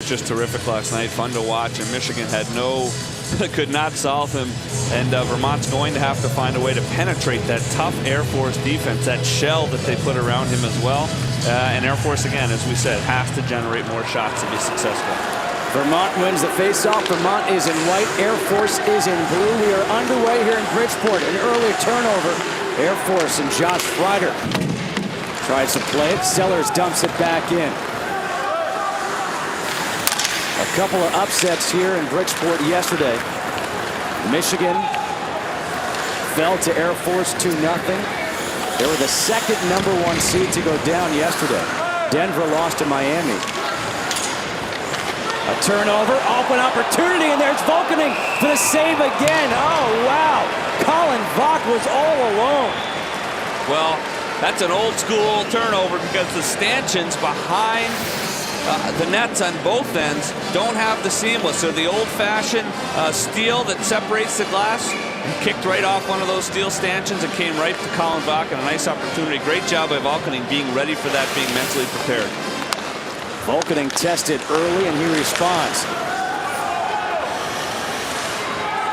just terrific last night, fun to watch, and Michigan could not solve him. And Vermont's going to have to find a way to penetrate that tough Air Force defense, that shell that they put around him as well. And Air Force, again, as we said, has to generate more shots to be successful. Vermont wins the faceoff. Vermont is in white. Air Force is in blue. We are underway here in Bridgeport. An early turnover. Air Force and Josh Freider tries to play it. Sellers dumps it back in. A couple of upsets here in Bridgeport yesterday. Michigan fell to Air Force 2-0. They were the second #1 seed to go down yesterday. Denver lost to Miami. A turnover, open opportunity, and there's Volkening for the save again. Oh, wow. Colin Vaught was all alone. Well, that's an old school turnover because the stanchions behind the nets on both ends don't have the seamless. They're the old-fashioned steel that separates the glass. He kicked right off one of those steel stanchions and came right to Colin Vaught, and a nice opportunity. Great job by Volkening being ready for that, being mentally prepared. Volkening tested early, and he responds.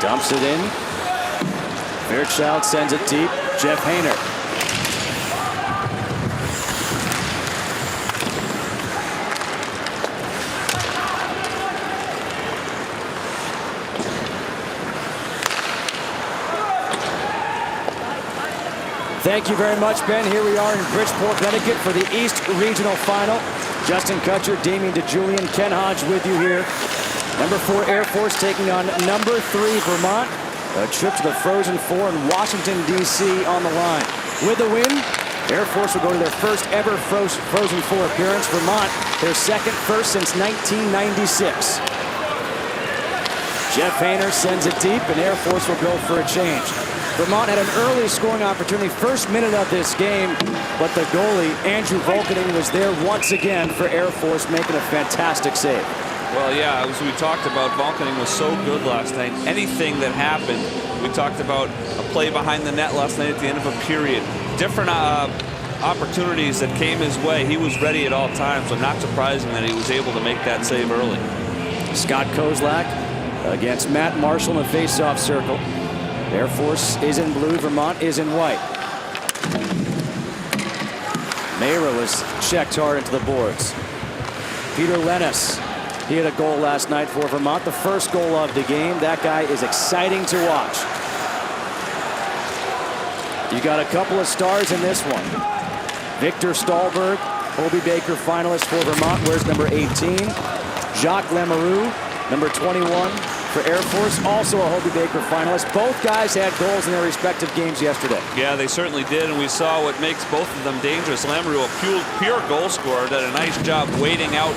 Dumps it in. Fairchild sends it deep. Jeff Hainer. Thank you very much, Ben. Here we are in Bridgeport, Connecticut for the East Regional Final. Justin Kutcher, Damien DeJulian, Ken Hodge with you here. #4 Air Force taking on #3 Vermont. A trip to the Frozen Four in Washington, D.C. on the line. With the win, Air Force will go to their first ever Frozen Four appearance. Vermont, their first since 1996. Jeff Hainer sends it deep, and Air Force will go for a change. Vermont had an early scoring opportunity, first minute of this game, but the goalie, Andrew Volkening, was there once again for Air Force, making a fantastic save. Well, yeah, as we talked about, Volkening was so good last night. Anything that happened, we talked about a play behind the net last night at the end of a period. Different opportunities that came his way. He was ready at all times, so not surprising that he was able to make that save early. Scott Kozlak against Matt Marshall in the face-off circle. Air Force is in blue, Vermont is in white. Mayra was checked hard into the boards. Peter Lennis, he had a goal last night for Vermont, the first goal of the game. That guy is exciting to watch. You got a couple of stars in this one. Victor Stahlberg, Hobey Baker finalist for Vermont, wears number 18. Jacques Lamoureux, number 21. For Air Force, also a Hobey Baker finalist. Both guys had goals in their respective games yesterday. Yeah, they certainly did, and we saw what makes both of them dangerous. Lamoureux, a pure goal scorer, did a nice job waiting out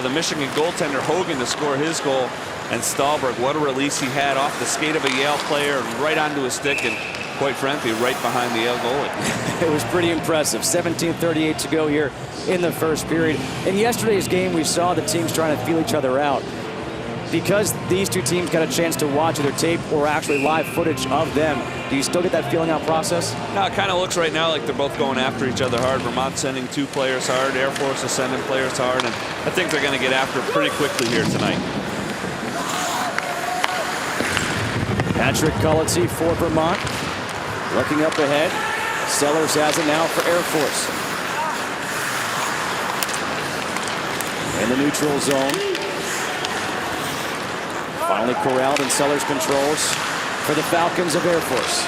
the Michigan goaltender Hogan to score his goal. And Stahlberg, what a release he had off the skate of a Yale player, right onto his stick, and quite frankly, right behind the Yale goalie. It was pretty impressive. 17:38 to go here in the first period. In yesterday's game, we saw the teams trying to feel each other out. Because these two teams got a chance to watch either tape or actually live footage of them, do you still get that feeling out process? No, it kind of looks right now like they're both going after each other hard. Vermont sending 2 players hard. Air Force is sending players hard, and I think they're going to get after it pretty quickly here tonight. Patrick Cullity for Vermont. Looking up ahead. Sellers has it now for Air Force. In the neutral zone. Finally corralled, and Sellers controls for the Falcons of Air Force.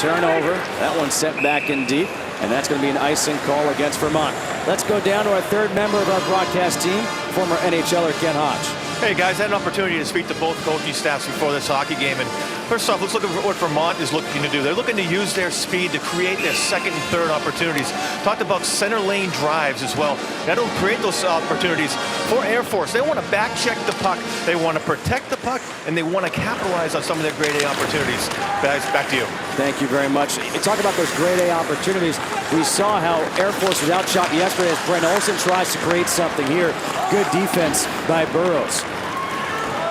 Turnover. That one sent back in deep, and that's going to be an icing call against Vermont. Let's go down to our third member of our broadcast team, former NHLer Ken Hodge. Hey guys, I had an opportunity to speak to both coaching staffs before this hockey game, and first off, let's look at what Vermont is looking to do. They're looking to use their speed to create their second and third opportunities. Talked about center lane drives as well. That'll create those opportunities for Air Force. They want to back check the puck, they want to protect the puck, and they want to capitalize on some of their grade A opportunities. Guys, back to you. Thank you very much. You talk about those grade A opportunities. We saw how Air Force was outshot yesterday as Brent Olsen tries to create something here. Good defense by Burroughs.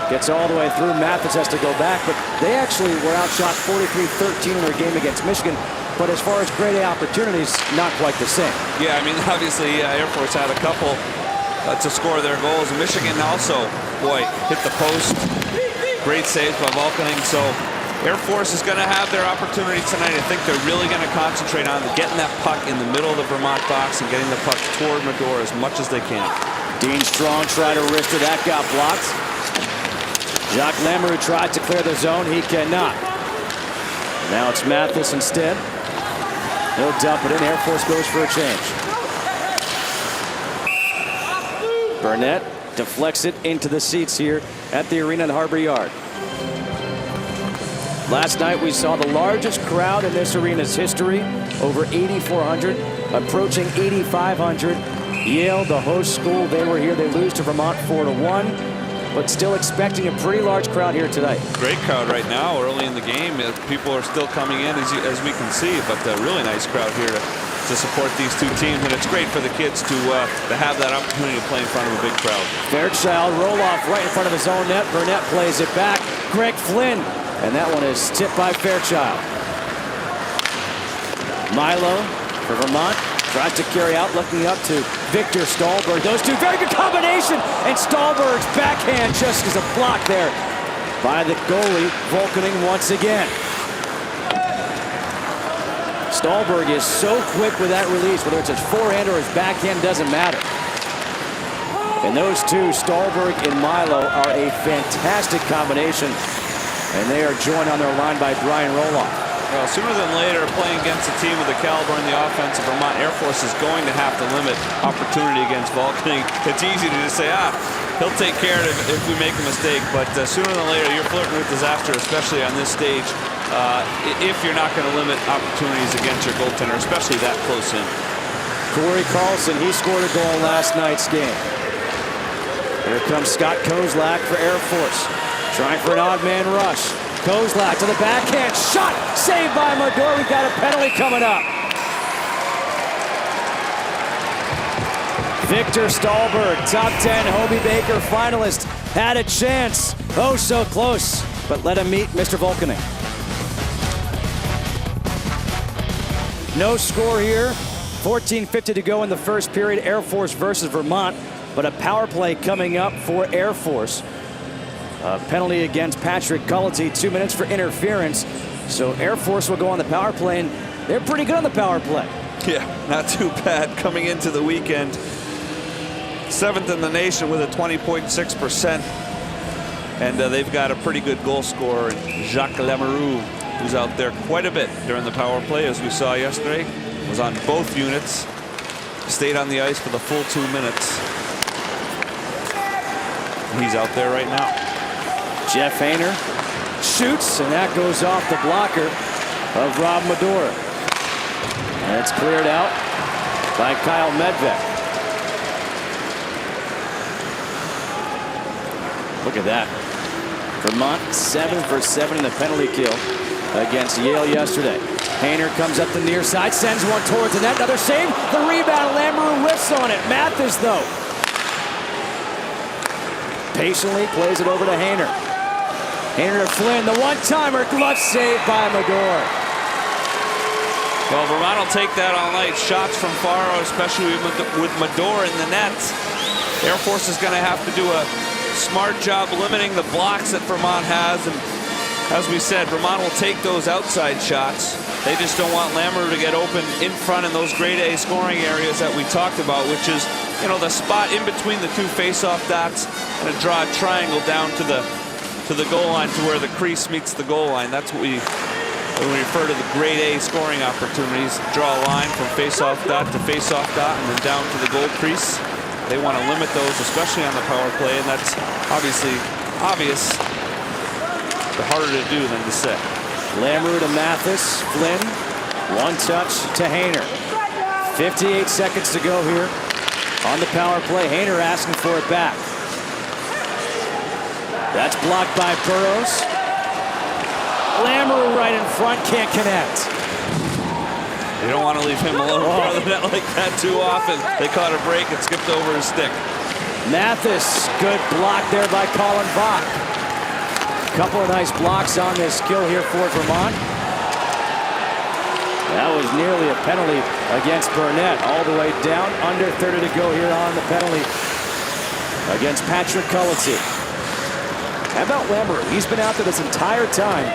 Gets all the way through. Mathis has to go back, but they actually were outshot 43-13 in their game against Michigan. but as far as grade A opportunities, not quite the same. Yeah, I mean, obviously, Air Force had a couple to score their goals. Michigan also, boy, hit the post. Great saves by Volkening. So Air Force is going to have their opportunity tonight. I think they're really going to concentrate on getting that puck in the middle of the Vermont box and getting the puck toward Madore as much as they can. Dean Strong tried to wrist it. That got blocked. Jacques Lamoureux tried to clear the zone. He cannot. Now it's Mathis instead. He'll dump it in. Air Force goes for a change. Burnett deflects it into the seats here at the arena at Harbor Yard. Last night we saw the largest crowd in this arena's history, over 8,400, approaching 8,500. Yale, the host school, they were here. They lose to Vermont 4-1, but still expecting a pretty large crowd here tonight. Great crowd right now early in the game. People are still coming in as we can see, but a really nice crowd here to support these two teams, and it's great for the kids to have that opportunity to play in front of a big crowd. Fairchild roll off right in front of his own net. Burnett plays it back. Greg Flynn, and that one is tipped by Fairchild. Milo for Vermont tries to carry out, looking up to Victor Stahlberg. Those two, very good combination, and Stahlberg's backhand just as a block there by the goalie. Volkening once again. Stahlberg is so quick with that release, whether it's his forehand or his backhand, doesn't matter. And those two, Stahlberg and Milo, are a fantastic combination, and they are joined on their line by Brian Roloff. Well, sooner than later, playing against a team with the caliber in the offense of Vermont, Air Force is going to have to limit opportunity against Volkening. It's easy to just say, he'll take care of it if we make a mistake, but sooner than later, you're flirting with disaster, especially on this stage, if you're not going to limit opportunities against your goaltender, especially that close in. Corey Carlson, he scored a goal in last night's game. Here comes Scott Kozlak for Air Force, trying for an odd man rush. Kozlak to the backhand, shot, saved by Madore. We've got a penalty coming up. Victor Stahlberg, top 10 Hobie Baker finalist, had a chance. Oh, so close, but let him meet Mr. Volkening. No score here. 14:50 to go in the first period. Air Force versus Vermont, but a power play coming up for Air Force. A penalty against Patrick Cullity, 2 minutes for interference. So Air Force will go on the power play, and they're pretty good on the power play. Yeah, not too bad coming into the weekend. 7th in the nation with a 20.6%. And they've got a pretty good goal scorer, Jacques Lamoureux, who's out there quite a bit during the power play, as we saw yesterday. Was on both units. Stayed on the ice for the full 2 minutes. He's out there right now. Jeff Hainer shoots, and that goes off the blocker of Rob Madore. And it's cleared out by Kyle Medved. Look at that. Vermont 7 for 7 in the penalty kill against Yale yesterday. Hainer comes up the near side, sends one towards the net. Another save. The rebound. Lamoureux whiffs on it. Mathis, though, patiently plays it over to Hainer. Hainer to Flynn. The one-timer. Glove save by Madore. Well, Vermont will take that all night. Shots from far, especially with Madore in the net. Air Force is going to have to do a smart job limiting the blocks that Vermont has. And as we said, Vermont will take those outside shots. They just don't want Lamoureux to get open in front in those grade A scoring areas that we talked about, which is, the spot in between the two face-off dots, and draw a triangle down to the goal line, to where the crease meets the goal line. That's what when we refer to the grade A scoring opportunities. Draw a line from face-off dot to face-off dot, and then down to the goal crease. They want to limit those, especially on the power play, and that's obviously obvious, but harder to do than to say. Lamoureux to Mathis. Flynn, one touch to Hainer. 58 seconds to go here on the power play. Hainer asking for it back. That's blocked by Burrows. Lamoureux right in front, can't connect. You don't want to leave him alone in front of the net like that too often. They caught a break and skipped over his stick. Mathis, good block there by Colin Bach. Couple of nice blocks on this kill here for Vermont. That was nearly a penalty against Burnett. All the way down, under 30 to go here on the penalty against Patrick Cullity. How about Lamoureux? He's been out there this entire time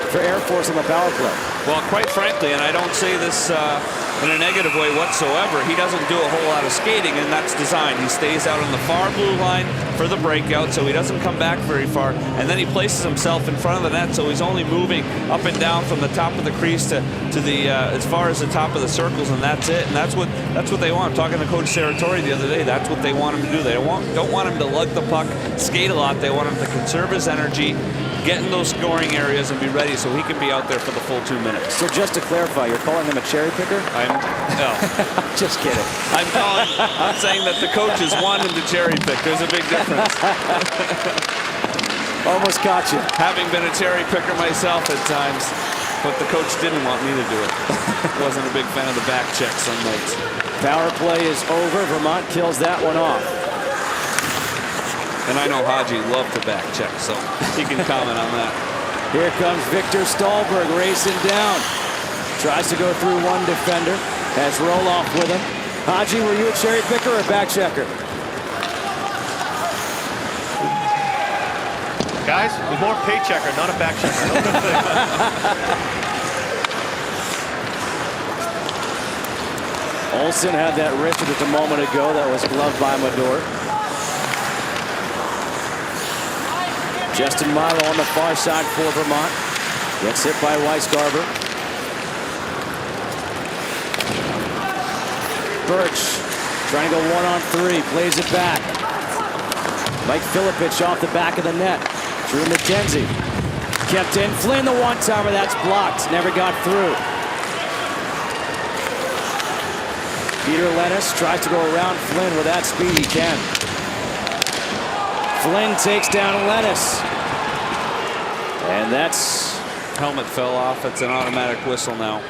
for Air Force on the power play. Well, quite frankly, and I don't say this in a negative way whatsoever, he doesn't do a whole lot of skating, and that's designed. He stays out on the far blue line for the breakout, so he doesn't come back very far, and then he places himself in front of the net, so he's only moving up and down from the top of the crease to the as far as the top of the circles, and that's it. And that's what they want. I'm talking to Coach Saratori the other day. That's what they want him to do. They don't want him to lug the puck, skate a lot. They want him to conserve his energy, get in those scoring areas, and be ready so he can be out there for the full 2 minutes. So just to clarify, you're calling him a cherry picker? No. Just kidding. I'm saying that the coaches want him to cherry pick. There's a big difference. Almost caught you. Having been a cherry picker myself at times, but the coach didn't want me to do it. Wasn't a big fan of the back check some nights. Power play is over. Vermont kills that one off. And I know Haji loved to back check, so he can comment on that. Here comes Victor Stahlberg racing down. Tries to go through one defender. Has Roloff with him. Haji, were you a cherry picker or a back checker? Guys, we're more paychecker, not a back checker. Olsen had that wrist just a moment ago. That was gloved by Mador. Justin Milo on the far side for Vermont. Gets hit by Weisgarber. Birch trying to go 1-on-3. Plays it back. Mike Filipich off the back of the net. Drew McKenzie. Kept in. Flynn the one-timer. That's blocked. Never got through. Peter Lennis tries to go around Flynn with that speed. He can. Flynn takes down Lennis. And that's... Helmet fell off. It's an automatic whistle now.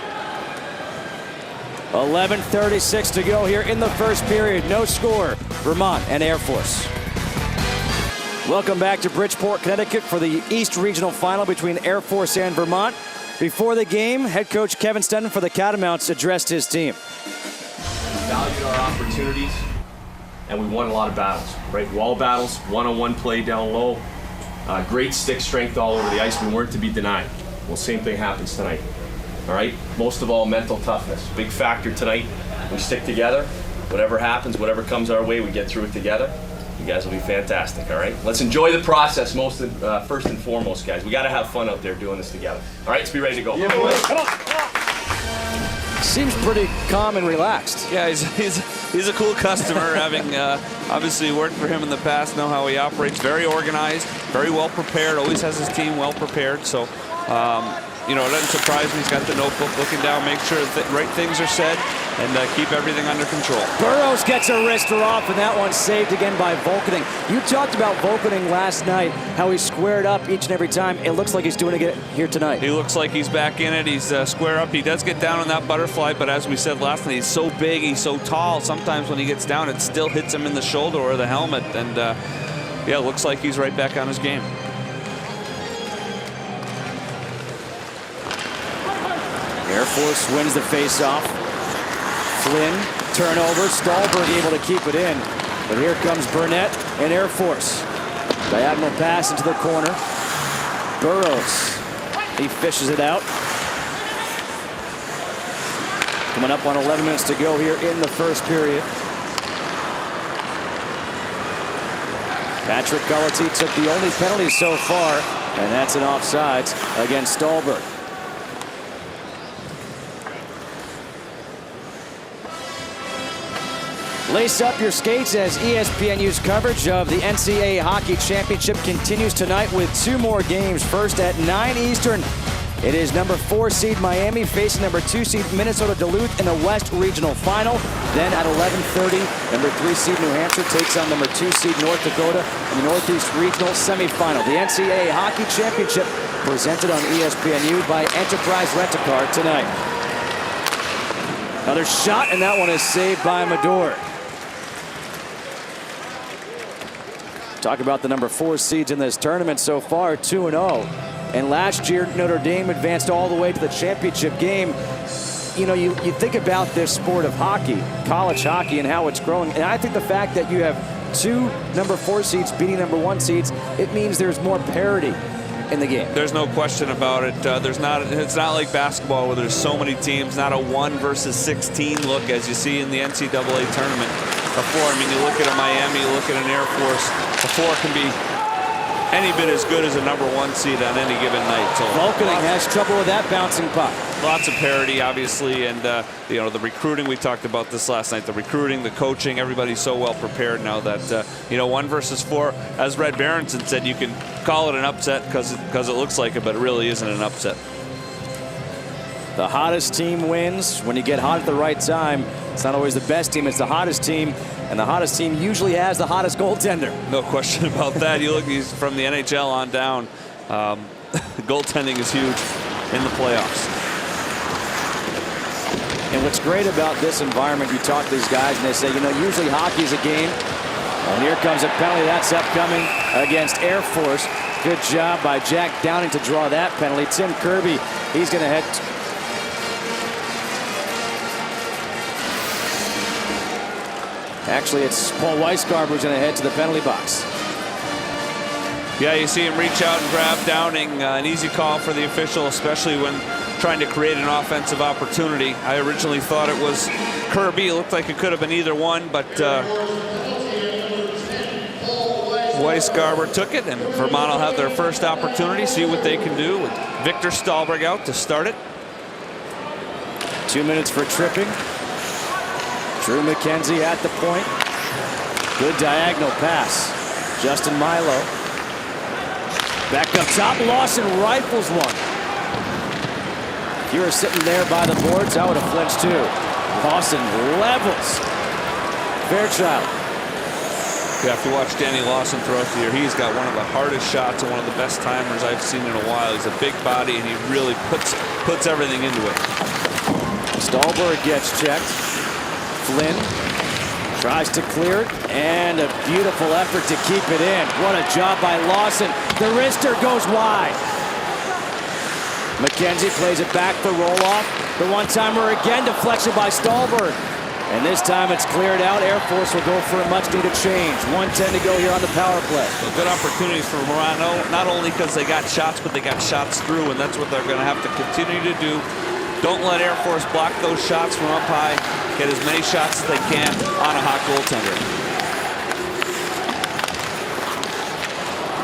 11:36 to go here in the first period. No score. Vermont and Air Force. Welcome back to Bridgeport, Connecticut for the East Regional Final between Air Force and Vermont. Before the game, head coach Kevin Stenton for the Catamounts addressed his team. We valued our opportunities, and we won a lot of battles, right? Wall battles, one-on-one play down low, great stick strength all over the ice. We weren't to be denied. Well, same thing happens tonight, all right? Most of all, mental toughness. Big factor tonight. We stick together. Whatever happens, whatever comes our way, we get through it together. You guys will be fantastic, all right? Let's enjoy the process first and foremost, guys. We got to have fun out there doing this together. All right, let's be ready to go. Yeah, come on. Seems pretty calm and relaxed. Yeah, he's a cool customer, having obviously worked for him in the past, know how he operates. Very organized, very well prepared, always has his team well prepared. So, you know, it doesn't surprise me. He's got the notebook looking down, make sure the right things are said, and keep everything under control. Burroughs gets a wrister off, and that one's saved again by Volkening. You talked about Volkening last night, how he squared up each and every time. It looks like he's doing it here tonight. He looks like he's back in it. He's square up. He does get down on that butterfly, but as we said last night, he's so big, he's so tall. Sometimes when he gets down, it still hits him in the shoulder or the helmet, and yeah, it looks like he's right back on his game. Air Force wins the face-off. Flynn, turnover, Stahlberg able to keep it in. But here comes Burnett and Air Force. Diagonal pass into the corner. Burroughs, he fishes it out. Coming up on 11 minutes to go here in the first period. Patrick Cullity took the only penalty so far, and that's an offsides against Stahlberg. Lace up your skates as ESPNU's coverage of the NCAA Hockey Championship continues tonight with two more games. First at 9 Eastern, it is number 4 seed Miami facing number 2 seed Minnesota Duluth in the West Regional Final. Then at 11:30, number 3 seed New Hampshire takes on number 2 seed North Dakota in the Northeast Regional Semifinal. The NCAA Hockey Championship presented on ESPNU by Enterprise Rent-A-Car tonight. Another shot, and that one is saved by Mador. Talk about the number 4 seeds in this tournament so far, 2-0. And last year, Notre Dame advanced all the way to the championship game. you know, you think about this sport of hockey, college hockey, and how it's growing. And I think the fact that you have 2 number 4 seeds beating number 1 seeds, it means there's more parity in the game. There's no question about it. It's not like basketball where there's so many teams, not a 1 versus 16 look as you see in the NCAA tournament. Before, I mean, you look at a Miami, you look at an Air Force, the 4 can be any bit as good as a number 1 seed on any given night. So Goaltending has trouble with that bouncing puck. Lots of parity, obviously, and you know, the recruiting, we talked about this last night, the recruiting, the coaching, everybody's so well prepared now that, you know, 1 versus 4, as Red Berenson said, you can call it an upset because it looks like it, but it really isn't an upset. The hottest team wins. When you get hot at the right time, it's not always the best team, it's the hottest team, and the hottest team usually has the hottest goaltender. No question about that. You look, he's from the NHL on down. Goaltending is huge in the playoffs. And what's great about this environment, you talk to these guys and they say, you know, usually hockey's a game. And here comes a penalty that's upcoming against Air Force. Good job by Jack Downing to draw that penalty. Tim Kirby, he's going to head. Actually, it's Paul Weisgarber who's going to head to the penalty box. Yeah, you see him reach out and grab Downing. An easy call for the official, especially when trying to create an offensive opportunity. I originally thought it was Kirby. It looked like it could have been either one, but Weisgarber took it, and Vermont will have their first opportunity, see what they can do with Victor Stahlberg out to start it. 2 minutes for tripping. Drew McKenzie at the point. Good diagonal pass. Justin Milo. Back up top, Lawson rifles one. If you were sitting there by the boards, I would have flinched too. Lawson levels Fairchild. You have to watch Danny Lawson throughout the year. He's got one of the hardest shots and one of the best timers I've seen in a while. He's a big body and he really puts everything into it. Stahlberg gets checked. Flynn tries to clear it, and a beautiful effort to keep it in. What a job by Lawson. The wrister goes wide. McKenzie plays it back for roll-off. The one-timer again, deflection by Stahlberg. And this time it's cleared out. Air Force will go for a much-needed change. 1:10 to go here on the power play. So good opportunities for Morano, not only because they got shots, but they got shots through, and that's what they're going to have to continue to do. Don't let Air Force block those shots from up high. Get as many shots as they can on a hot goaltender.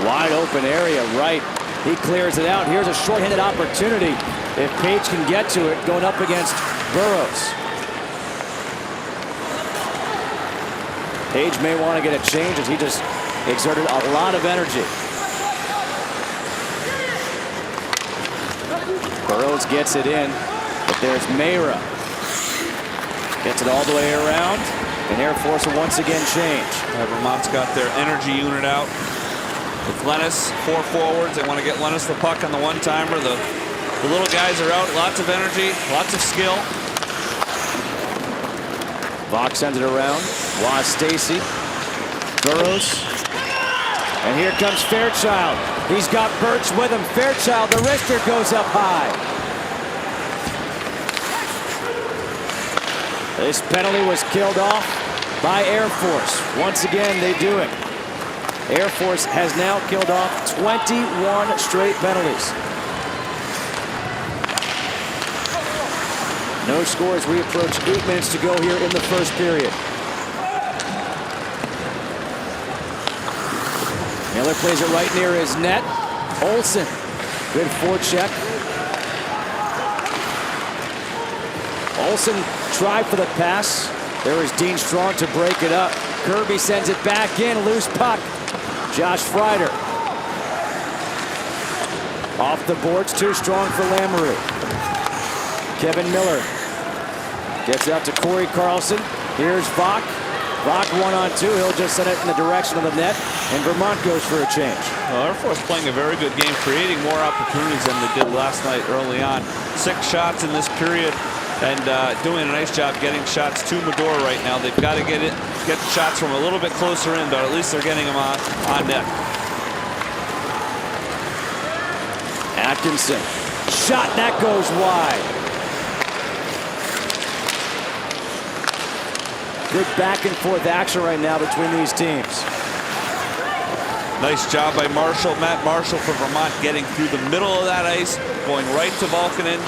Wide open area right. He clears it out. Here's a shorthanded opportunity. If Page can get to it, going up against Burrows. Page may want to get a change as he just exerted a lot of energy. Burrows gets it in, but there's Mayra. Gets it all the way around, and Air Force will once again change. Vermont's got their energy unit out. With Lennis, 4 forwards, they want to get Lennis the puck on the one-timer. The little guys are out, lots of energy, lots of skill. Vox sends it around. Was Stacy. Burrows. And here comes Fairchild. He's got Birch with him. Fairchild, the wrister goes up high. This penalty was killed off by Air Force. Once again, they do it. Air Force has now killed off 21 straight penalties. No score as we approach 8 minutes to go here in the first period. Miller plays it right near his net. Olsen, good forecheck. Olsen tried for the pass. There was Dean Strong to break it up. Kirby sends it back in, loose puck. Josh Freider. Off the boards, too strong for Lamoureux. Kevin Miller gets out to Corey Carlson. Here's Vach. Vach 1-on-2. He'll just send it in the direction of the net, and Vermont goes for a change. Well, Air Force playing a very good game, creating more opportunities than they did last night early on. 6 shots in this period, and doing a nice job getting shots to Medora right now. They've got to get shots from a little bit closer in, but at least they're getting them on net. Atkinson, shot that goes wide. Good back and forth action right now between these teams. Nice job by Marshall, Matt Marshall for Vermont, getting through the middle of that ice, going right to Volkanen,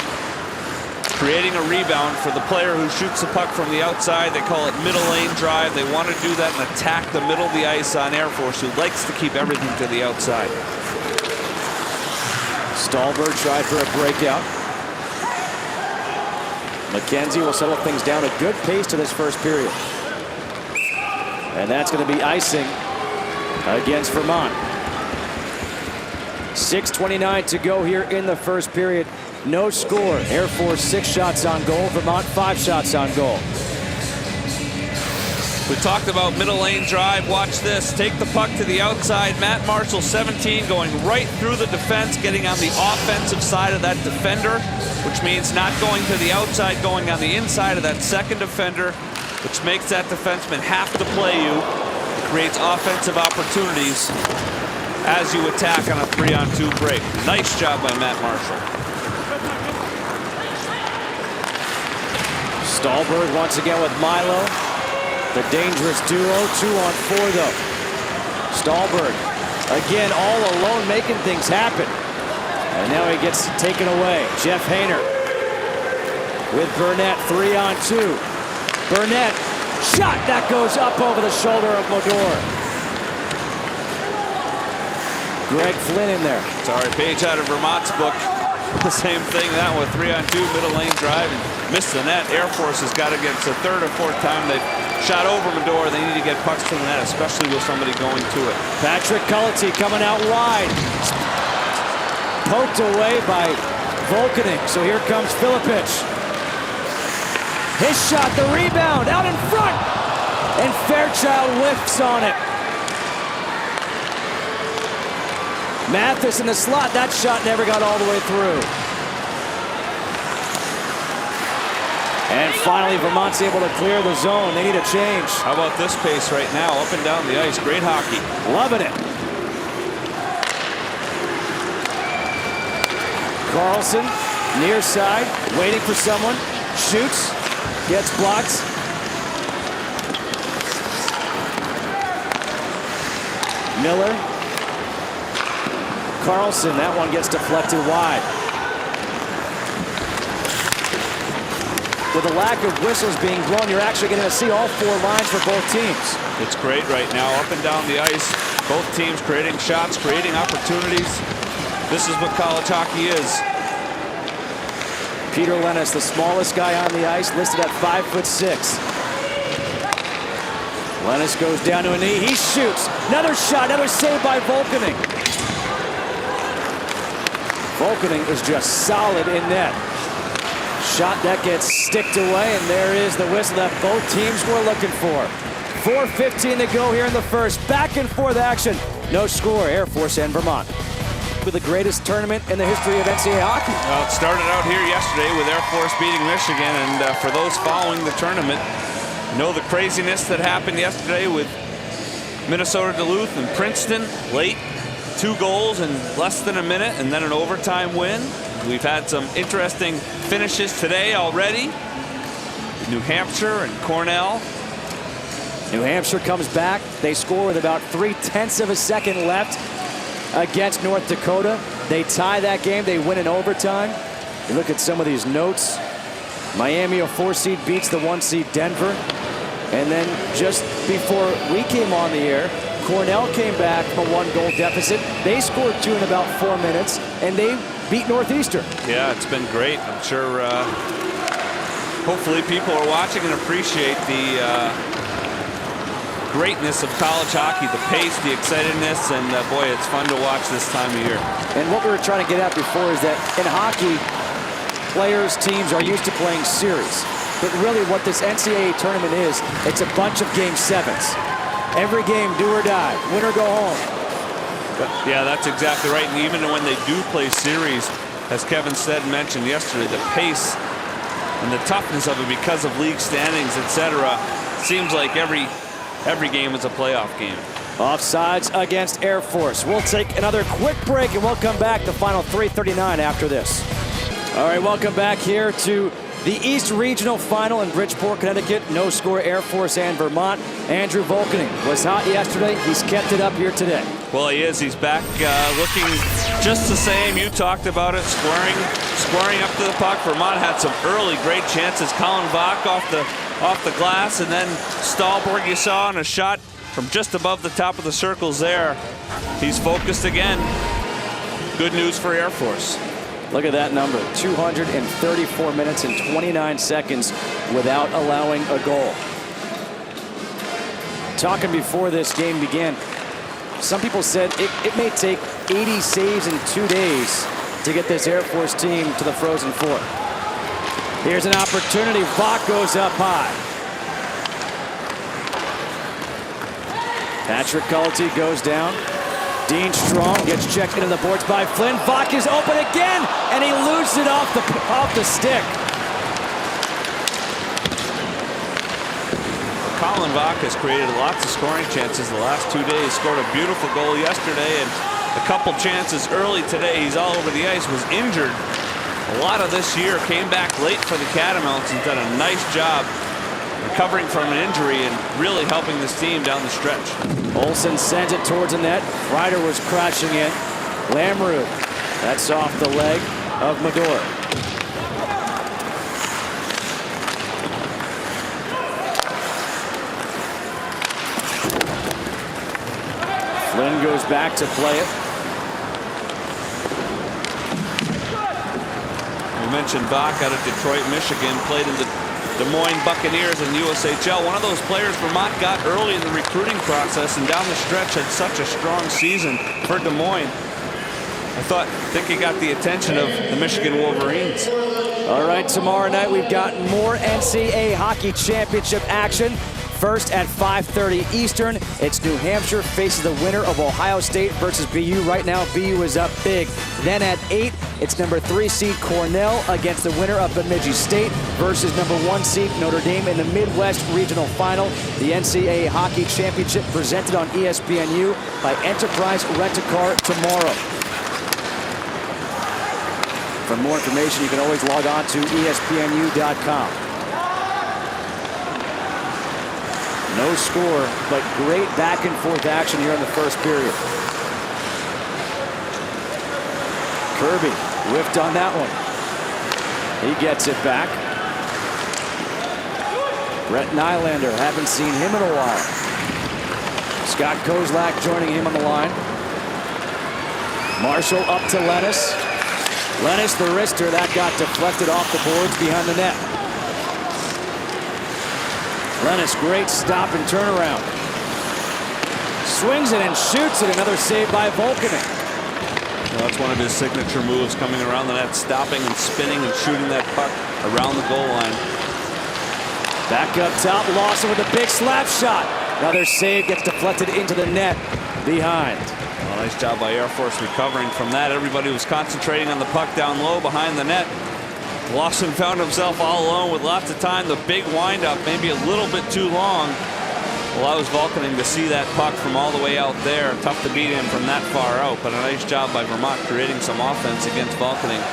creating a rebound for the player who shoots the puck from the outside. They call it middle lane drive. They want to do that and attack the middle of the ice on Air Force, who likes to keep everything to the outside. Stahlberg tried for a breakout. McKenzie will settle things down. A good pace to this first period. And that's going to be icing against Vermont. 6:29 to go here in the first period. No score. Air Force 6 shots on goal. Vermont 5 shots on goal. We talked about middle lane drive. Watch this. Take the puck to the outside. Matt Marshall, 17, going right through the defense, getting on the offensive side of that defender, which means not going to the outside, going on the inside of that second defender, which makes that defenseman have to play you. It creates offensive opportunities as you attack on a 3-on-2 break. Nice job by Matt Marshall. Stahlberg once again with Milo. The dangerous duo, 2-on-4 though. Stahlberg again all alone making things happen. And now he gets taken away. Jeff Hayner with Burnett, 3-on-2. Burnett, shot that goes up over the shoulder of Modor. Greg Flynn in there. Sorry, page out of Vermont's book. The same thing, that one, 3-on-2, middle lane drive, and missed the net. Air Force has got to get the third or fourth time they've shot over Modor. They need to get pucks to the net, especially with somebody going to it. Patrick Cullity coming out wide. Poked away by Volkanen. So here comes Filipich. His shot, the rebound, out in front. And Fairchild whiffs on it. Mathis in the slot. That shot never got all the way through. And finally, Vermont's able to clear the zone. They need a change. How about this pace right now, up and down the ice? Great hockey. Loving it. Carlson, near side, waiting for someone. Shoots, gets blocked. Miller. Carlson, that one gets deflected wide. With a lack of whistles being blown, you're actually going to see all 4 lines for both teams. It's great right now, up and down the ice. Both teams creating shots, creating opportunities. This is what college hockey is. Peter Lennis, the smallest guy on the ice, listed at 5'6". Lennis goes down to a knee. He shoots. Another shot, another save by Volkanen. Volkanen is just solid in net. Shot that gets sticked away, and there is the whistle that both teams were looking for. 4:15 to go here in the first. Back and forth action. No score, Air Force and Vermont. With the greatest tournament in the history of NCAA hockey. Well, it started out here yesterday with Air Force beating Michigan, and for those following the tournament, you know the craziness that happened yesterday with Minnesota Duluth and Princeton late. 2 goals in less than a minute, and then an overtime win. We've had some interesting finishes today already. New Hampshire and Cornell. New Hampshire comes back. They score with about 0.3 of a second left against North Dakota. They tie that game. They win in overtime. You look at some of these notes. Miami, a 4 seed, beats the 1 seed Denver. And then just before we came on the air, Cornell came back from a 1-goal deficit. They scored 2 in about 4 minutes, and they beat Northeastern. Yeah, it's been great. I'm sure hopefully people are watching and appreciate the greatness of college hockey, the pace, the excitedness, and boy, it's fun to watch this time of year. And what we were trying to get at before is that in hockey, players, teams are used to playing series. But really what this NCAA tournament is, it's a bunch of game 7s. Every game, do or die, win or go home. Yeah, that's exactly right. And even when they do play series, as Kevin said, mentioned yesterday, the pace and the toughness of it because of league standings, etc., seems like every game is a playoff game. Offsides against Air Force. We'll take another quick break, and we'll come back. The final 3:39 after this. All right, welcome back here to The East Regional Final in Bridgeport, Connecticut. No score, Air Force and Vermont. Andrew Volkening was hot yesterday. He's kept it up here today. Well, he is. He's back looking just the same. You talked about it, squaring up to the puck. Vermont had some early great chances. Colin Vach off the glass, and then Stahlberg you saw on a shot from just above the top of the circles there. He's focused again. Good news for Air Force. Look at that number, 234 minutes and 29 seconds without allowing a goal. Talking before this game began, some people said it may take 80 saves in 2 days to get this Air Force team to the Frozen Four. Here's an opportunity. Vach goes up high. Patrick Cullity goes down. Dean Strong gets checked into the boards by Flynn. Vach is open again, and he loses it off the stick. Colin Vach has created lots of scoring chances the last 2 days. Scored a beautiful goal yesterday and a couple chances early today. He's all over the ice, was injured a lot of this year, came back late for the Catamounts and done a nice job recovering from an injury and really helping this team down the stretch. Olsen sent it towards the net. Ryder was crashing in. Lamoureux, that's off the leg of Medora. Flynn goes back to play it. We mentioned Vach out of Detroit, Michigan, played in the Des Moines Buccaneers in the USHL. One of those players Vermont got early in the recruiting process and down the stretch had such a strong season for Des Moines. I think he got the attention of the Michigan Wolverines. All right, tomorrow night we've got more NCAA Hockey Championship action. First at 5:30 Eastern, it's New Hampshire faces the winner of Ohio State versus BU. Right now, BU is up big. Then at 8, it's number 3 seed Cornell against the winner of Bemidji State versus number 1 seed Notre Dame in the Midwest Regional Final. The NCAA Hockey Championship presented on ESPNU by Enterprise Rent-A-Car tomorrow. For more information, you can always log on to ESPNU.com. No score, but great back-and-forth action here in the first period. Kirby whiffed on that one. He gets it back. Brett Nylander, haven't seen him in a while. Scott Kozlak joining him on the line. Marshall up to Lennis. Lennis, the wrister, that got deflected off the boards behind the net. Lennis, great stop and turnaround. Swings it and shoots it. Another save by Volkening. Well, that's one of his signature moves, coming around the net, stopping and spinning and shooting that puck around the goal line. Back up top, Lawson with a big slap shot. Another save, gets deflected into the net behind. Well, nice job by Air Force recovering from that. Everybody was concentrating on the puck down low behind the net. Lawson found himself all alone with lots of time. The big windup, maybe a little bit too long, allows Volkening to see that puck from all the way out there. Tough to beat him from that far out, but a nice job by Vermont creating some offense against Volkening.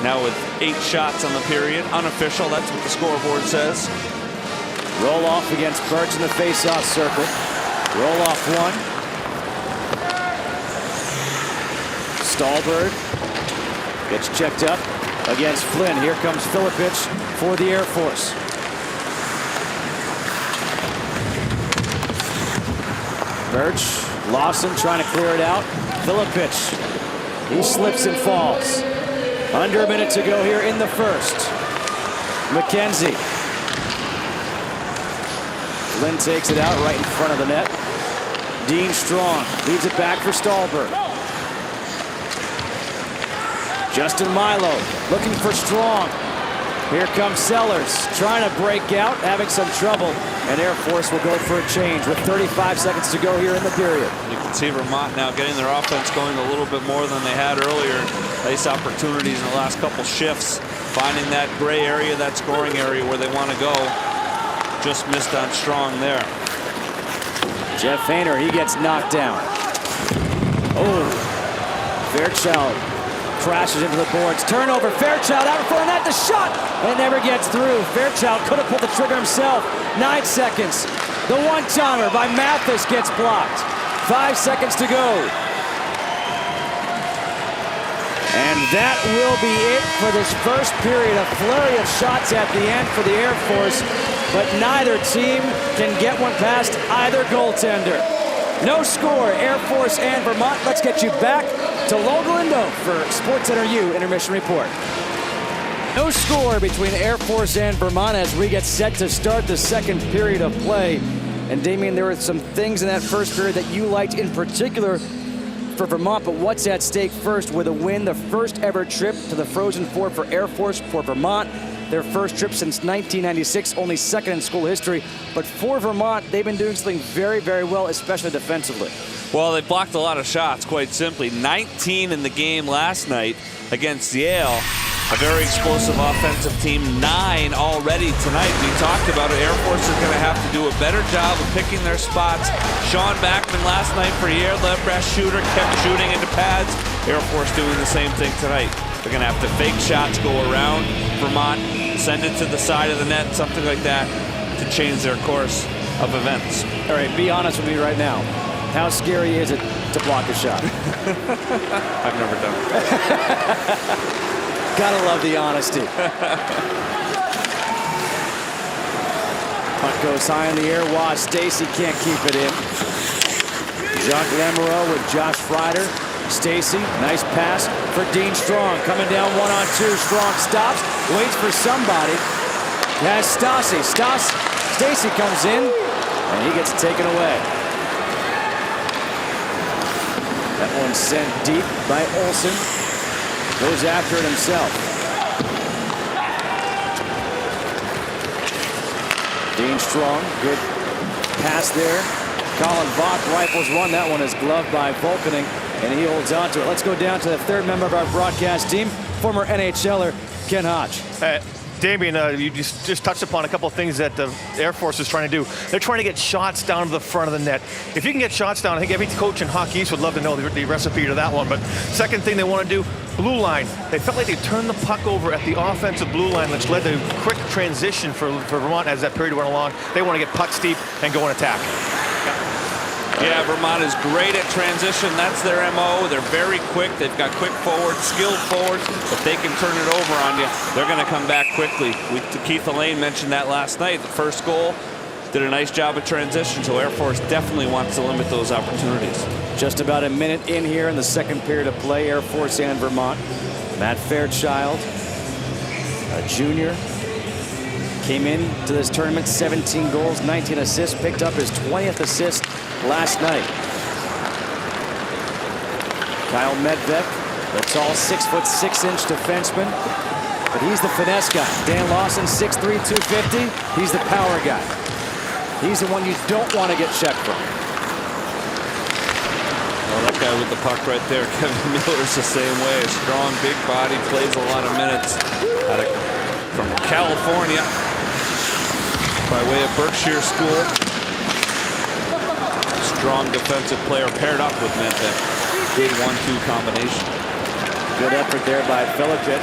Now with 8 shots on the period, unofficial, that's what the scoreboard says. Roll off against Birch in the face-off circle. Roll off one. Stahlberg gets checked up against Flynn. Here comes Filipich for the Air Force. Birch, Lawson trying to clear it out. Filipich, he slips and falls. Under a minute to go here in the first. McKenzie. Flynn takes it out right in front of the net. Dean Strong leaves it back for Stahlberg. Justin Milo looking for Strong. Here comes Sellers trying to break out, having some trouble, and Air Force will go for a change with 35 seconds to go here in the period. You can see Vermont now getting their offense going a little bit more than they had earlier. Nice opportunities in the last couple shifts, finding that gray area, that scoring area where they want to go. Just missed on Strong there. Jeff Hayner, he gets knocked down. Oh, Fairchild crashes into the boards. Turnover, Fairchild out in front of that, the shot! It never gets through. Fairchild could have pulled the trigger himself. 9 seconds. The one-timer by Mathis gets blocked. 5 seconds to go. And that will be it for this first period. A flurry of shots at the end for the Air Force, but neither team can get one past either goaltender. No score, Air Force and Vermont. Let's get you back to Logan Lindo for SportsCenter U Intermission Report. No score between Air Force and Vermont as we get set to start the second period of play. And Damien, there were some things in that first period that you liked in particular for Vermont, but what's at stake first with a win, the first ever trip to the Frozen Four for Air Force, for Vermont. Their first trip since 1996, only second in school history. But for Vermont, they've been doing something very, very well, especially defensively. Well, they blocked a lot of shots, quite simply. 19 in the game last night against Yale. A very explosive offensive team. 9 already tonight. We talked about it. Air Force is going to have to do a better job of picking their spots. Sean Backman last night for Yale, left breast shooter, kept shooting into pads. Air Force doing the same thing tonight. They're going to have to fake shots, go around Vermont, send it to the side of the net, something like that, to change their course of events. All right, be honest with me right now. How scary is it to block a shot? I've never done it. Gotta love the honesty. Puck goes high in the air. Stacy can't keep it in. Jacques Lamoureux with Josh Freider. Stacy, nice pass for Dean Strong. Coming down 1-on-2. Strong stops, waits for somebody. Has Stassi. Stacy comes in, and he gets taken away. That one's sent deep by Olsen. Goes after it himself. Dean Strong, good pass there. Colin Vaught rifles one. That one is gloved by Volkening, and he holds on to it. Let's go down to the third member of our broadcast team, former NHLer Ken Hodge. Damien, you just touched upon a couple of things that the Air Force is trying to do. They're trying to get shots down to the front of the net. If you can get shots down, I think every coach in Hockey East would love to know the recipe to that one. But second thing they want to do, blue line. They felt like they turned the puck over at the offensive blue line, which led to a quick transition for Vermont as that period went along. They want to get pucks deep and go and attack. Yeah, Vermont is great at transition. That's their MO. They're very quick. They've got quick forwards, skilled forwards. If they can turn it over on you, they're going to come back quickly. Keith Elaine mentioned that last night. The first goal did a nice job of transition, so Air Force definitely wants to limit those opportunities. Just about a minute in here in the second period of play, Air Force and Vermont. Matt Fairchild, a junior, came into this tournament, 17 goals, 19 assists, picked up his 20th assist last night. Kyle Medved, the tall 6'6" defenseman, but he's the finesse guy. Dan Lawson, 6'3", 250. He's the power guy. He's the one you don't want to get checked from. Well, that guy with the puck right there, Kevin Miller's the same way. Strong, big body, plays a lot of minutes. From California, by way of Berkshire School. Strong defensive player paired up with Medved. Good 1-2 combination. Good effort there by Filipic.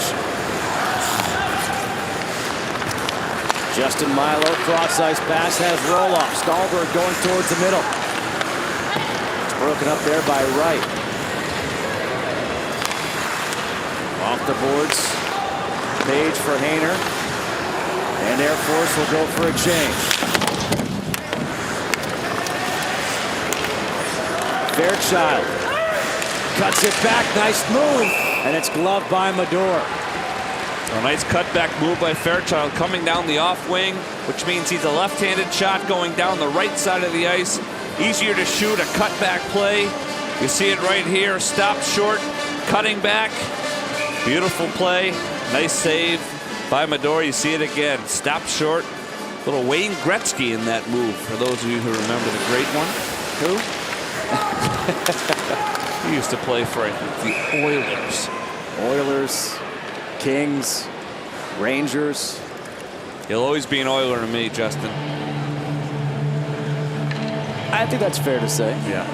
Justin Milo, cross-ice pass, has roll-off. Stahlberg going towards the middle. It's broken up there by Wright. Off the boards. Page for Hayner. And Air Force will go for a change. Fairchild cuts it back. Nice move. And it's gloved by Mador. A nice cutback move by Fairchild coming down the off wing, which means he's a left-handed shot going down the right side of the ice. Easier to shoot, a cutback play. You see it right here. Stop short, cutting back. Beautiful play. Nice save by Mador. You see it again. Stop short. Little Wayne Gretzky in that move, for those of you who remember the great one. Who? He used to play for, I think, the Oilers. Oilers, Kings, Rangers. He'll always be an Oiler to me, Justin. I think that's fair to say. Yeah.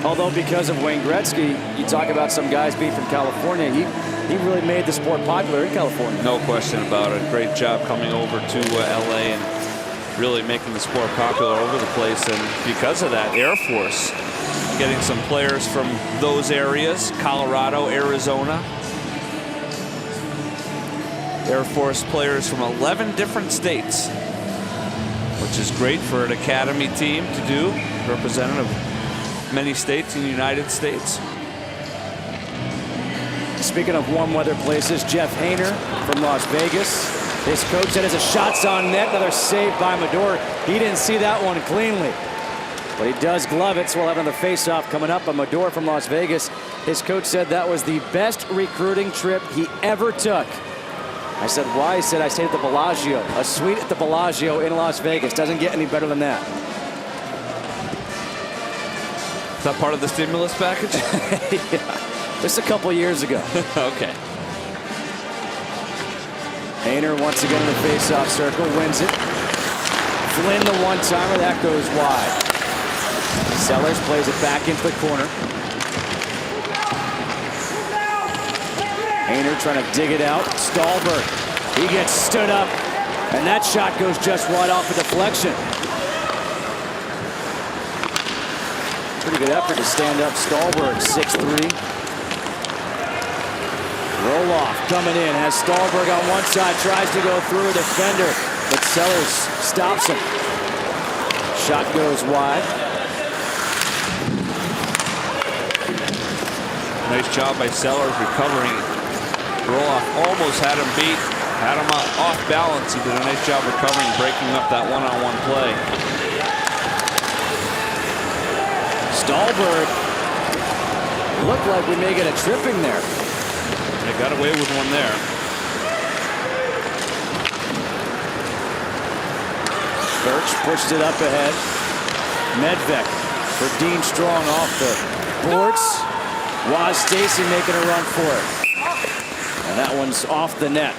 Although because of Wayne Gretzky, you talk about some guys being from California, he really made the sport popular in California. No question about it. Great job coming over to LA and really making the sport popular over the place. And because of that, Air Force getting some players from those areas, Colorado, Arizona. Air Force players from 11 different states, which is great for an academy team to do, representative of many states in the United States. Speaking of warm weather places, Jeff Hayner from Las Vegas. His coach said as a shot's on net, another save by Mador. He didn't see that one cleanly, but he does glove it, so we'll have another face-off coming up. But Mador from Las Vegas, his coach said that was the best recruiting trip he ever took. I said, why? He said, I stayed at the Bellagio, a suite at the Bellagio in Las Vegas. Doesn't get any better than that. Is that part of the stimulus package? Yeah, just a couple years ago. Okay. Hayner once again in the face-off circle, wins it. Flynn the one-timer, that goes wide. Sellers plays it back into the corner. Hayner trying to dig it out. Stahlberg, he gets stood up, and that shot goes just wide off the deflection. Pretty good effort to stand up Stahlberg, 6'3". Roloff coming in, has Stahlberg on one side, tries to go through a defender, but Sellers stops him. Shot goes wide. Nice job by Sellers recovering. Roloff almost had him beat, had him off balance. He did a nice job recovering, breaking up that one-on-one play. Stahlberg looked like we may get a tripping there. They got away with one there. Birch pushed it up ahead. Medved for Dean Strong off the boards. Waz Stacy making a run for it. And that one's off the net.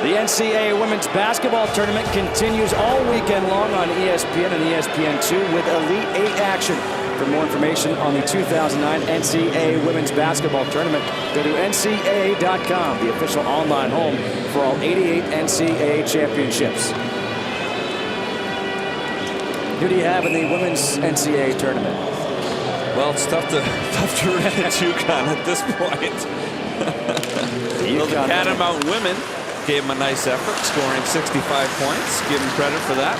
The NCAA Women's Basketball Tournament continues all weekend long on ESPN and ESPN2 with Elite 8 action. For more information on the 2009 NCAA Women's Basketball Tournament, go to ncaa.com, the official online home for all 88 NCAA championships. Who do you have in the Women's NCAA Tournament? Well, it's tough to read at UConn at this point. Well, the Catamount women gave them a nice effort, scoring 65 points. Give them credit for that.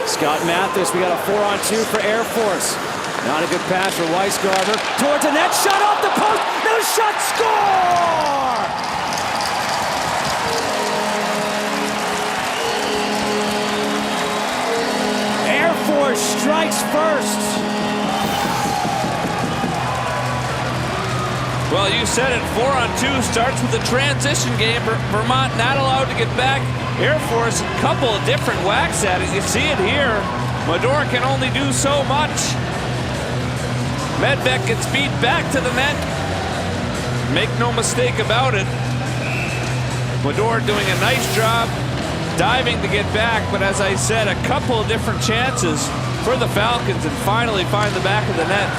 Scott Mathis, we got a 4-on-2 for Air Force. Not a good pass for Weisgarber. Towards the net, shot off the post. No shot, score! Air Force strikes first. Well, you said it, 4-on-2 starts with a transition game. Vermont not allowed to get back. Air Force, a couple of different whacks at it. You see it here. Mador can only do so much. Medved gets beat back to the net. Make no mistake about it. Mador doing a nice job diving to get back, but as I said, a couple of different chances for the Falcons and finally find the back of the net.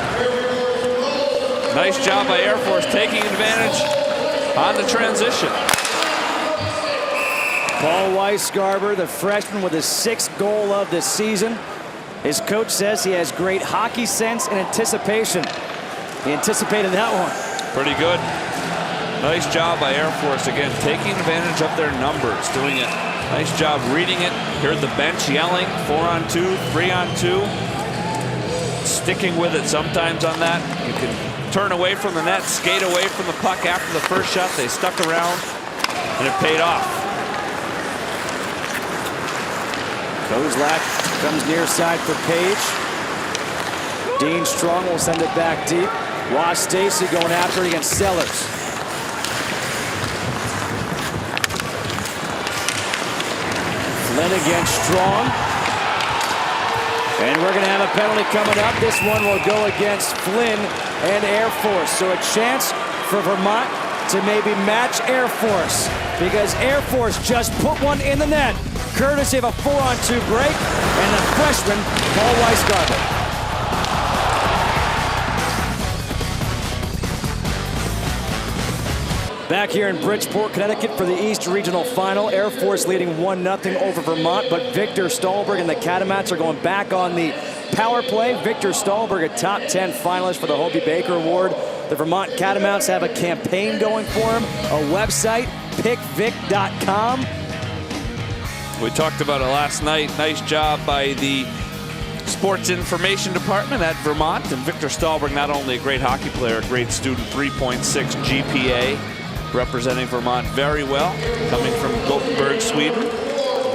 Nice job by Air Force taking advantage on the transition. Paul Weisgarber, the freshman, with his 6th goal of the season. His coach says he has great hockey sense and anticipation. He anticipated that one. Pretty good. Nice job by Air Force, again, taking advantage of their numbers, doing a nice job reading it. Heard the bench yelling, 4-on-2, 3-on-2. Sticking with it sometimes on that. You can turn away from the net, skate away from the puck after the first shot. They stuck around, and it paid off. Kozlak comes near side for Page. Dean Strong will send it back deep. Waz Stacy going after it against Sellers. Flynn against Strong. And we're going to have a penalty coming up. This one will go against Flynn and Air Force. So a chance for Vermont to maybe match Air Force, because Air Force just put one in the net, courtesy of a 4-on-2 break, and the freshman, Paul Weisgarber. Back here in Bridgeport, Connecticut for the East Regional Final. Air Force leading 1-0 over Vermont, but Victor Stahlberg and the Catamounts are going back on the power play. Victor Stahlberg, a top 10 finalist for the Hobie Baker Award. The Vermont Catamounts have a campaign going for him, a website, pickvic.com. We talked about it last night. Nice job by the Sports Information Department at Vermont. And Victor Stahlberg, not only a great hockey player, a great student, 3.6 GPA, representing Vermont very well, coming from Gothenburg, Sweden.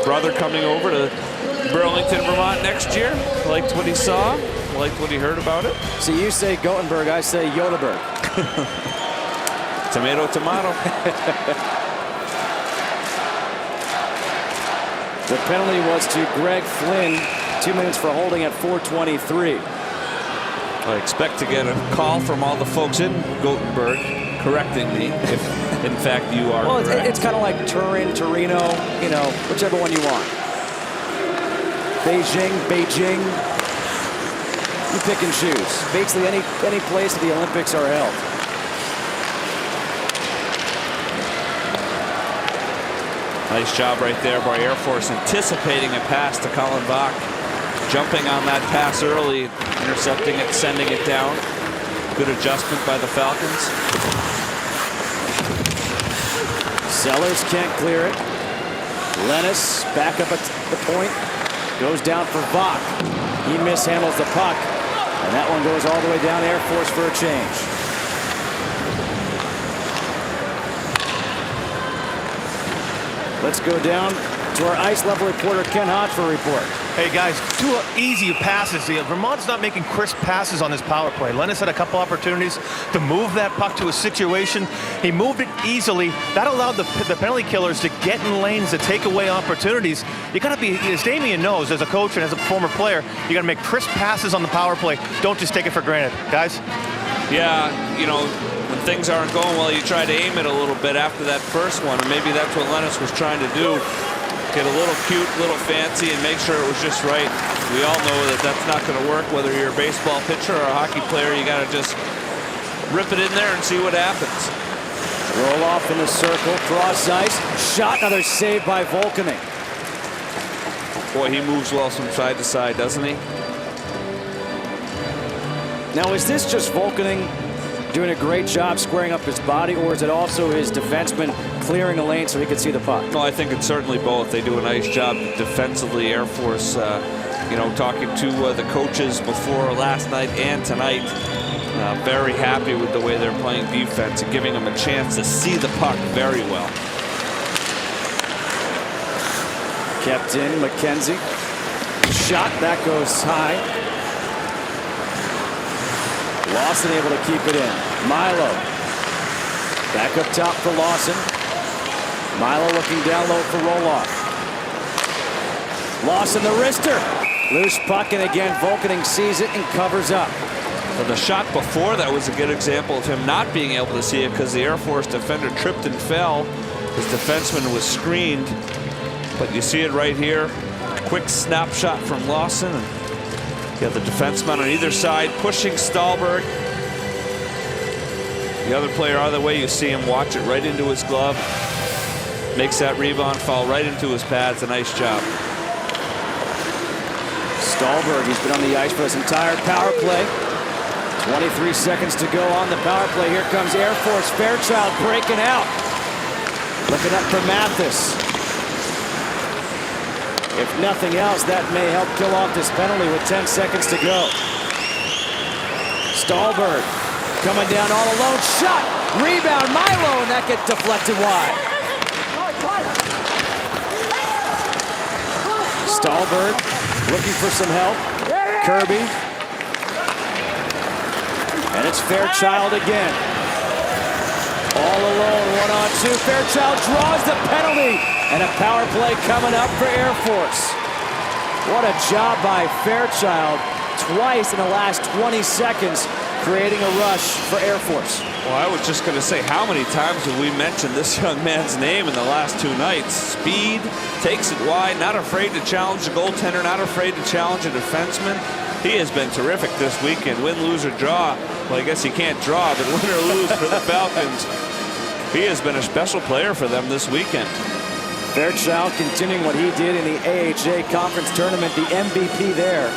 Brother coming over to Burlington, Vermont next year. Liked what he saw, liked what he heard about it. So you say Gothenburg, I say Yodeberg. Tomato, tomato. The penalty was to Greg Flynn, 2 minutes for holding at 4:23. I expect to get a call from all the folks in Gothenburg correcting me if in fact you are correct. It's kind of like Turin, Torino, you know, whichever one you want. Beijing. You pick and choose. Basically any place that the Olympics are held. Nice job right there by Air Force, anticipating a pass to Colin Bach. Jumping on that pass early, intercepting it, sending it down. Good adjustment by the Falcons. Sellers can't clear it. Lennis back up at the point. Goes down for Bach. He mishandles the puck. And that one goes all the way down Air Force for a change. Let's go down to our ice level reporter, Ken Hodge, for a report. Hey guys, two easy passes. Vermont's not making crisp passes on this power play. Lennis had a couple opportunities to move that puck to a situation. He moved it easily. That allowed the penalty killers to get in lanes to take away opportunities. You gotta be, as Damien knows, as a coach and as a former player, you gotta make crisp passes on the power play. Don't just take it for granted, guys. Yeah, you know, when things aren't going well, you try to aim it a little bit after that first one, and maybe that's what Lennis was trying to do. Get a little cute, little fancy, and make sure it was just right. We all know that that's not going to work, whether you're a baseball pitcher or a hockey player. You got to just rip it in there and see what happens. Roll off in the circle, cross ice, shot, another save by Volkaning. Boy, he moves well from side to side, doesn't he? Now, is this just Volkaning doing a great job squaring up his body, or is it also his defenseman clearing a lane so he could see the puck? No, I think it's certainly both. They do a nice job defensively. Air Force, you know, talking to the coaches before last night and tonight, very happy with the way they're playing defense and giving them a chance to see the puck very well. Kept in, McKenzie. Shot, that goes high. Lawson able to keep it in. Milo. Back up top for Lawson. Milo looking down low for Roloff. Lawson the wrister. Loose puck, and again Volkaning sees it and covers up. Well, the shot before that was a good example of him not being able to see it because the Air Force defender tripped and fell. His defenseman was screened. But you see it right here. Quick snapshot from Lawson. You have the defenseman on either side pushing Stahlberg. The other player out of the way, you see him watch it right into his glove. Makes that rebound fall right into his pads. A nice job. Stahlberg, he's been on the ice for this entire power play. 23 seconds to go on the power play. Here comes Air Force. Fairchild breaking out. Looking up for Mathis. If nothing else, that may help kill off this penalty with 10 seconds to go. Stahlberg coming down all alone. Shot! Rebound, Milo, and that gets deflected wide. Stahlberg looking for some help. Kirby. And it's Fairchild again. All alone, 1-on-2. Fairchild draws the penalty. And a power play coming up for Air Force. What a job by Fairchild. Twice in the last 20 seconds. creating a rush for Air Force. Well, I was just going to say, how many times have we mentioned this young man's name in the last 2 nights? Speed, takes it wide, not afraid to challenge the goaltender, not afraid to challenge a defenseman. He has been terrific this weekend. Win, lose, or draw. Well, I guess he can't draw, but win or lose for the Falcons. He has been a special player for them this weekend. Fairchild continuing what he did in the AHA Conference Tournament, the MVP there.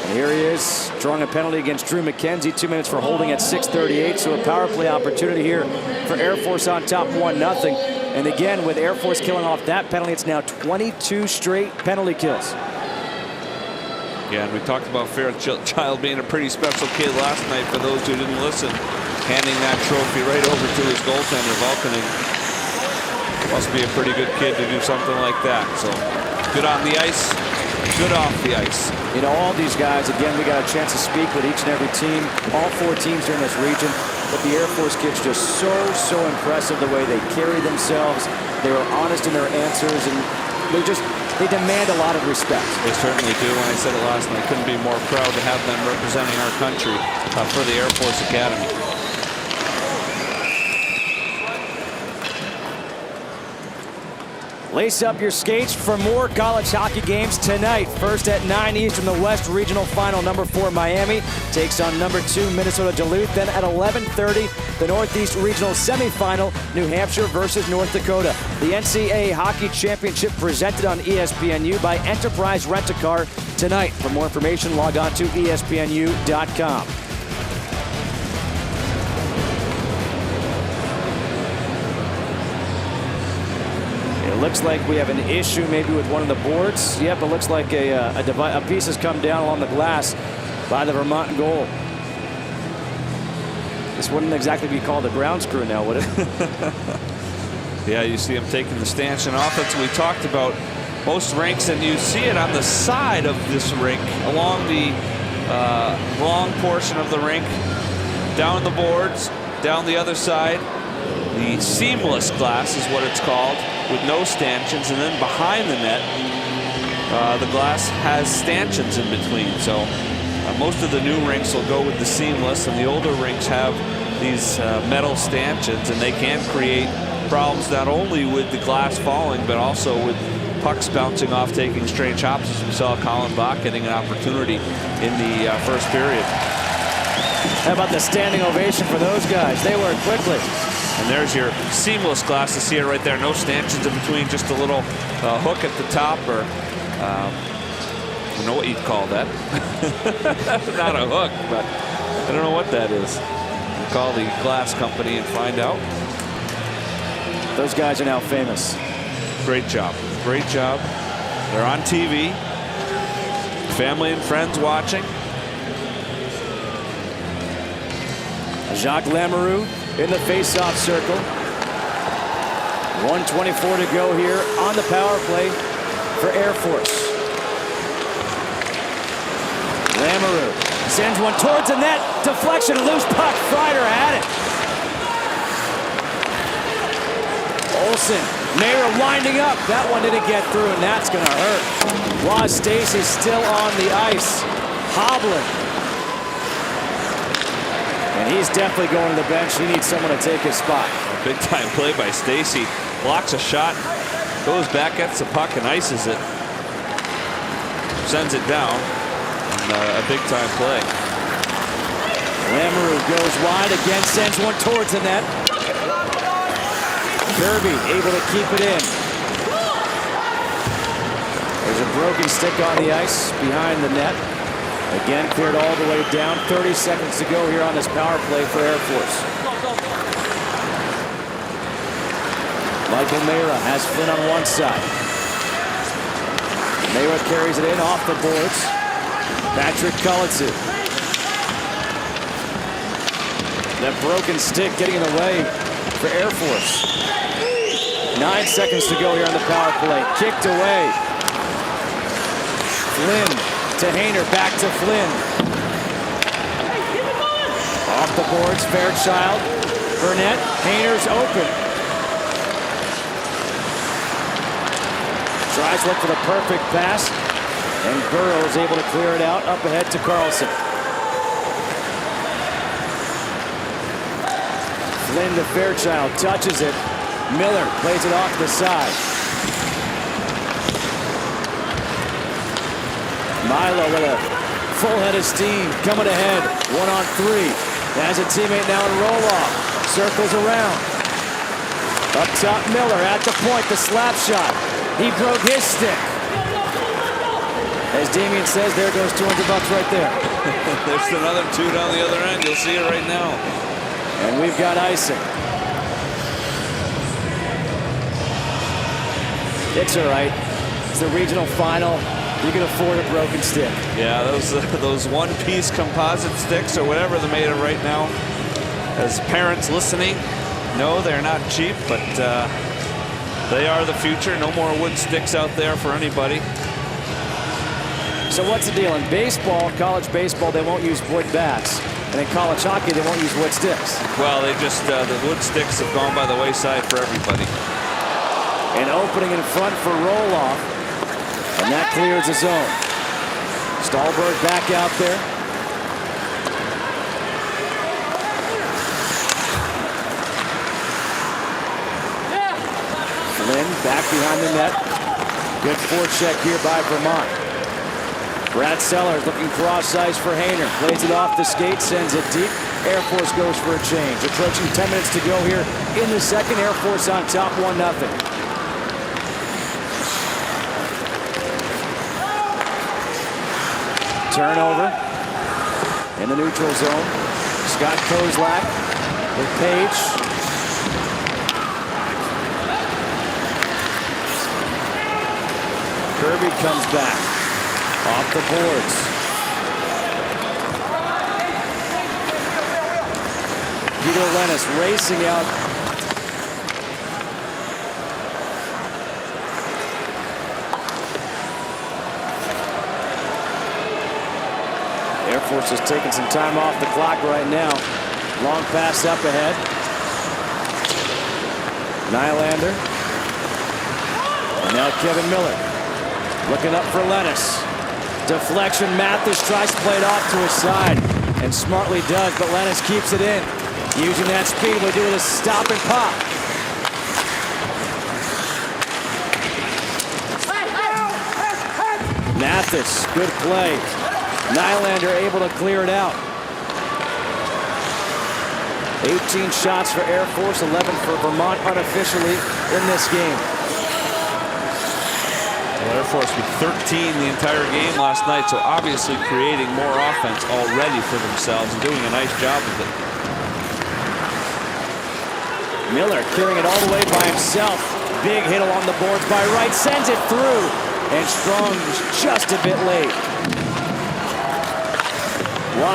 And here he is drawing a penalty against Drew McKenzie. 2 minutes for holding at 6:38. So a power play opportunity here for Air Force on top 1-0. And again, with Air Force killing off that penalty, it's now 22 straight penalty kills. Yeah, and we talked about Fairchild being a pretty special kid last night. For those who didn't listen, handing that trophy right over to his goaltender, Vulcaning. Must be a pretty good kid to do something like that. So good on the ice, good off the ice. You know, all these guys, again, we got a chance to speak with each and every team, all 4 teams are in this region. But the Air Force kids just so impressive the way they carry themselves. They were honest in their answers, and they demand a lot of respect. They certainly do. When I said it last night, I couldn't be more proud to have them representing our country for the Air Force Academy. Lace up your skates for more college hockey games tonight. First at 9 Eastern, the West Regional Final. Number 4 Miami takes on number 2 Minnesota Duluth. Then at 11:30, the Northeast Regional Semifinal, New Hampshire versus North Dakota. The NCAA Hockey Championship presented on ESPNU by Enterprise Rent-A-Car tonight. For more information, log on to ESPNU.com. Looks like we have an issue maybe with one of the boards. Yep, it looks like a piece has come down along the glass by the Vermont goal. This wouldn't exactly be called a ground screw now, would it? Yeah, you see him taking the stanchion off. That's what we talked about. Most rinks, and you see it on the side of this rink, along the long portion of the rink, down the boards, down the other side. The seamless glass is what it's called, with no stanchions, and then behind the net, the glass has stanchions in between. So most of the new rinks will go with the seamless, and the older rinks have these metal stanchions, and they can create problems not only with the glass falling, but also with pucks bouncing off, taking strange hops, as we saw Colin Bach getting an opportunity in the first period. How about the standing ovation for those guys? They work quickly. And there's your seamless glass. You see it right there. No stanchions in between, just a little hook at the top, or I don't know what you'd call that. Not a hook, but I don't know what that is. We'll call the glass company and find out. Those guys are now famous. Great job. Great job. They're on TV. Family and friends watching. Jacques Lamoureux in the face-off circle. 1:24 to go here on the power play for Air Force. Lamoureux sends one towards the net. Deflection, loose puck. Freider had it. Olsen, Mayer winding up. That one didn't get through, and that's going to hurt. Waz Stacy still on the ice, hobbling. And he's definitely going to the bench. He needs someone to take his spot. A big-time play by Stacy. Blocks a shot, goes back, gets the puck, and ices it. Sends it down. And a big-time play. Lamoureux goes wide again, sends one towards the net. Kirby able to keep it in. There's a broken stick on the ice behind the net. Again, cleared all the way down. 30 seconds to go here on this power play for Air Force. Michael Mara has Flynn on one side. Mara carries it in off the boards. Patrick Kulitsu. That broken stick getting in the way for Air Force. 9 seconds to go here on the power play. Kicked away. Flynn to Hayner, back to Flynn. Off the boards, Fairchild. Burnett, Hayner's open. Tries to look for the perfect pass, and Burrow is able to clear it out up ahead to Carlson. Flynn to Fairchild, touches it. Miller plays it off the side. Milo with a full head of steam, coming ahead, 1-on-3. Has a teammate now in roll-off. Circles around. Up top, Miller at the point, the slap shot. He broke his stick. As Damian says, there goes $200 right there. There's another two down the other end. You'll see it right now. And we've got icing. It's all right. It's the regional final. You can afford a broken stick. Yeah, those one-piece composite sticks or whatever they're made of right now. As parents listening, no, they're not cheap, but they are the future. No more wood sticks out there for anybody. So what's the deal? In baseball, college baseball, they won't use wood bats. And in college hockey, they won't use wood sticks. Well, they just, the wood sticks have gone by the wayside for everybody. An opening in front for roll-off. And that clears the zone. Stahlberg back out there. Flynn back behind the net. Good forecheck here by Vermont. Brad Sellers looking cross ice for Hayner. Plays it off the skate, sends it deep. Air Force goes for a change. Approaching 10 minutes to go here in the second. Air Force on top 1-0. Turnover in the neutral zone. Scott Kozlak with Page. Kirby comes back off the boards. Peter Lennis racing out. Air Force is taking some time off the clock right now. Long pass up ahead. Nylander. And now Kevin Miller. Looking up for Lennis. Deflection. Mathis tries to play it off to his side. And smartly does, but Lennis keeps it in. Using that speed, we'll do it a stop and pop. Mathis, good play. Nylander able to clear it out. 18 shots for Air Force, 11 for Vermont unofficially in this game. Well, Air Force with 13 the entire game last night, so obviously creating more offense already for themselves and doing a nice job of it. Miller carrying it all the way by himself. Big hit along the boards by Wright, sends it through. And Strong just a bit late.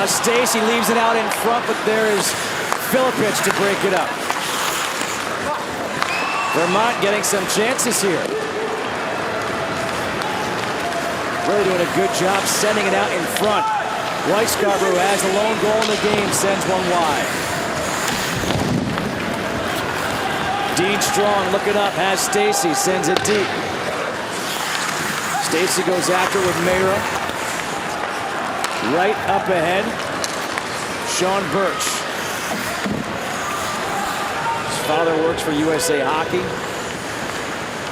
Stacy leaves it out in front, but there is Filipich to break it up. Vermont getting some chances here. Really doing a good job sending it out in front. White Scarborough has the lone goal in the game, sends one wide. Dean Strong looking up, has Stacy, sends it deep. Stacy goes after with Mayra. Right up ahead, Sean Birch. His father works for USA Hockey.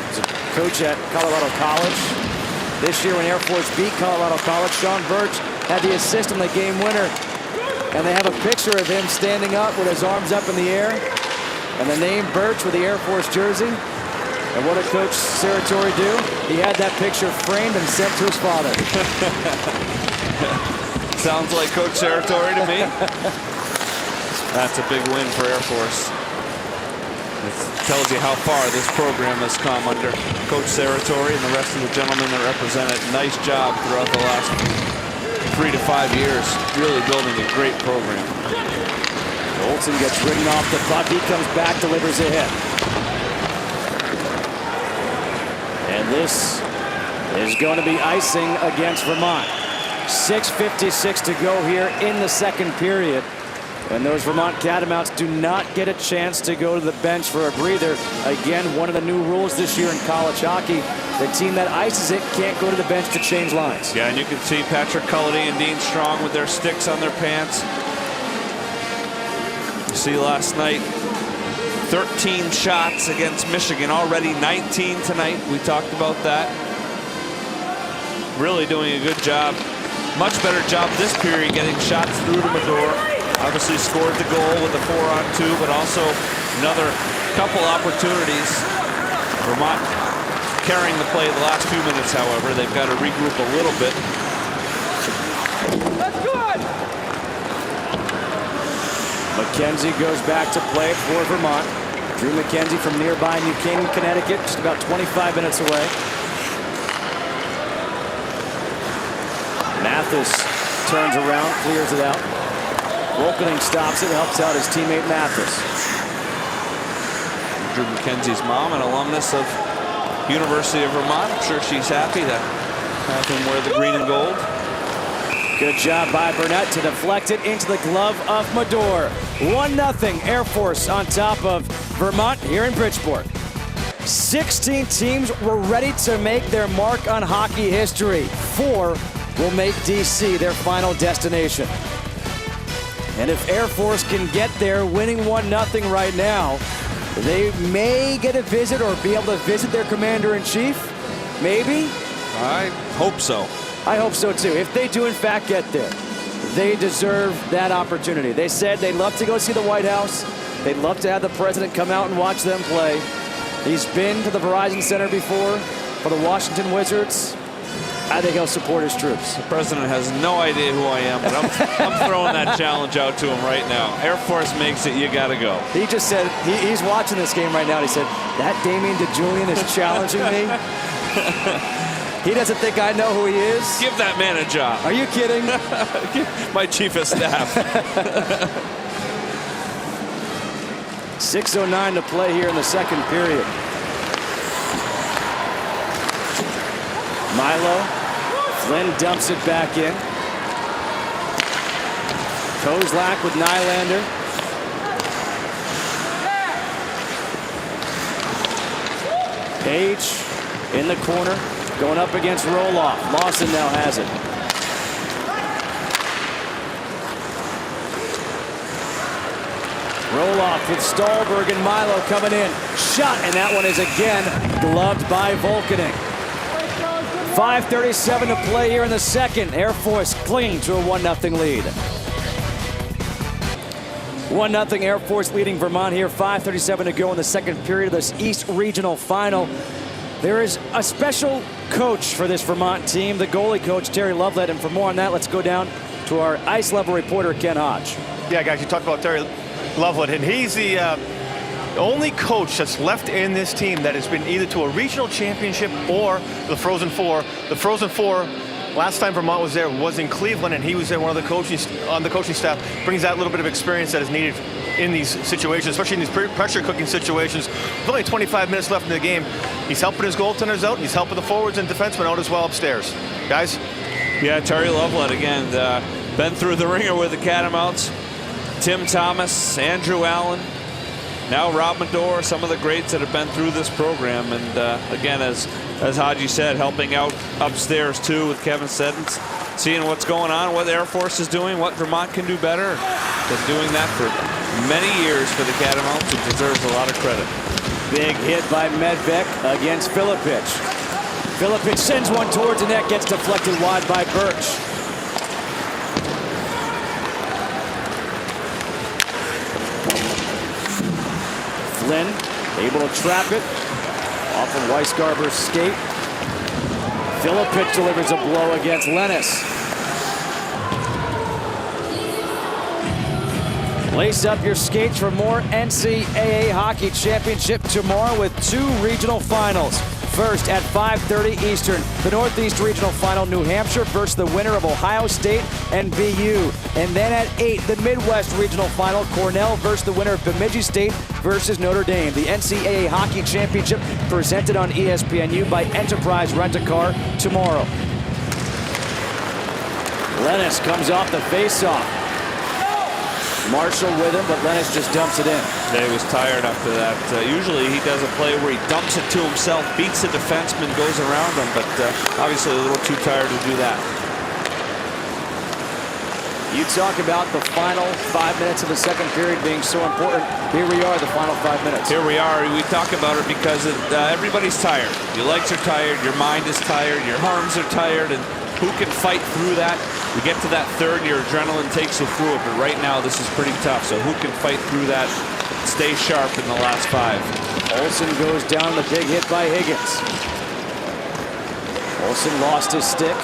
He's a coach at Colorado College. This year when Air Force beat Colorado College, Sean Birch had the assist on the game winner. And they have a picture of him standing up with his arms up in the air. And the name Birch with the Air Force jersey. And what did Coach Saratori do? He had that picture framed and sent to his father. Sounds like Coach Saratori to me. That's a big win for Air Force. It tells you how far this program has come under Coach Saratori and the rest of the gentlemen that represent it. Nice job throughout the last 3 to 5 years, really building a great program. Olsen gets ridden off the puck. He comes back, delivers a hit. And this is going to be icing against Vermont. 6:56 to go here in the second period. And those Vermont Catamounts do not get a chance to go to the bench for a breather. Again, one of the new rules this year in college hockey. The team that ices it can't go to the bench to change lines. Yeah, and you can see Patrick Cullity and Dean Strong with their sticks on their pants. You see last night, 13 shots against Michigan already, 19 tonight. We talked about that. Really doing a good job. Much better job this period getting shots through to Medor. Obviously scored the goal with the 4-on-2, but also another couple opportunities. Vermont carrying the play the last few minutes, however. They've got to regroup a little bit. That's good. McKenzie goes back to play for Vermont. Drew McKenzie from nearby New Canaan, Connecticut, just about 25 minutes away. Mathis turns around, clears it out. Goaltending stops it, helps out his teammate Mathis. Drew McKenzie's mom, an alumnus of University of Vermont. I'm sure she's happy to have him wear the green and gold. Good job by Burnett to deflect it into the glove of Medor. 1-0 Air Force on top of Vermont here in Bridgeport. 16 teams were ready to make their mark on hockey history. 4 will make DC their final destination. And if Air Force can get there winning 1-0 right now, they may get a visit or be able to visit their commander-in-chief. Maybe. I hope so. I hope so too. If they do in fact get there, they deserve that opportunity. They said they'd love to go see the White House. They'd love to have the president come out and watch them play. He's been to the Verizon Center before for the Washington Wizards. I think he'll support his troops. The president has no idea who I am, but I'm throwing that challenge out to him right now. Air Force makes it, you gotta go. He just said, he's watching this game right now, and he said, that Damien DeJulian is challenging me? He doesn't think I know who he is? Give that man a job. Are you kidding? My chief of staff. 6:09 to play here in the second period. Milo. Flynn dumps it back in. Kozlak with Nylander. Page in the corner. Going up against Roloff. Lawson now has it. Roloff with Stahlberg and Milo coming in. Shot, and that one is again gloved by Volkaning. 5:37 to play here in the second. Air Force clinging to a 1-0 lead. 1-0 Air Force leading Vermont here. 5:37 to go in the second period of this East Regional Final. There is a special coach for this Vermont team, the goalie coach, Terry Loveland. And for more on that, let's go down to our ice level reporter, Ken Hodge. Yeah, guys, you talked about Terry Loveland, and he's the only coach that's left in this team that has been either to a regional championship or the Frozen Four. The Frozen Four, last time Vermont was there was in Cleveland, and he was there, one of the coaches on the coaching staff. Brings that little bit of experience that is needed in these situations, especially in these pressure cooking situations. With only 25 minutes left in the game, he's helping his goaltenders out, and he's helping the forwards and defensemen out as well upstairs. Guys? Yeah, Terry Loveland again, been through the ringer with the Catamounts. Tim Thomas, Andrew Allen, now Rob Medor, some of the greats that have been through this program. And again, as Haji said, helping out upstairs too with Kevin Seddons, seeing what's going on, what Air Force is doing, what Vermont can do better. Been doing that for many years for the Catamounts. It deserves a lot of credit. Big hit by Medvec against Filipich. Filipich sends one towards the net, gets deflected wide by Birch. Flynn able to trap it off of Weisgarber's skate. Filipich delivers a blow against Lennis. Lace up your skates for more NCAA Hockey Championship tomorrow with 2 regional finals. First at 5:30 Eastern, the Northeast Regional Final, New Hampshire versus the winner of Ohio State and BU. And then at 8, the Midwest Regional Final, Cornell versus the winner of Bemidji State versus Notre Dame. The NCAA Hockey Championship presented on ESPNU by Enterprise Rent-A-Car tomorrow. Lennis comes off the faceoff. Marshall with him, but Lennis just dumps it in. He was tired after that. Usually he does a play where he dumps it to himself, beats the defenseman, goes around him, but obviously a little too tired to do that. You talk about the final 5 minutes of the second period being so important. Here we are, the final 5 minutes. Here we are. We talk about it because everybody's tired. Your legs are tired. Your mind is tired. Your arms are tired. And who can fight through that? We get to that third, your adrenaline takes you through it. But right now, this is pretty tough. So who can fight through that? Stay sharp in the last 5. Olsen goes down, the big hit by Higgins. Olsen lost his stick.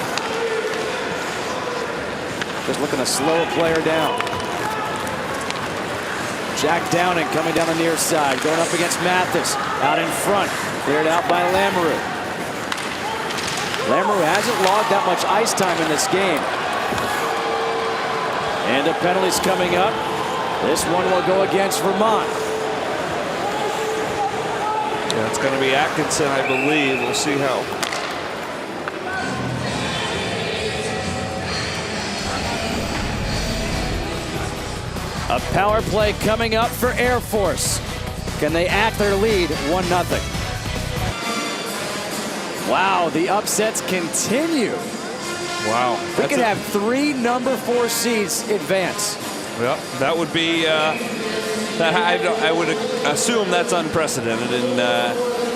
Just looking to slow a player down. Jack Downing coming down the near side, going up against Mathis. Out in front, cleared out by Lamoureux. Lamoureux hasn't logged that much ice time in this game. And the penalty's coming up. This one will go against Vermont. Yeah, it's going to be Atkinson, I believe. We'll see how. A power play coming up for Air Force. Can they add their lead 1-0? Wow, the upsets continue. Wow. We could have 3 number 4 seeds advance. Well, that would be, I would assume that's unprecedented. And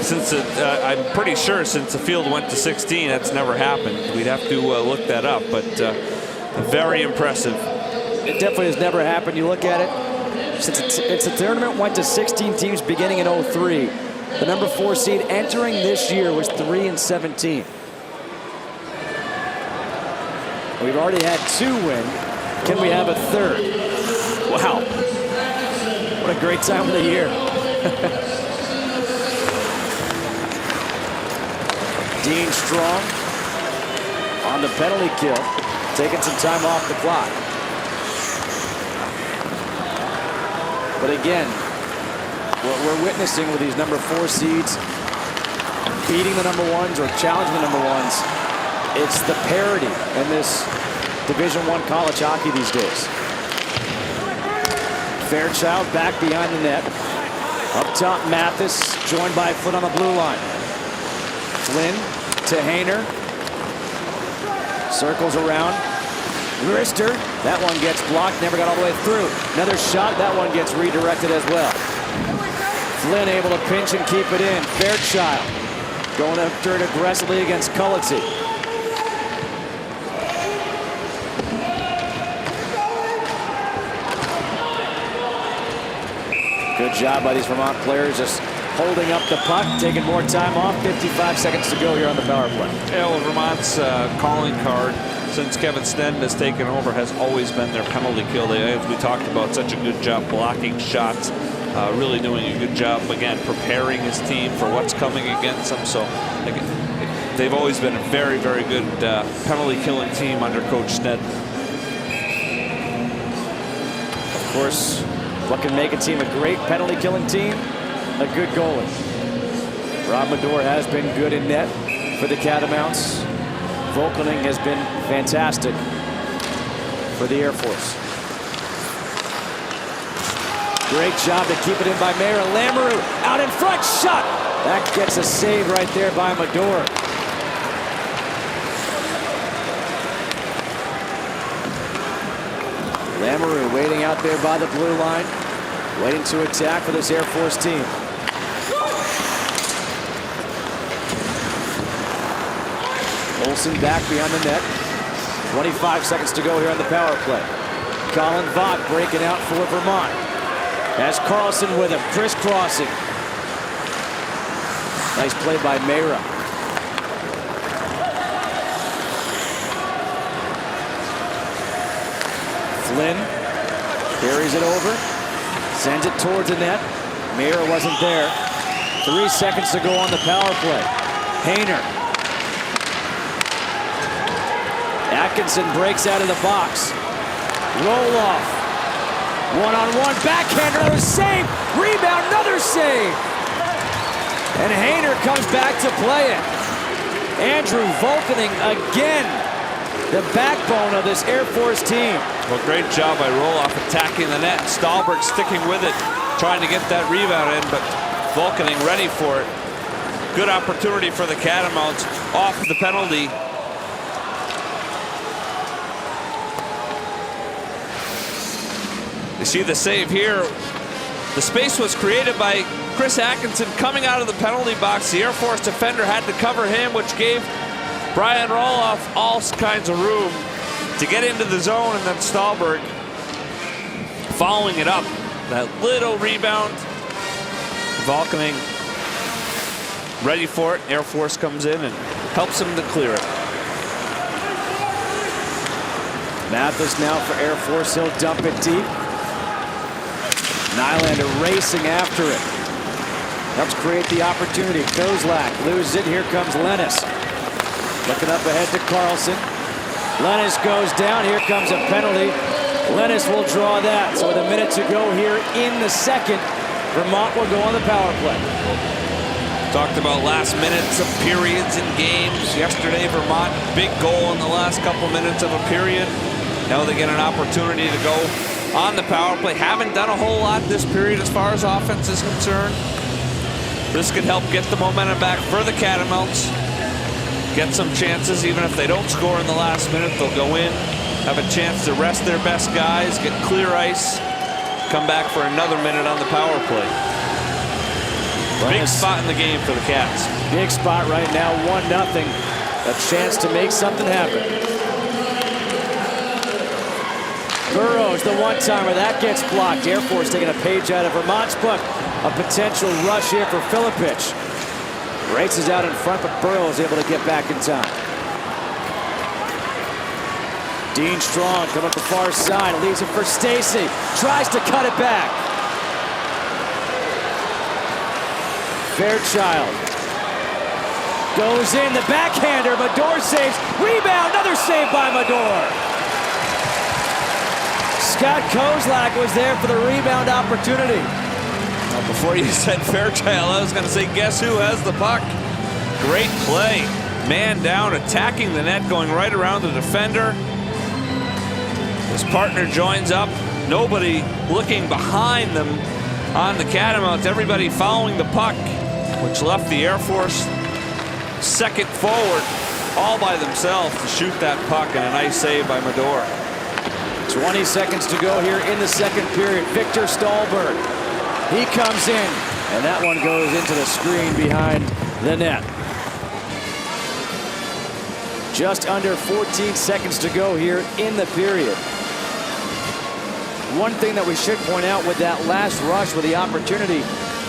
since I'm pretty sure since the field went to 16, that's never happened. We'd have to look that up, but very impressive. It definitely has never happened. You look at it, since the tournament went to 16 teams beginning in 03. The number 4 seed entering this year was 3-17. We've already had 2 win. Can we have a 3rd? Wow. What a great time of the year. Dean Strong on the penalty kill, taking some time off the clock. But again, what we're witnessing with these number 4 seeds beating the number 1s or challenging the number 1s, it's the parity in this Division I college hockey these days. Fairchild back behind the net. Up top, Mathis, joined by Flynn on the blue line. Flynn to Hayner. Circles around. Rister, that one gets blocked, never got all the way through. Another shot, that one gets redirected as well. Flynn able to pinch and keep it in. Fairchild going after it aggressively against Cullity. Good job by these Vermont players just holding up the puck, taking more time off. 55 seconds to go here on the power play. Yeah, well, Vermont's calling card since Kevin Sten has taken over has always been their penalty kill. They, as we talked about, such a good job blocking shots, really doing a good job, again, preparing his team for what's coming against them. So they've always been a very, very good penalty killing team under Coach Sned. Of course, what can make a team a great penalty killing team? A good goalie. Rob Medor has been good in net for the Catamounts. Volkening has been fantastic for the Air Force. Great job to keep it in by Mayer. Lamoureux out in front, shot! That gets a save right there by Medor. Lamoureux waiting out there by the blue line, waiting to attack for this Air Force team. Olsen back behind the net. 25 seconds to go here on the power play. Colin Vaught breaking out for Vermont. Has Carlson with him, crisscrossing. Nice play by Mayra. Flynn carries it over, sends it towards the net. Mayra wasn't there. 3 seconds to go on the power play. Hayner. Atkinson breaks out of the box. Roll off. One-on-one, backhand, another save. Rebound, another save. And Hayner comes back to play it. Andrew Volkening again, the backbone of this Air Force team. Well, great job by Roloff attacking the net. Stahlberg sticking with it, trying to get that rebound in, but Volkening ready for it. Good opportunity for the Catamounts off the penalty. see the save here. The space was created by Chris Atkinson coming out of the penalty box. The Air Force defender had to cover him, which gave Brian Roloff all kinds of room to get into the zone, and then Stahlberg following it up. That little rebound. Valkening ready for it. Air Force comes in and helps him to clear it. Mathis now for Air Force. He'll dump it deep. Nylander racing after it. Helps create the opportunity. Kozlak loses it. Here comes Lennis. Looking up ahead to Carlson. Lennis goes down. Here comes a penalty. Lennis will draw that. So with a minute to go here in the second, Vermont will go on the power play. Talked about last minutes of periods in games. Yesterday, Vermont, big goal in the last couple minutes of a period. Now they get an opportunity to go on the power play. Haven't done a whole lot this period as far as offense is concerned. This could help get the momentum back for the Catamounts. Get some chances, even if they don't score in the last minute. They'll go in, have a chance to rest their best guys, get clear ice, come back for another minute on the power play. Big spot in the game for the Cats. Big spot right now, 1-0. A chance to make something happen. Burrows, the one-timer, that gets blocked. Air Force taking a page out of Vermont's book. A potential rush here for Filipich. Races out in front, but Burrows able to get back in time. Dean Strong coming up the far side, leaves it for Stacy. Tries to cut it back. Fairchild goes in, the backhander, Mador saves. Rebound, another save by Mador. Scott Kozlak was there for the rebound opportunity. Before you said Fairchild, I was going to say, guess who has the puck? Great play. Man down, attacking the net, going right around the defender. His partner joins up. Nobody looking behind them on the Catamounts. Everybody following the puck, which left the Air Force second forward all by themselves to shoot that puck, and a nice save by Mador. 20 seconds to go here in the second period. Victor Stahlberg. He comes in, and that one goes into the screen behind the net. Just under 14 seconds to go here in the period. One thing that we should point out with that last rush with the opportunity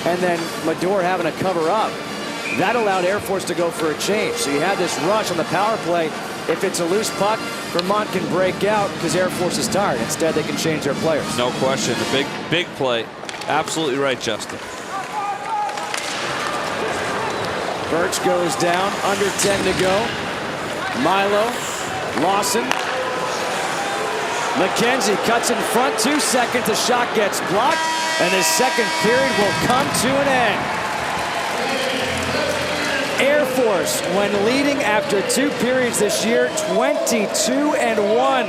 and then Mador having to cover up, that allowed Air Force to go for a change. So you had this rush on the power play. If it's a loose puck, Vermont can break out because Air Force is tired. Instead, they can change their players. No question. A big play. Absolutely right, Justin. Birch goes down, under 10 to go. Milo, Lawson. McKenzie cuts in front, 2 seconds. The shot gets blocked, and the second period will come to an end. Air Force, when leading after 2 periods this year, 22-1.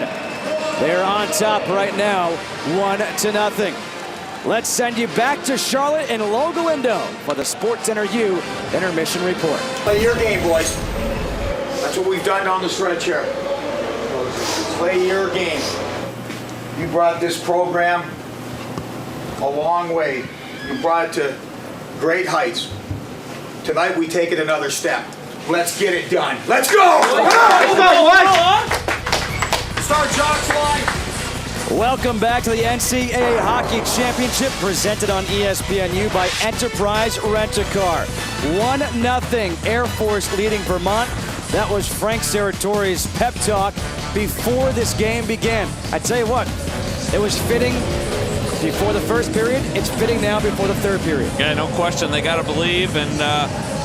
They're on top right now, 1-0. Let's send you back to Charlotte and Logalindo for the SportsCenter U intermission report. Play your game, boys. That's what we've done on the stretch here. Play your game. You brought this program a long way. You brought it to great heights. Tonight we take it another step. Let's get it done. Let's go! Start Jock's line. Welcome back to the NCAA Hockey Championship presented on ESPNU by Enterprise Rent-A-Car. 1-0 Air Force leading Vermont. That was Frank Serratori's pep talk before this game began. I tell you what, it was fitting before the first period. It's fitting now before the third period. Yeah, no question. They got to believe, and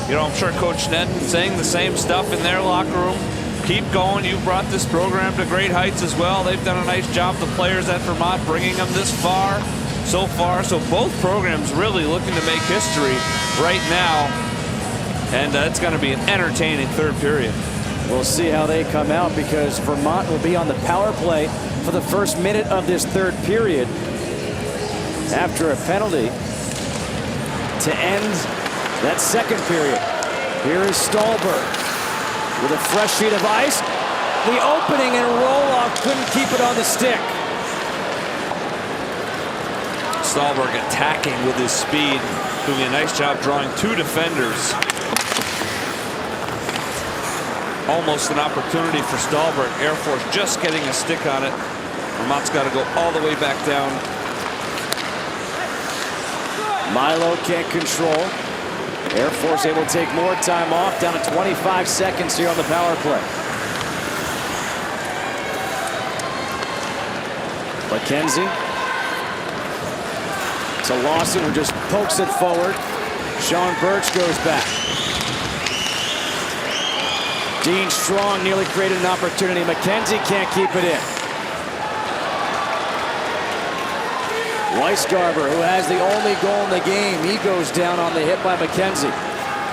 you know, I'm sure Coach Ned saying the same stuff in their locker room. Keep going. You've brought this program to great heights as well. They've done a nice job, the players at Vermont, bringing them this far so far. So both programs really looking to make history right now, and it's going to be an entertaining third period. We'll see how they come out because Vermont will be on the power play for the first minute of this third period after a penalty to end that second period. Here is Stahlberg with a fresh sheet of ice. The opening and roll-off couldn't keep it on the stick. Stahlberg attacking with his speed, doing a nice job drawing 2 defenders. Almost an opportunity for Stahlberg. Air Force just getting a stick on it. Vermont's got to go all the way back down. Milo can't control. Air Force able to take more time off, down to 25 seconds here on the power play. McKenzie to Lawson, who just pokes it forward. Sean Birch goes back. Dean Strong nearly created an opportunity. McKenzie can't keep it in. Weisgarber, who has the only goal in the game, he goes down on the hit by McKenzie.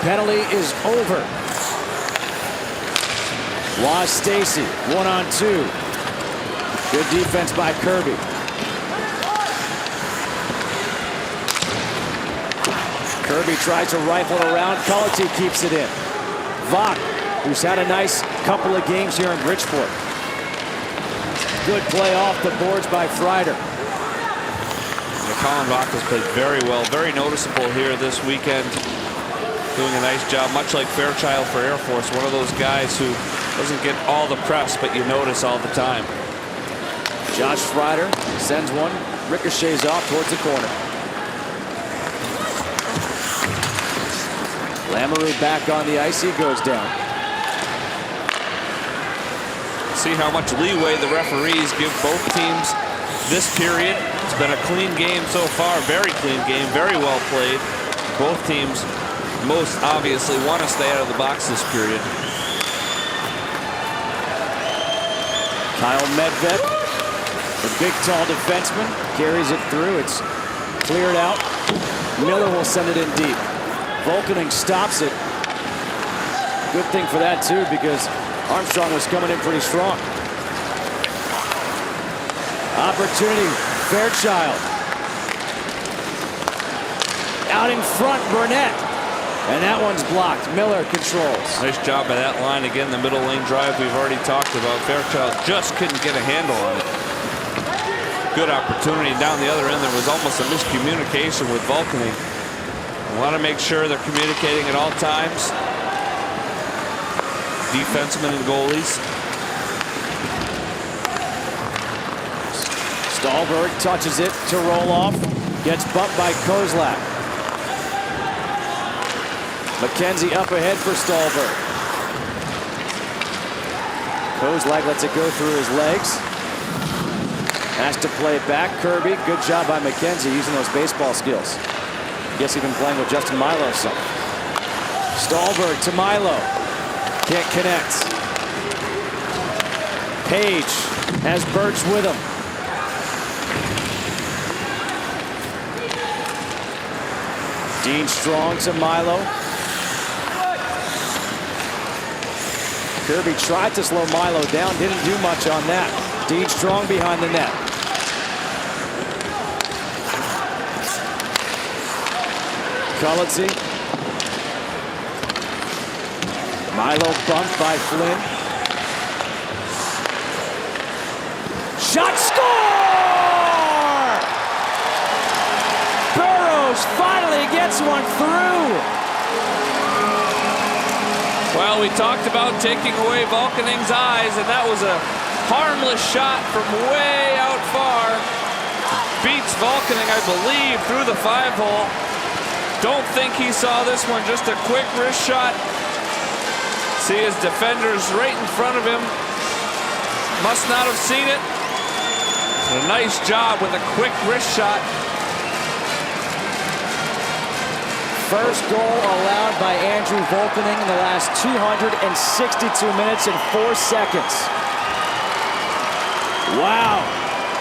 Penalty is over. Waz Stacy, 1-on-2. Good defense by Kirby. Kirby tries to rifle it around. Cullity keeps it in. Vach, who's had a nice couple of games here in Bridgeport. Good play off the boards by Freider. Colin Vach has played very well, very noticeable here this weekend. Doing a nice job, much like Fairchild for Air Force. One of those guys who doesn't get all the press, but you notice all the time. Josh Freider sends one, ricochets off towards the corner. Lamoureux back on the ice, he goes down. See how much leeway the referees give both teams this period. It's been a clean game so far, very clean game, very well played. Both teams most obviously want to stay out of the box this period. Kyle Medved, the big tall defenseman, carries it through. It's cleared out. Miller will send it in deep. Volkening stops it. Good thing for that too, because Armstrong was coming in pretty strong. Opportunity, Fairchild. Out in front, Burnett. And that one's blocked. Miller controls. Nice job by that line. Again, the middle lane drive we've already talked about. Fairchild just couldn't get a handle on it. Good opportunity. Down the other end, there was almost a miscommunication with Volkening. Want to make sure they're communicating at all times. Defensemen and goalies. Stahlberg touches it to roll off. Gets bumped by Kozlak. McKenzie up ahead for Stahlberg. Kozlak lets it go through his legs. Has to play it back. Kirby, good job by McKenzie using those baseball skills. Guess he's been playing with Justin Milo some. Stahlberg to Milo. Can't connect. Page has Birch with him. Dean Strong to Milo. Kirby tried to slow Milo down, didn't do much on that. Dean Strong behind the net. Cullity. Milo bumped by Flynn. Shot, score! Burrows finally gets one through. Well, we talked about taking away Volkening's eyes, and that was a harmless shot from way out far. Beats Volkening, I believe, through the 5-hole. Don't think he saw this one, just a quick wrist shot. See his defenders right in front of him. Must not have seen it. A nice job with a quick wrist shot. First goal allowed by Andrew Volkening in the last 262 minutes and 4 seconds. Wow.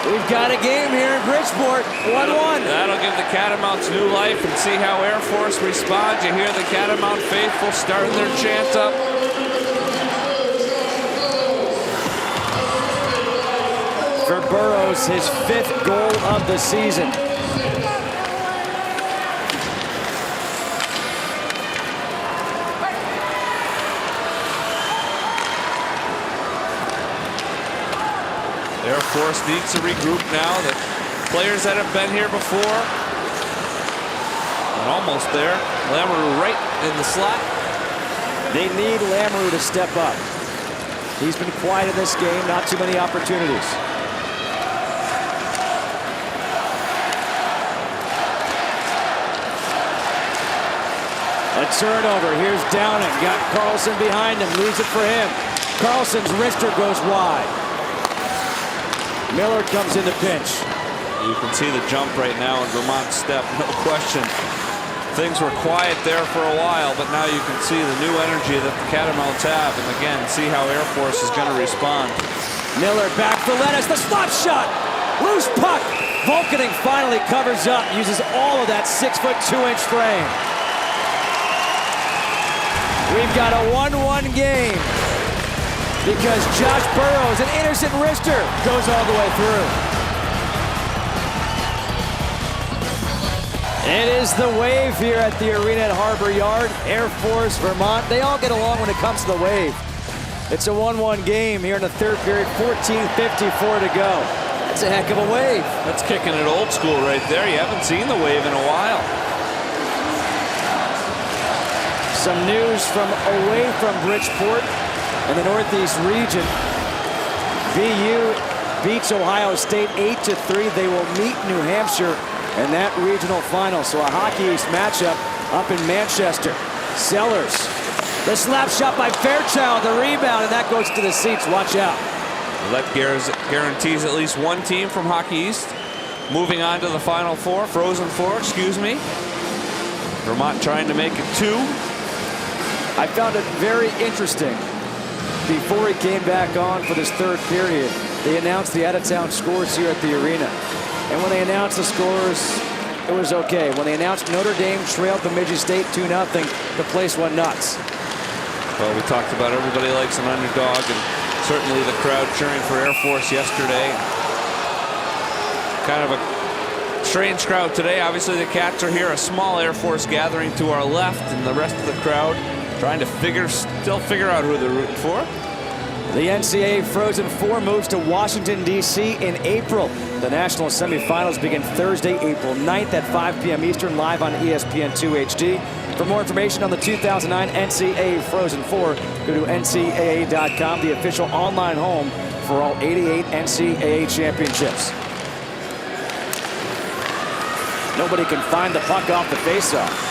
We've got a game here in Bridgeport, 1-1. That'll give the Catamounts new life and see how Air Force responds. You hear the Catamount faithful starting their chant up. For Burrows, his 5th goal of the season. Air Force needs to regroup now that players that have been here before. And almost there. Lamoureux right in the slot. They need Lamoureux to step up. He's been quiet in this game, not too many opportunities. A turnover. Here's Downing. Got Carlson behind him. Leaves it for him. Carlson's wrister goes wide. Miller comes in the pinch. You can see the jump right now in Vermont's step, no question. Things were quiet there for a while, but now you can see the new energy that the Catamounts have. And again, see how Air Force is going to respond. Miller back for Lettuce. The slap shot. Loose puck. Volkening finally covers up. Uses all of that 6'2" frame. We've got a 1-1 game because Josh Burrows, an innocent wrister, goes all the way through. It is the Wave here at the arena at Harbor Yard. Air Force, Vermont, they all get along when it comes to the Wave. It's a 1-1 game here in the third period, 14:54 to go. That's a heck of a Wave. That's kicking it old school right there. You haven't seen the Wave in a while. Some news from away from Bridgeport in the Northeast region. VU beats Ohio State 8-3. They will meet New Hampshire in that regional final. So a Hockey East matchup up in Manchester. Sellers, the slap shot by Fairchild, the rebound, and that goes to the seats. Watch out. That guarantees at least one team from Hockey East moving on to the Final Four, Frozen Four, excuse me. Vermont trying to make it 2. I found it very interesting. Before he came back on for this third period, they announced the out-of-town scores here at the arena. And when they announced the scores, it was okay. When they announced Notre Dame trailed Bemidji State 2-0, the place went nuts. Well, we talked about everybody likes an underdog, and certainly the crowd cheering for Air Force yesterday. Kind of a strange crowd today. Obviously, the Cats are here, a small Air Force gathering to our left, and the rest of the crowd trying to still figure out who they're rooting for. The NCAA Frozen Four moves to Washington, D.C. in April. The national semifinals begin Thursday, April 9th at 5 p.m. Eastern, live on ESPN2 HD. For more information on the 2009 NCAA Frozen Four, go to ncaa.com, the official online home for all 88 NCAA championships. Nobody can find the puck off the faceoff.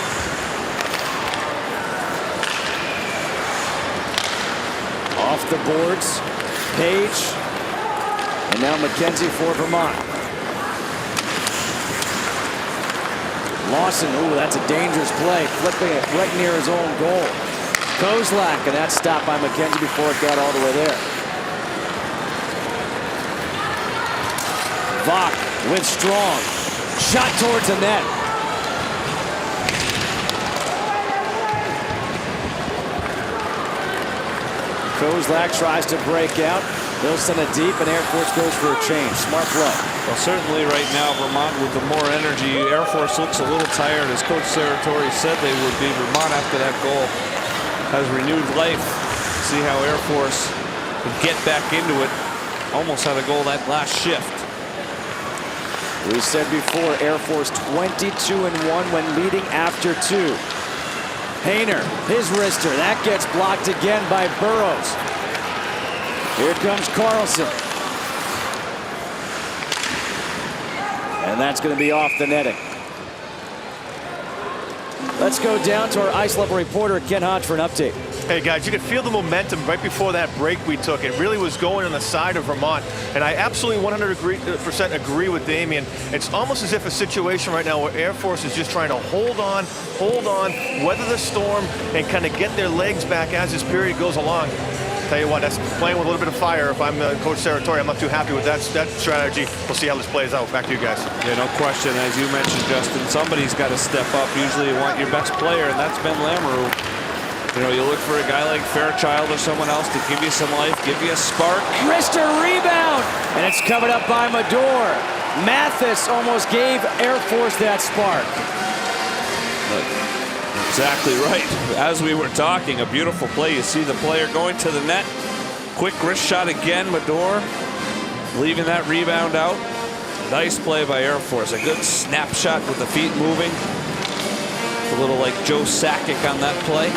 Off the boards, Page, and now McKenzie for Vermont. Lawson, ooh, that's a dangerous play, flipping it right near his own goal. Kozlak, and that's stopped by McKenzie before it got all the way there. Vach with Strong, shot towards the net. Kozlak tries to break out. He'll send it deep, and Air Force goes for a change. Smart play. Well, certainly right now, Vermont with the more energy. Air Force looks a little tired, as Coach Saratori said they would be. Vermont, after that goal, has renewed life. See how Air Force could get back into it. Almost had a goal that last shift. We said before, Air Force 22-1 when leading after 2. Hayner, his wrister, that gets blocked again by Burrows. Here comes Carlson. And that's going to be off the netting. Let's go down to our ice level reporter, Ken Hodge, for an update. Hey guys, you could feel the momentum right before that break we took. It really was going on the side of Vermont, and I absolutely 100% agree with Damien. It's almost as if a situation right now where Air Force is just trying to hold on, weather the storm, and kind of get their legs back as this period goes along. Tell you what, that's playing with a little bit of fire. If I'm Coach Saratori, I'm not too happy with that strategy. We'll see how this plays out. Back to you guys. Yeah, no question. As you mentioned, Justin, somebody's got to step up. Usually you want your best player, and that's Ben Lamoureux. You know, you look for a guy like Fairchild or someone else to give you some life, give you a spark. Wrister rebound, and it's covered up by Mador. Mathis almost gave Air Force that spark. Exactly right. As we were talking, a beautiful play. You see the player going to the net. Quick wrist shot again, Mador leaving that rebound out. Nice play by Air Force. A good snapshot with the feet moving. A little like Joe Sakic on that play.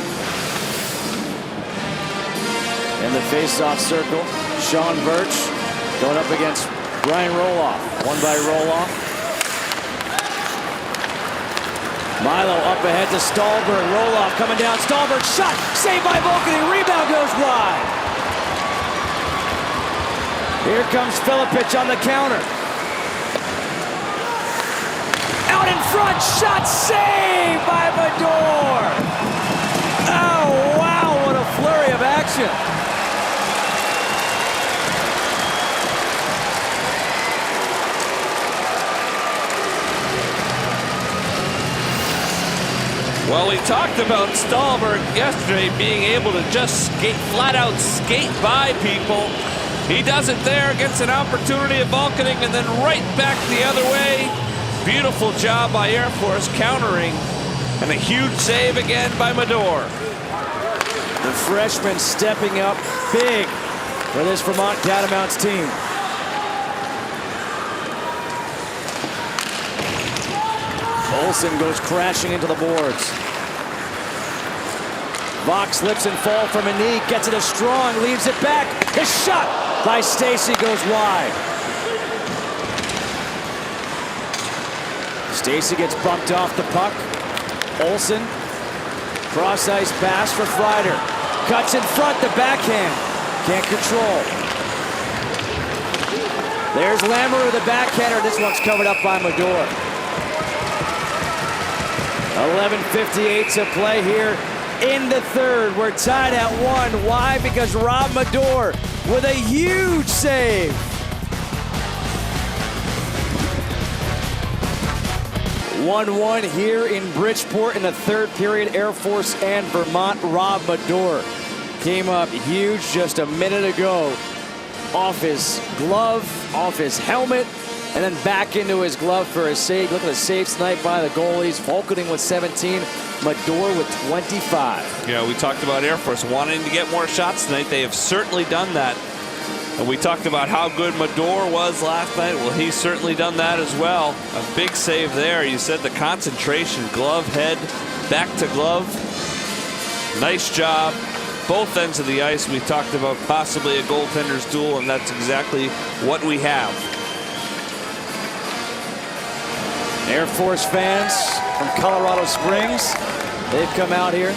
In the face-off circle, Sean Birch going up against Brian Roloff. Won by Roloff. Milo up ahead to Stahlberg. Roloff coming down. Stahlberg shot. Saved by Volkaning. Rebound goes wide. Here comes Filipich on the counter. Out in front. Shot saved by Mador. Oh, wow. What a flurry of action. Well, we talked about Stahlberg yesterday being able to just flat out skate by people. He does it there, gets an opportunity at Volkaning, and then right back the other way. Beautiful job by Air Force countering, and a huge save again by Mador. The freshman stepping up big for this Vermont Catamounts team. Olsen goes crashing into the boards. Vox slips and falls from a knee, gets it a strong, leaves it back. The shot by Stacy goes wide. Stacy gets bumped off the puck. Olsen, cross ice pass for Freider. Cuts in front, the backhand. Can't control. There's Lamoureux, the backhander. This one's covered up by Mador. 11:58 to play here in the third. We're tied at 1. Why? Because Rob Mador with a huge save. (1-1) here in Bridgeport in the third period. Air Force and Vermont. Rob Mador came up huge just a minute ago. Off his glove, off his helmet, and then back into his glove for a save. Look at the save snipe by the goalies. Volkaning with 17, Mador with 25. Yeah, we talked about Air Force wanting to get more shots tonight. They have certainly done that. And we talked about how good Mador was last night. Well, he's certainly done that as well. A big save there. You said the concentration, glove, head, back to glove. Nice job. Both ends of the ice. We talked about possibly a goaltender's duel, and that's exactly what we have. Air Force fans from Colorado Springs, they've come out here.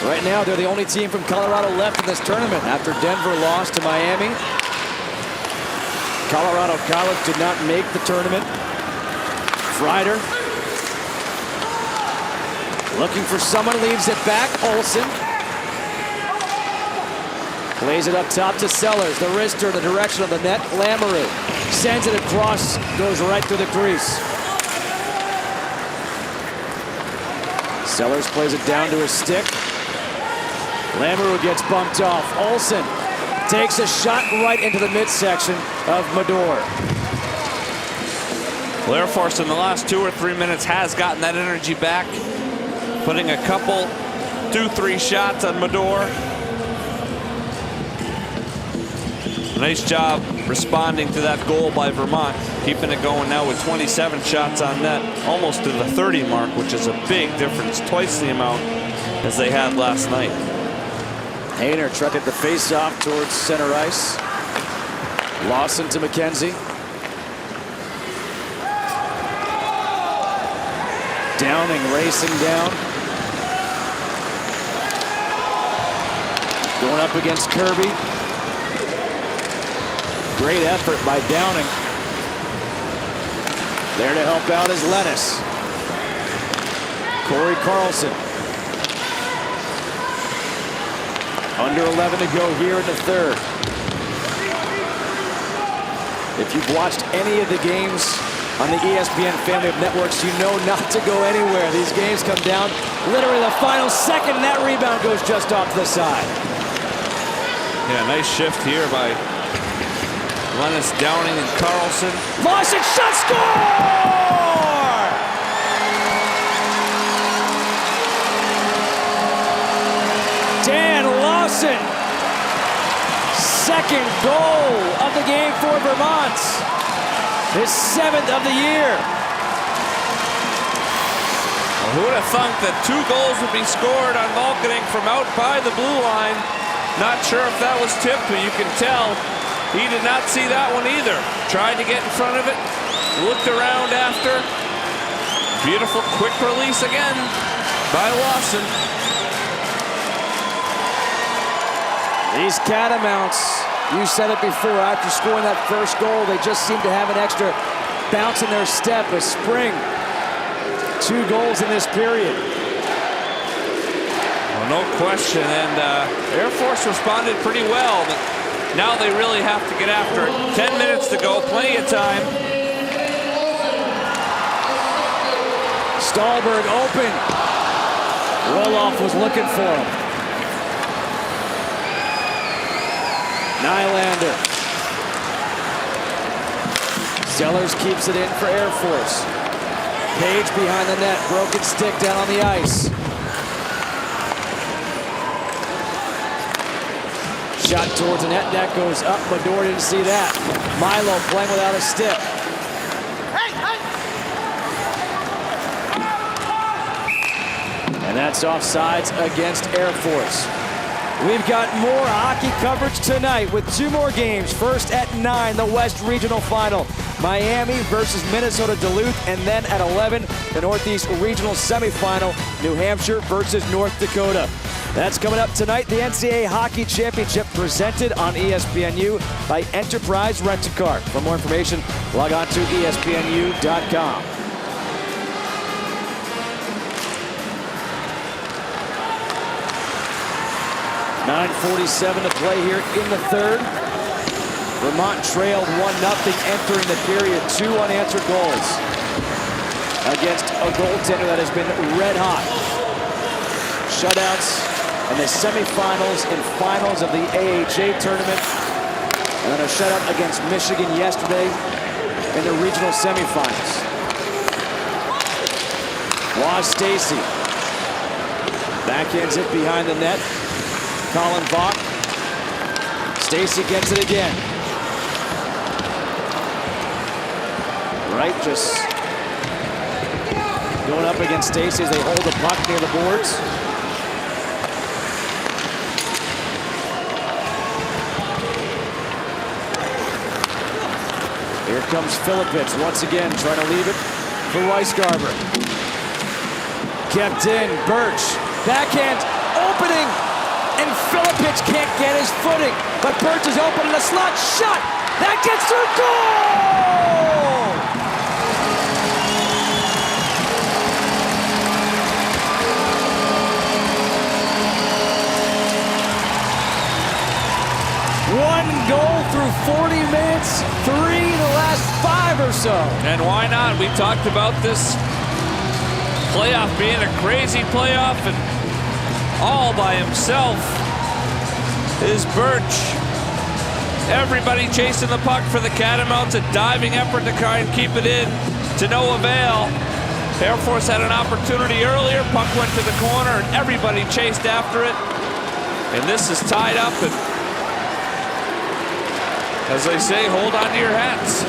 Right now, they're the only team from Colorado left in this tournament after Denver lost to Miami. Colorado College did not make the tournament. Freider looking for someone, leaves it back. Olsen plays it up top to Sellers. The wrister in the direction of the net. Lamoureux sends it across, goes right through the crease. Sellers plays it down to his stick. Lamoureux gets bumped off. Olsen takes a shot right into the midsection of Mador. Well, Air Force in the last 2 or 3 minutes has gotten that energy back, putting a couple, 2-3 shots on Mador. Nice job responding to that goal by Vermont, keeping it going now with 27 shots on net, almost to the 30 mark, which is a big difference, twice the amount as they had last night. Hayner tried the face-off towards center ice. Lawson to McKenzie. Downing racing down. Going up against Kirby. Great effort by Downing. There to help out is Lennis. Corey Carlson. Under 11 to go here in the third. If you've watched any of the games on the ESPN family of networks, you know not to go anywhere. These games come down literally the final second, and that rebound goes just off to the side. Yeah, nice shift here by Lennis, Downing, and Carlson. Lawson shot, score! Dan Lawson, second goal of the game for Vermont. His 7th of the year. Well, who would have thunk that 2 goals would be scored on Goaltending from out by the blue line? Not sure if that was tipped, but you can tell he did not see that one either. Tried to get in front of it, looked around after. Beautiful quick release again by Lawson. These Catamounts, you said it before, after scoring that first goal, they just seem to have an extra bounce in their step, a spring. 2 goals in this period. Well, no question, and Air Force responded pretty well, but now they really have to get after it. 10 minutes to go, plenty of time. Stahlberg open. Roloff was looking for him. Nylander. Sellers keeps it in for Air Force. Page behind the net, broken stick down on the ice. Shot towards the net, that goes up. Bador didn't see that. Milo playing without a stick. And that's offsides against Air Force. We've got more hockey coverage tonight with 2 more games. First at 9, the West Regional Final. Miami versus Minnesota Duluth. And then at 11, the Northeast Regional Semifinal. New Hampshire versus North Dakota. That's coming up tonight. The NCAA Hockey Championship presented on ESPNU by Enterprise Rent-A-Car. For more information, log on to ESPNU.com. 9:47 to play here in the 3rd. Vermont trailed 1-0 entering the period. 2 unanswered goals against a goaltender that has been red hot. Shutouts in the semifinals and finals of the AHA tournament. And then a shutout against Michigan yesterday in the regional semifinals. Waz Stacy backhands it behind the net. Colin Vaught. Stacy gets it again. Right, just going up against Stacy as they hold the puck near the boards. Here comes Filipich once again, trying to leave it for Weisgarber. Kept in, Birch, backhand, opening, and Filipich can't get his footing, but Birch is open in the slot, shot, that gets through, goal! One goal through 40 minutes, 3 the last 5 or so. And why not? We talked about this playoff being a crazy playoff, and all by himself is Birch. Everybody chasing the puck for the Catamounts, a diving effort to try and keep it in, to no avail. Air Force had an opportunity earlier, puck went to the corner, and everybody chased after it. And this is tied up, and as they say, hold on to your hats.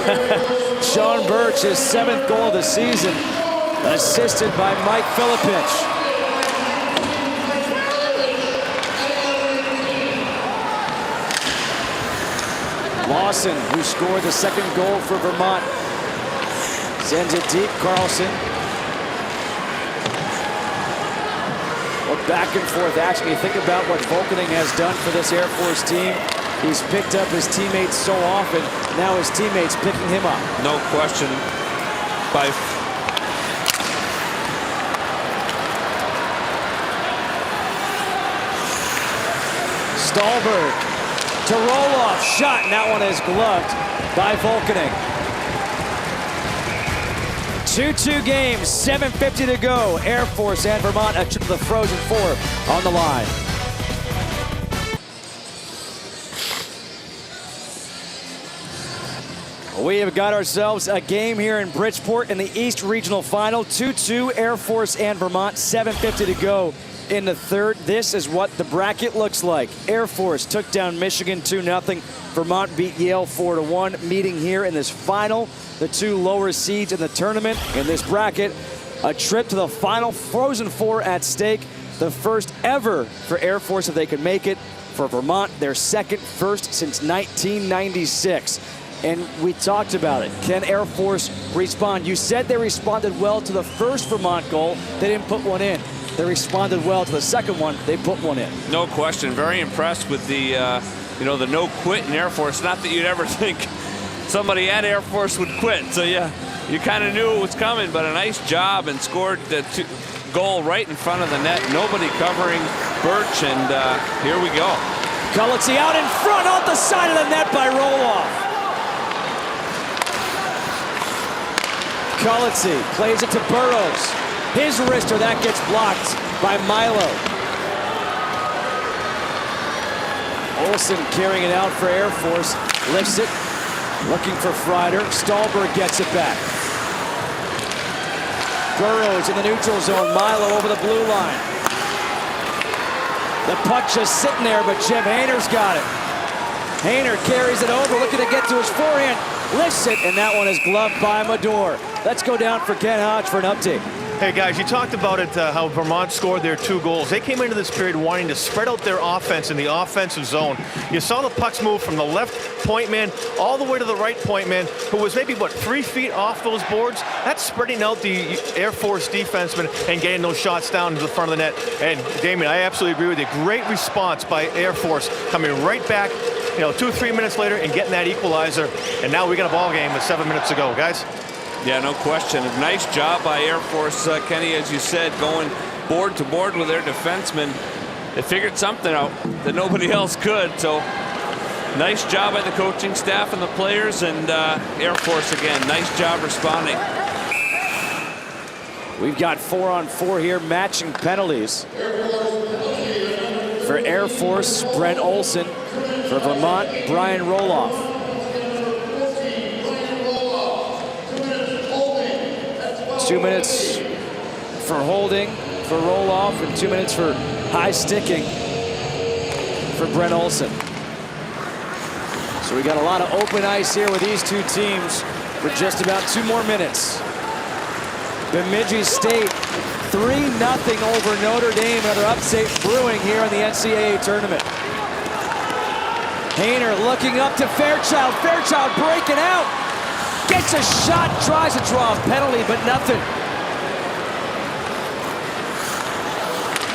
Sean Birch, his 7th goal of the season, assisted by Mike Filipich. Lawson, who scored the 2nd goal for Vermont, sends it deep. Carlson. Well, back and forth action. You think about what Goaltending has done for this Air Force team. He's picked up his teammates so often. Now his teammates picking him up. No question. By Stahlberg to Roloff, shot, and that one is gloved by Goaltending. 2-2 game, 7:50 to go. Air Force and Vermont, a trip to the Frozen Four on the line. We have got ourselves a game here in Bridgeport in the East Regional Final. 2-2, Air Force and Vermont, 7:50 to go in the third. This is what the bracket looks like. Air Force took down Michigan 2-0. Vermont beat Yale 4-1. Meeting here in this final, the two lower seeds in the tournament in this bracket. A trip to the final, Frozen Four at stake. The first ever for Air Force if they could make it. For Vermont, their second first since 1996. And we talked about it. Can Air Force respond? You said they responded well to the first Vermont goal. They didn't put one in. They responded well to the second one. They put one in. No question. Very impressed with the, the no quit in Air Force. Not that you'd ever think somebody at Air Force would quit. So yeah, you kind of knew it was coming, but a nice job, and scored the goal right in front of the net. Nobody covering Birch, and here we go. Cullity out in front, off the side of the net by Roloff. Cullity plays it to Burrows. His wrister, that gets blocked by Milo. Olsen carrying it out for Air Force. Lifts it, looking for Freider. Stahlberg gets it back. Burrows in the neutral zone. Milo over the blue line. The puck just sitting there, but Jim Hayner's got it. Hayner carries it over, looking to get to his forehand. Lifts it, and that one is gloved by Mador. Let's go down for Ken Hodge for an update. Hey guys, you talked about it, how Vermont scored their 2 goals. They came into this period wanting to spread out their offense in the offensive zone. You saw the pucks move from the left point man all the way to the right point man, who was maybe, 3 feet off those boards. That's spreading out the Air Force defenseman and getting those shots down to the front of the net. And Damien, I absolutely agree with you. Great response by Air Force, coming right back, 2-3 minutes later and getting that equalizer. And now we got a ball game with 7 minutes to go, guys. Yeah, no question. A nice job by Air Force, Kenny, as you said, going board to board with their defensemen. They figured something out that nobody else could. So nice job by the coaching staff and the players, and Air Force again, nice job responding. We've got 4-on-4 here, matching penalties. For Air Force, Brent Olsen. For Vermont, Brian Roloff. 2 minutes for holding for Roloff, and 2 minutes for high sticking for Brent Olsen. So we got a lot of open ice here with these two teams for just about 2 more minutes. Bemidji State 3-0 over Notre Dame. Another upset brewing here in the NCAA tournament. Hayner looking up to Fairchild. Fairchild breaking out. Gets a shot, tries to draw a penalty, but nothing.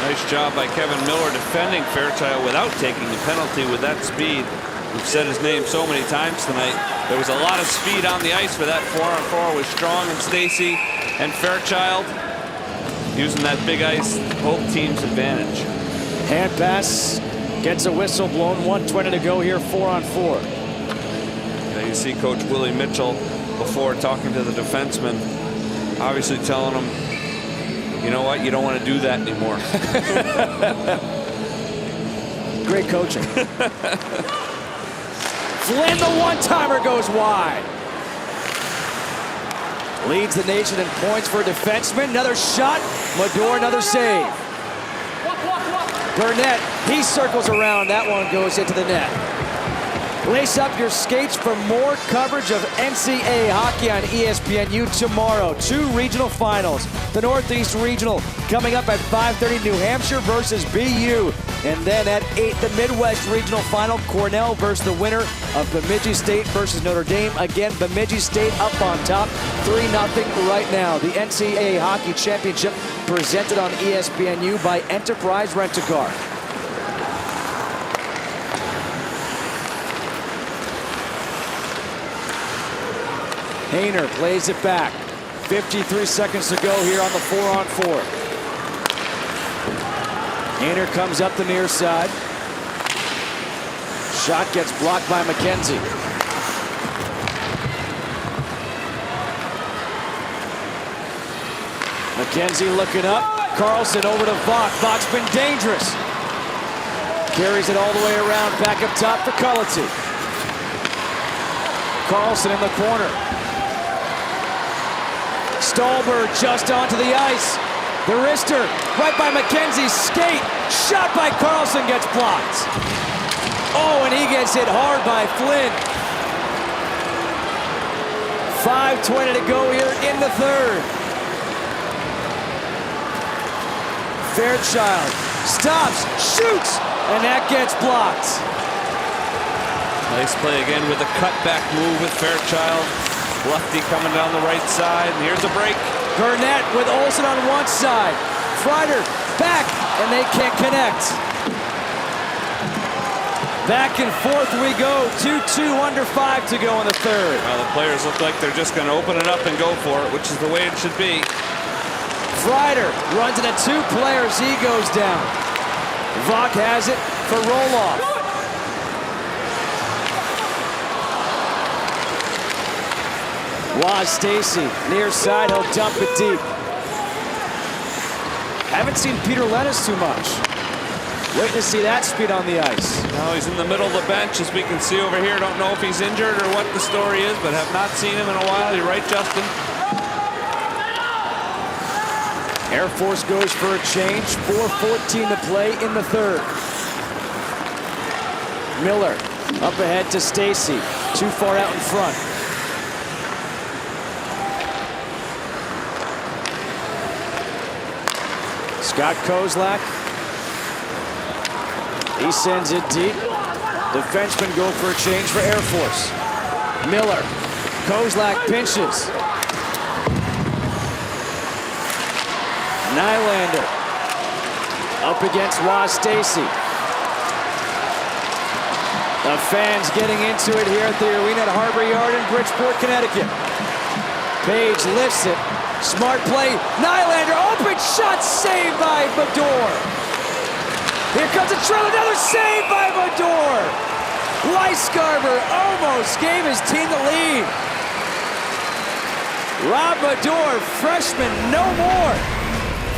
Nice job by Kevin Miller defending Fairchild without taking the penalty with that speed. We've said his name so many times tonight. There was a lot of speed on the ice for that 4-on-4 with Strong and Stacy and Fairchild using that big ice, both teams' advantage. Hand pass, gets a whistle blown, 1:20 to go here, 4-on-4. Now you see Coach Willie Mitchell before talking to the defenseman, obviously telling him, you know what, you don't want to do that anymore. Great coaching. Flynn, the one-timer, goes wide. Leads the nation in points for a defenseman. Another shot. Mador, another save. Burnett, he circles around. That one goes into the net. Lace up your skates for more coverage of NCAA hockey on ESPNU tomorrow. 2 regional finals. The Northeast Regional coming up at 5:30, New Hampshire versus BU. And then at 8, the Midwest Regional Final, Cornell versus the winner of Bemidji State versus Notre Dame. Again, Bemidji State up on top, 3-0 right now. The NCAA Hockey Championship presented on ESPNU by Enterprise Rent-A-Car. Hayner plays it back. 53 seconds to go here on the 4-on-4. Hayner comes up the near side. Shot gets blocked by McKenzie. McKenzie looking up. Carlson over to Vaught. Vaught's been dangerous. Carries it all the way around. Back up top for Cullity. Carlson in the corner. Stahlberg just onto the ice. The wrister, right by McKenzie's skate. Shot by Carlson gets blocked. Oh, and he gets hit hard by Flynn. 5:20 to go here in the third. Fairchild stops, shoots, and that gets blocked. Nice play again with a cutback move with Fairchild. Lefty coming down the right side, and here's a break. Burnett with Olsen on one side. Freider back, and they can't connect. Back and forth we go. 2-2 under 5 to go in the third. Well, the players look like they're just going to open it up and go for it, which is the way it should be. Freider runs into 2 players. He goes down. Vaughn has it for Roloff. Waz Stacy near side. He'll dump it deep. Haven't seen Peter Lennis too much. Waiting to see that speed on the ice. Now he's in the middle of the bench, as we can see over here. Don't know if he's injured or what the story is, but have not seen him in a while. You're right, Justin. Air Force goes for a change. 4:14 to play in the third. Miller up ahead to Stacy. Too far out in front. Scott Kozlak. He sends it deep. Defensemen go for a change for Air Force. Miller. Kozlak pinches. Nylander up against Waz Stacy. The fans getting into it here at the arena at Harbor Yard in Bridgeport, Connecticut. Page lifts it. Smart play. Nylander, open shot, saved by Bador. Here comes a trail, another save by Bador. Weisgarber almost gave his team the lead. Rob Bador, freshman, no more.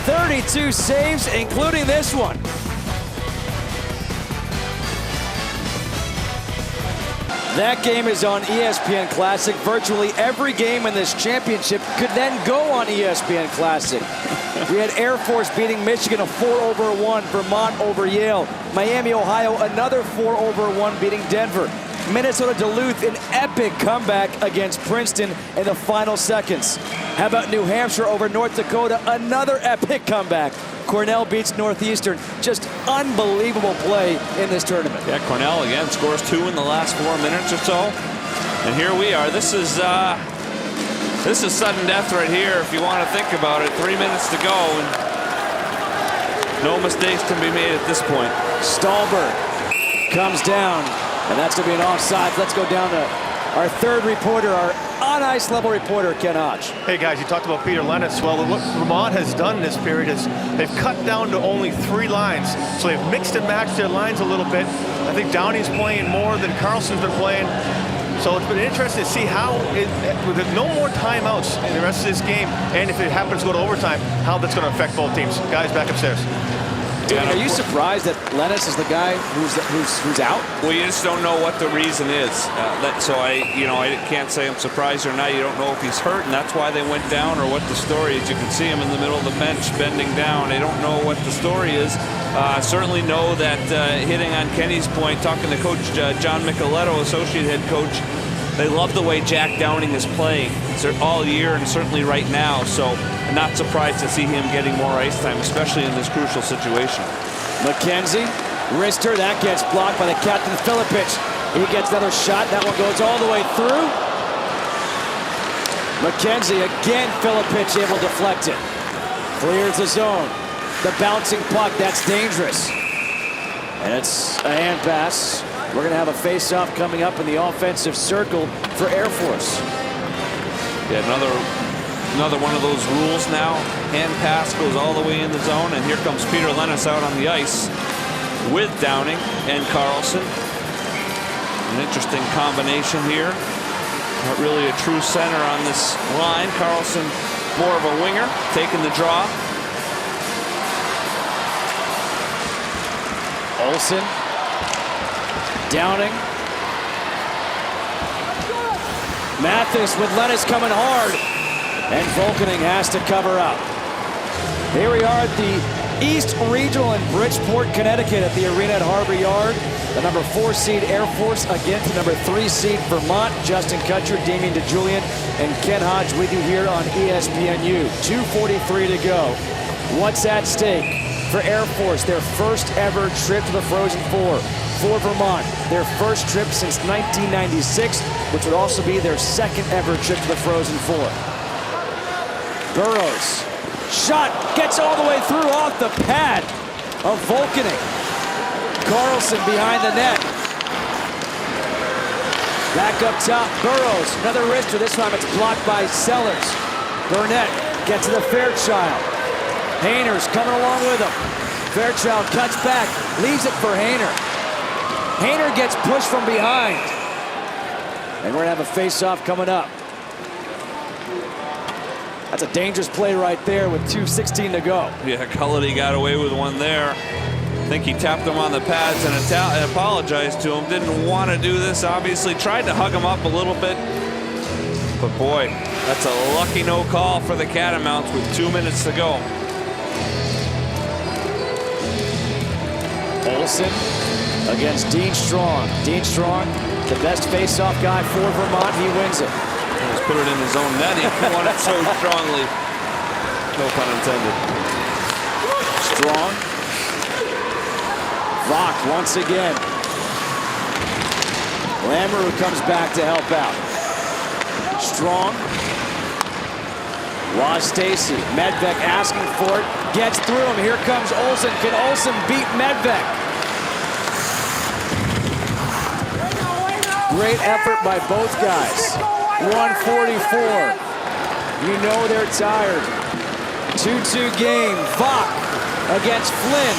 32 saves, including this one. That game is on ESPN Classic. Virtually every game in this championship could then go on ESPN Classic. We had Air Force beating Michigan a 4-1, Vermont over Yale. Miami, Ohio, another 4-1 beating Denver. Minnesota Duluth, an epic comeback against Princeton in the final seconds. How about New Hampshire over North Dakota? Another epic comeback. Cornell beats Northeastern. Just unbelievable play in this tournament. Yeah, Cornell again scores 2 in the last 4 minutes or so. And here we are. This is sudden death right here if you want to think about it. 3 minutes to go, and no mistakes can be made at this point. Stahlberg comes down, and that's going to be an offside. Let's go down to our third reporter, our on-ice level reporter, Ken Hodge. Hey guys, you talked about Peter Lennis. Well, what Vermont has done in this period is they've cut down to only 3 lines. So they've mixed and matched their lines a little bit. I think Downey's playing more than Carlson's been playing. So it's been interesting to see how, with no more timeouts in the rest of this game, and if it happens to go to overtime, how that's going to affect both teams. Guys, back upstairs. Dude, are you surprised that Lennis is the guy who's out? Well, you just don't know what the reason is. So I can't say I'm surprised or not. You don't know if he's hurt, and that's why they went down, or what the story is. You can see him in the middle of the bench bending down. They don't know what the story is. Certainly know that hitting on Kenny's point, talking to Coach John Micheletto, associate head coach, they love the way Jack Downing is playing all year and certainly right now. So I'm not surprised to see him getting more ice time, especially in this crucial situation. McKenzie, wrister, that gets blocked by the captain, Filipich. He gets another shot. That one goes all the way through. McKenzie again, Filipich able to deflect it. Clears the zone. The bouncing puck, that's dangerous. And it's a hand pass. We're going to have a face-off coming up in the offensive circle for Air Force. Yeah, another one of those rules now. Hand pass goes all the way in the zone, and here comes Peter Lennis out on the ice with Downing and Carlson. An interesting combination here. Not really a true center on this line. Carlson more of a winger, taking the draw. Olsen. Downing. Mathis with Lennis coming hard. And Volkening has to cover up. Here we are at the East Regional in Bridgeport, Connecticut at the arena at Harbor Yard. The number 4 seed Air Force against the number 3 seed Vermont. Justin Kutcher, Damian DeJulian, and Ken Hodge with you here on ESPNU. 2:43 to go. What's at stake for Air Force? Their first ever trip to the Frozen Four. For Vermont, their first trip since 1996, which would also be their second ever trip to the Frozen Four. Burrows. Shot gets all the way through off the pad of Volkening. Carlson behind the net. Back up top, Burrows. Another wrister, this time it's blocked by Sellers. Burnett gets to the Fairchild. Hayner's coming along with him. Fairchild cuts back, leaves it for Hayner. Hayner gets pushed from behind. And we're gonna have a face-off coming up. That's a dangerous play right there with 2:16 to go. Yeah, Cullity got away with one there. I think he tapped him on the pads and apologized to him. Didn't want to do this, obviously. Tried to hug him up a little bit. But boy, that's a lucky no call for the Catamounts with 2 minutes to go. Olsen against Dean Strong. Dean Strong, the best face-off guy for Vermont. He wins it. Just put it in his own net. He won it so strongly. No pun intended. Strong. Vach once again. Lamoureux comes back to help out. Strong. Ross Stacy. Medved asking for it. Gets through him. Here comes Olsen. Can Olsen beat Medved? Great effort by both guys. 144. You know they're tired. 2-2 game. Vach against Flynn.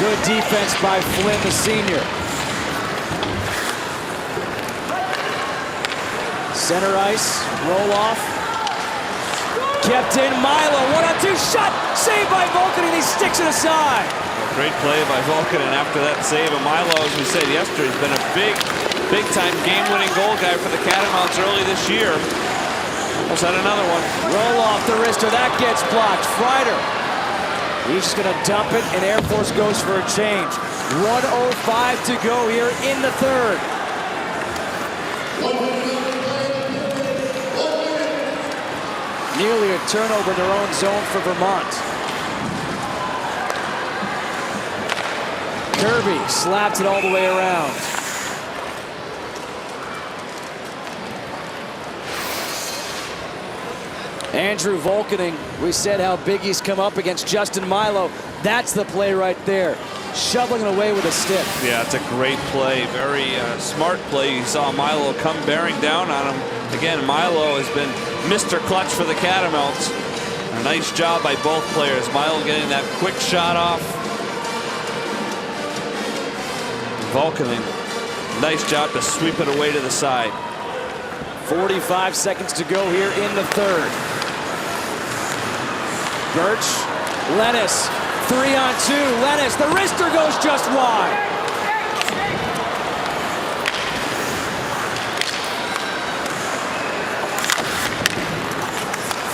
Good defense by Flynn, the senior. Center ice. Roll off. Kept in. Milo. 1-on-2 shot. Saved by Volkening. He sticks it aside. Great play by Volkening after that save. And Milo, as we said yesterday, has been a big-time game-winning goal guy for the Catamounts early this year. Almost had another one. Roll off the wrister. That gets blocked. Freider. He's just going to dump it, and Air Force goes for a change. 1:05 to go here in the third. Nearly a turnover in their own zone for Vermont. Kirby slaps it all the way around. Andrew Volkening, we said how big he's come up against Justin Milo. That's the play right there. Shoveling it away with a stick. Yeah, it's a great play. Very smart play. You saw Milo come bearing down on him. Again, Milo has been Mr. Clutch for the Catamounts. A nice job by both players. Milo getting that quick shot off. Volkening, nice job to sweep it away to the side. 45 seconds to go here in the third. Birch, Lennis, 3-on-2. Lennis, the wrister goes just wide.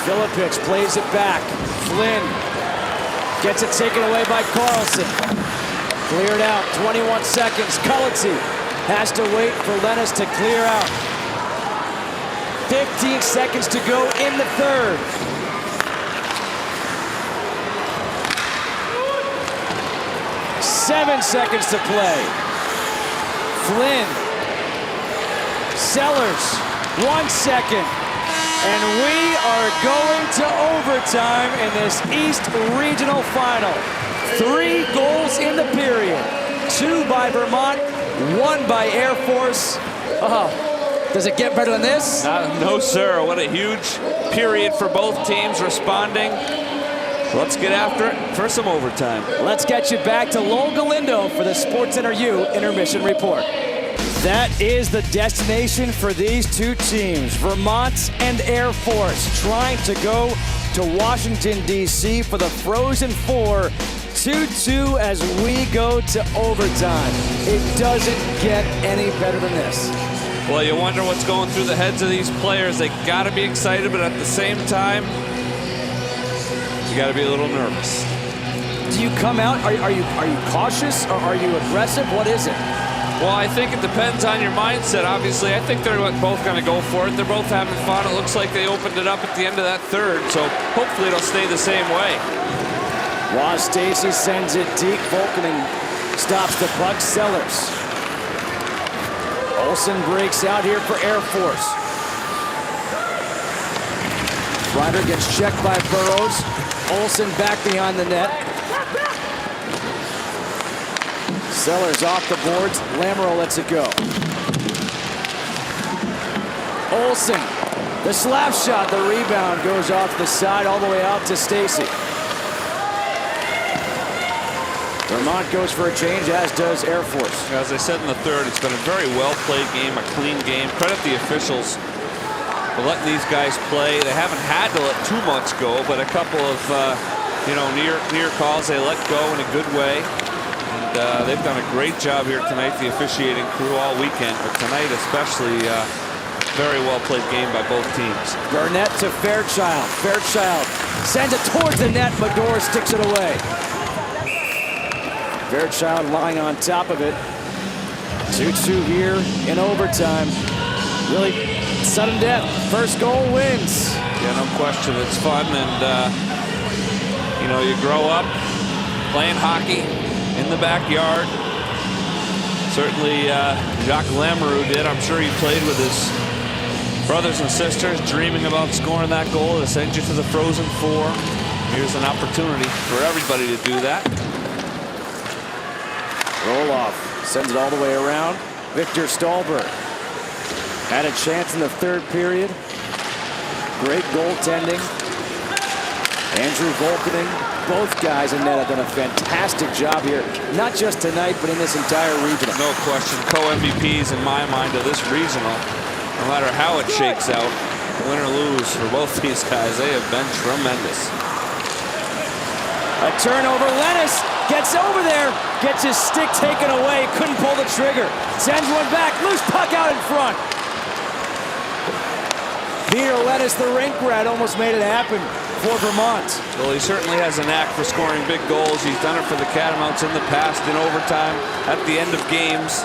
Filipich plays it back. Flynn gets it taken away by Carlson. Cleared out, 21 seconds. Cullity has to wait for Lennis to clear out. 15 seconds to go in the third. Seven seconds to play. Flynn. Sellers. 1 second. And we are going to overtime in this East Regional Final. 3 goals in the period. 2 by Vermont, 1 by Air Force. Does it get better than this? No, sir. What a huge period for both teams responding. Let's get after it for some overtime. Let's get you back to Lowell Galindo for the SportsCenter U Intermission Report. That is the destination for these two teams, Vermont and Air Force, trying to go to Washington, D.C. for the Frozen Four. 2-2 as we go to overtime. It doesn't get any better than this. Well, you wonder what's going through the heads of these players. They got to be excited, but at the same time, you got to be a little nervous. Do you come out? Are you cautious or are you aggressive? What is it? Well, I think it depends on your mindset, obviously. I think they're both going to go for it. They're both having fun. It looks like they opened it up at the end of that third, so hopefully it'll stay the same way. Ross Stacy sends it deep. Volkening stops the puck. Sellers. Olsen breaks out here for Air Force. Ryder gets checked by Burrows. Olsen back behind the net. Sellers off the boards. Lamoureux lets it go. Olsen, the slap shot, the rebound goes off the side all the way out to Stacy. Vermont goes for a change, as does Air Force. As I said in the third, it's been a very well-played game, a clean game. Credit the officials for letting these guys play. They haven't had to let too much go, but a couple of near calls they let go in a good way. And they've done a great job here tonight, the officiating crew all weekend, but tonight especially very well-played game by both teams. Burnett to Fairchild. Fairchild sends it towards the net. Medora sticks it away. Fairchild lying on top of it. 2-2 here in overtime. Really sudden death. First goal wins. Yeah, no question. It's fun, and you grow up playing hockey in the backyard. Certainly Jacques Lamoureux did. I'm sure he played with his brothers and sisters, dreaming about scoring that goal to send you to the Frozen Four. Here's an opportunity for everybody to do that. Roloff sends it all the way around. Victor Stahlberg had a chance in the third period. Great goaltending. Andrew Volkening, both guys in net have done a fantastic job here, not just tonight, but in this entire regional. No question, co-MVPs in my mind of this regional. No matter how it shakes out, win or lose for both these guys, they have been tremendous. A turnover. Lennis gets over there, gets his stick taken away, couldn't pull the trigger. Sends one back, loose puck out in front. Peter Lennis, the rink rat, almost made it happen for Vermont. Well, he certainly has a knack for scoring big goals. He's done it for the Catamounts in the past, in overtime, at the end of games.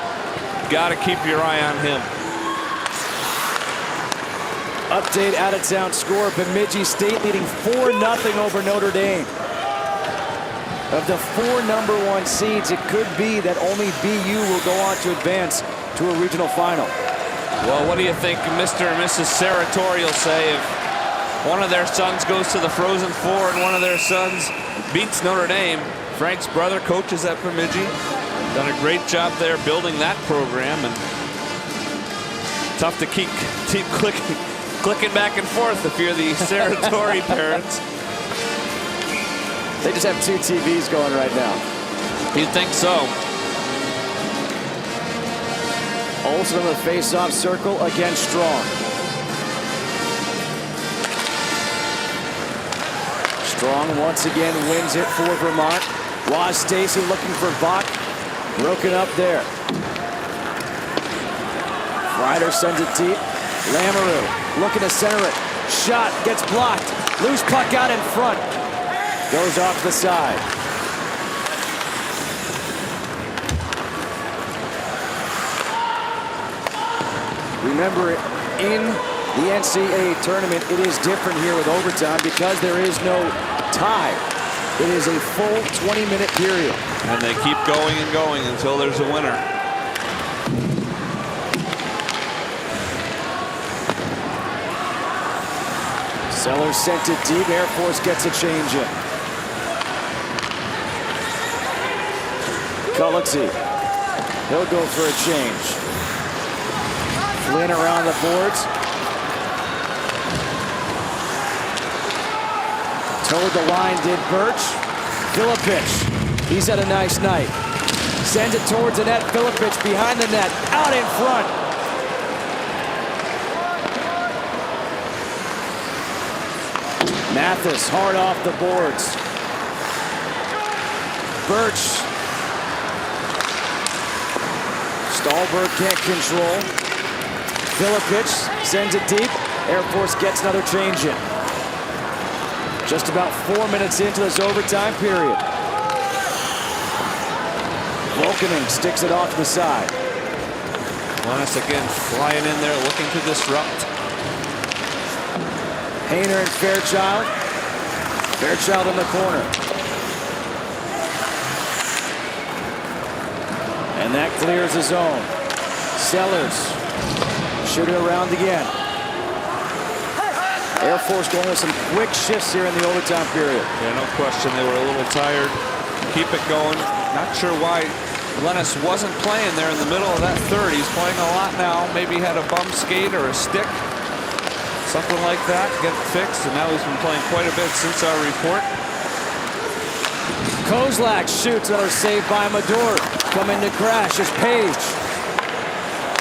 Got to keep your eye on him. Update out-of-town score. Bemidji State leading 4-0 over Notre Dame. Of the 4 #1 seeds, it could be that only BU will go on to advance to a regional final. Well, what do you think Mr. and Mrs. Sartorial say if one of their sons goes to the Frozen Four and one of their sons beats Notre Dame? Frank's brother coaches at Bemidji. Done a great job there building that program, and tough to keep clicking back and forth if you're the Saratori parents. They just have 2 TVs going right now. You'd think so. Olsen on the face-off circle against Strong. Strong once again wins it for Vermont. Ross Stacy looking for Bach. Broken up there. Ryder sends it deep. Lamoureux looking to center it. Shot gets blocked. Loose puck out in front. Goes off the side. Remember, in the NCAA tournament, it is different here with overtime because there is no tie. It is a full 20-minute period. And they keep going and going until there's a winner. Sellers sent it deep. Air Force gets a change in. Gulitsy. He'll go for a change. Flynn around the boards. Toward the line did Birch. Filipich. He's had a nice night. Sends it towards the net. Filipich behind the net. Out in front. Mathis hard off the boards. Birch. Stahlberg can't control. Filipich sends it deep. Air Force gets another change in. Just about 4 minutes into this overtime period. Volkanen sticks it off to the side. Lennis again flying in there, looking to disrupt. Hayner and Fairchild. Fairchild in the corner. And that clears the zone. Sellers shooting around again. Air Force going with some quick shifts here in the overtime period. Yeah, no question. They were a little tired. Keep it going. Not sure why Lennis wasn't playing there in the middle of that third. He's playing a lot now. Maybe had a bum skate or a stick. Something like that. Get it fixed. And now he's been playing quite a bit since our report. Kozlak shoots, another save by Mador. Coming to crash is Page.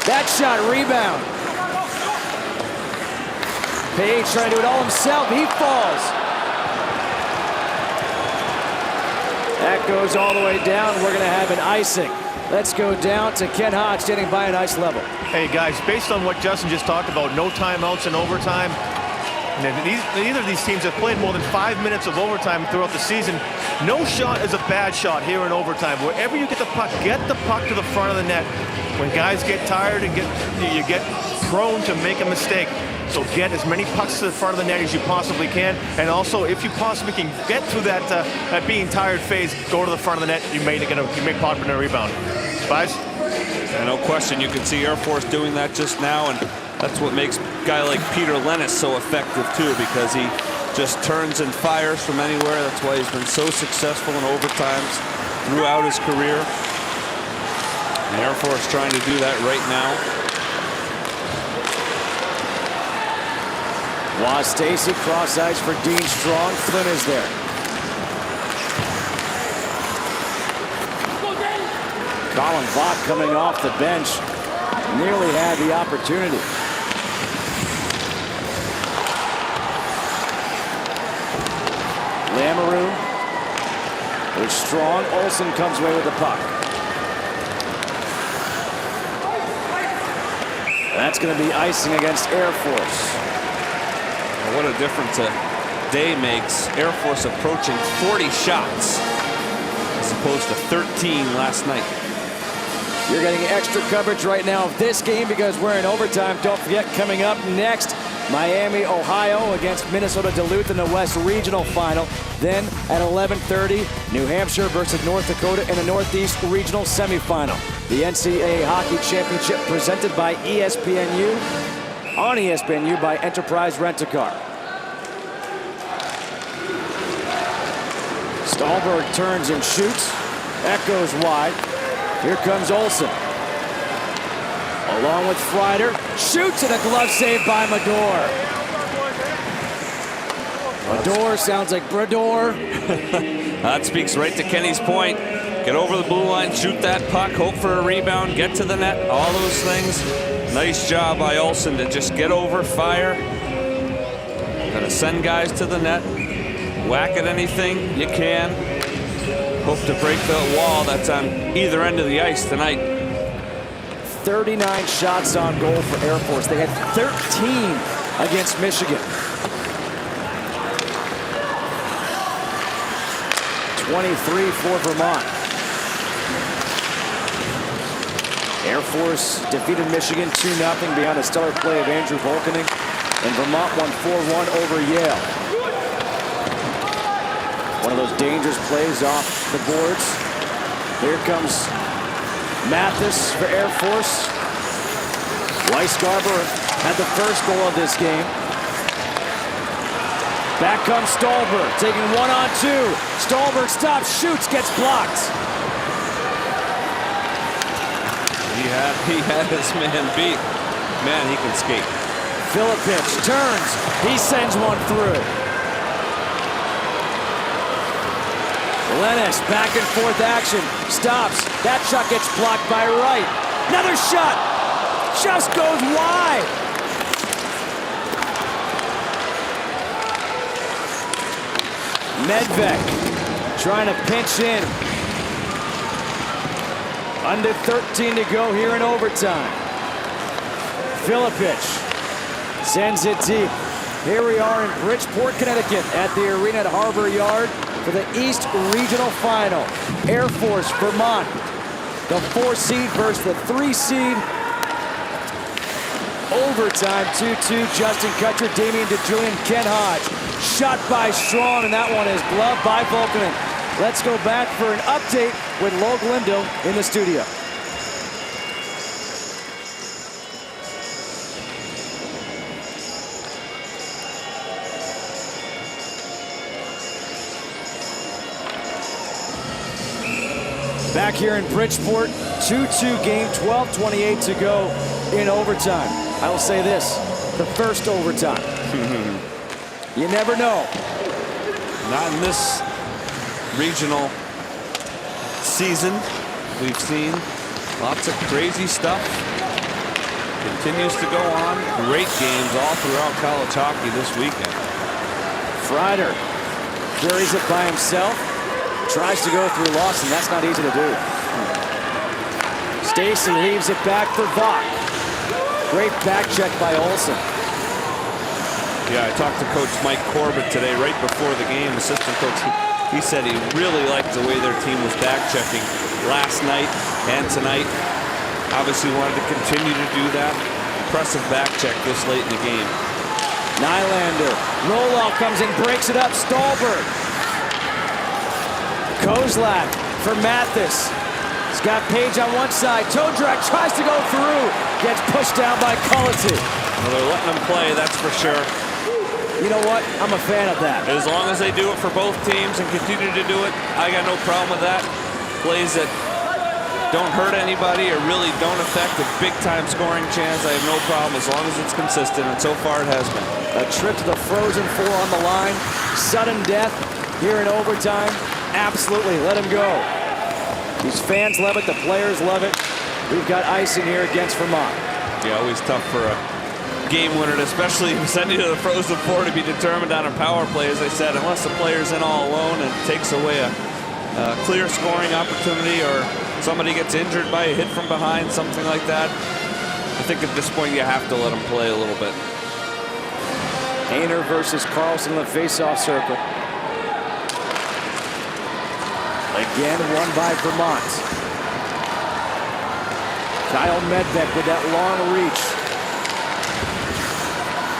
That shot, rebound. Page trying to do it all himself. He falls. That goes all the way down. We're going to have an icing. Let's go down to Ken Hodge standing by an ice level. Hey guys, based on what Justin just talked about, no timeouts in overtime. And neither of these teams have played more than 5 minutes of overtime throughout the season. No shot is a bad shot here in overtime. Wherever you get the puck to the front of the net. When guys get tired and you get prone to make a mistake. So get as many pucks to the front of the net as you possibly can. And also, if you possibly can get through that being tired phase, go to the front of the net. You may pop in a rebound. Spies? Yeah, no question. You can see Air Force doing that just now, and that's what makes a guy like Peter Lennis so effective too, because he just turns and fires from anywhere. That's why he's been so successful in overtimes throughout his career. And Air Force trying to do that right now. Waz Stacy cross ice for Dean Strong. Flynn is there. Colin Vaught coming off the bench. Nearly had the opportunity. Lamoureux. There's Strong. Olsen comes away with the puck. That's going to be icing against Air Force. What a difference a day makes. Air Force approaching 40 shots as opposed to 13 last night. You're getting extra coverage right now of this game because we're in overtime. Don't forget, coming up next, Miami, Ohio against Minnesota Duluth in the West Regional Final. Then at 11:30, New Hampshire versus North Dakota in the Northeast Regional Semifinal. The NCAA Hockey Championship presented by ESPNU. On ESPNU by Enterprise Rent-A-Car. Stahlberg turns and shoots. That goes wide. Here comes Olsen. Along with Freider. Shoots and a glove save by Mador. Mador sounds like Brador. That speaks right to Kenny's point. Get over the blue line, shoot that puck, hope for a rebound, get to the net, all those things. Nice job by Olsen to just get over, fire. Gotta send guys to the net, whack at anything you can. Hope to break the wall that's on either end of the ice tonight. 39 shots on goal for Air Force. They had 13 against Michigan. 23 for Vermont. Air Force defeated Michigan 2-0 behind a stellar play of Andrew Volkanen, and Vermont won 4-1 over Yale. One of those dangerous plays off the boards. Here comes Mathis for Air Force. Weisgarber had the first goal of this game. Back comes Stahlberg, taking 1-on-2. Stahlberg stops, shoots, gets blocked. He had his man beat. Man, he can skate. Filipich turns. He sends one through. Lennis, back and forth action. Stops. That shot gets blocked by Wright. Another shot. Just goes wide. Medved trying to pinch in. Under 13 to go here in overtime. Filipich sends it deep. Here we are in Bridgeport, Connecticut at the arena at Harbor Yard for the East Regional Final. Air Force, Vermont, the 4 seed versus the 3 seed. Overtime, 2-2, Justin Kutcher, Damian DeJulian, Ken Hodge. Shot by Strong, and that one is gloved by Volkanen. Let's go back for an update with Logue Lindo in the studio. Back here in Bridgeport, 2-2 game, 12:28 to go in overtime. I will say this, the first overtime. You never know. Not in this regional season. We've seen lots of crazy stuff. Continues to go on. Great games all throughout college hockey this weekend. Freider carries it by himself. Tries to go through Lawson. That's not easy to do. Stacy leaves it back for Vaught. Great back check by Olsen. Yeah, I talked to Coach Mike Corbett today, right before the game, assistant coach. He said he really liked the way their team was back checking last night and tonight. Obviously wanted to continue to do that. Impressive back check this late in the game. Nylander. Roloff comes in, breaks it up. Stolberg. Kozlak for Mathis. He's got Page on one side. Toe drag tries to go through. Gets pushed down by Cullity. Well, they're letting them play, that's for sure. You know what? I'm a fan of that. As long as they do it for both teams and continue to do it, I got no problem with that. Plays that don't hurt anybody or really don't affect a big-time scoring chance, I have no problem as long as it's consistent, and so far it has been. A trip to the Frozen Four on the line. Sudden death here in overtime. Absolutely, let him go. These fans love it, the players love it. We've got icing here against Vermont. Yeah, always tough for a game winner, especially sending to the Frozen Four to be determined on a power play, as I said, unless the player's in all alone and takes away a clear scoring opportunity or somebody gets injured by a hit from behind, something like that. I think at this point you have to let them play a little bit. Hayner versus Carlson in the face-off circle. Again, won by Vermont. Kyle Medbeck with that long reach.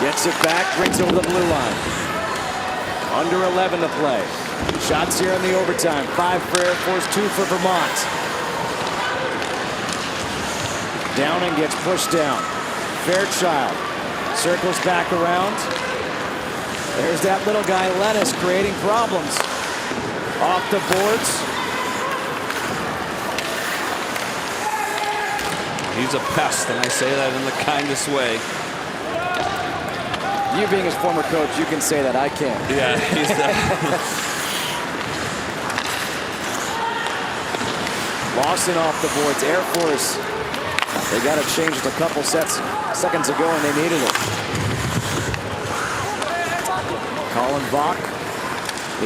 Gets it back, brings it over the blue line. Under 11 to play. Shots here in the overtime. 5 for Air Force, 2 for Vermont. Downing gets pushed down. Fairchild circles back around. There's that little guy, Lennis, creating problems. Off the boards. He's a pest, and I say that in the kindest way. You being his former coach, you can say that. I can't. Yeah, he's Lawson off the boards. Air Force. They got to change it a couple seconds ago, and they needed it. Colin Vaught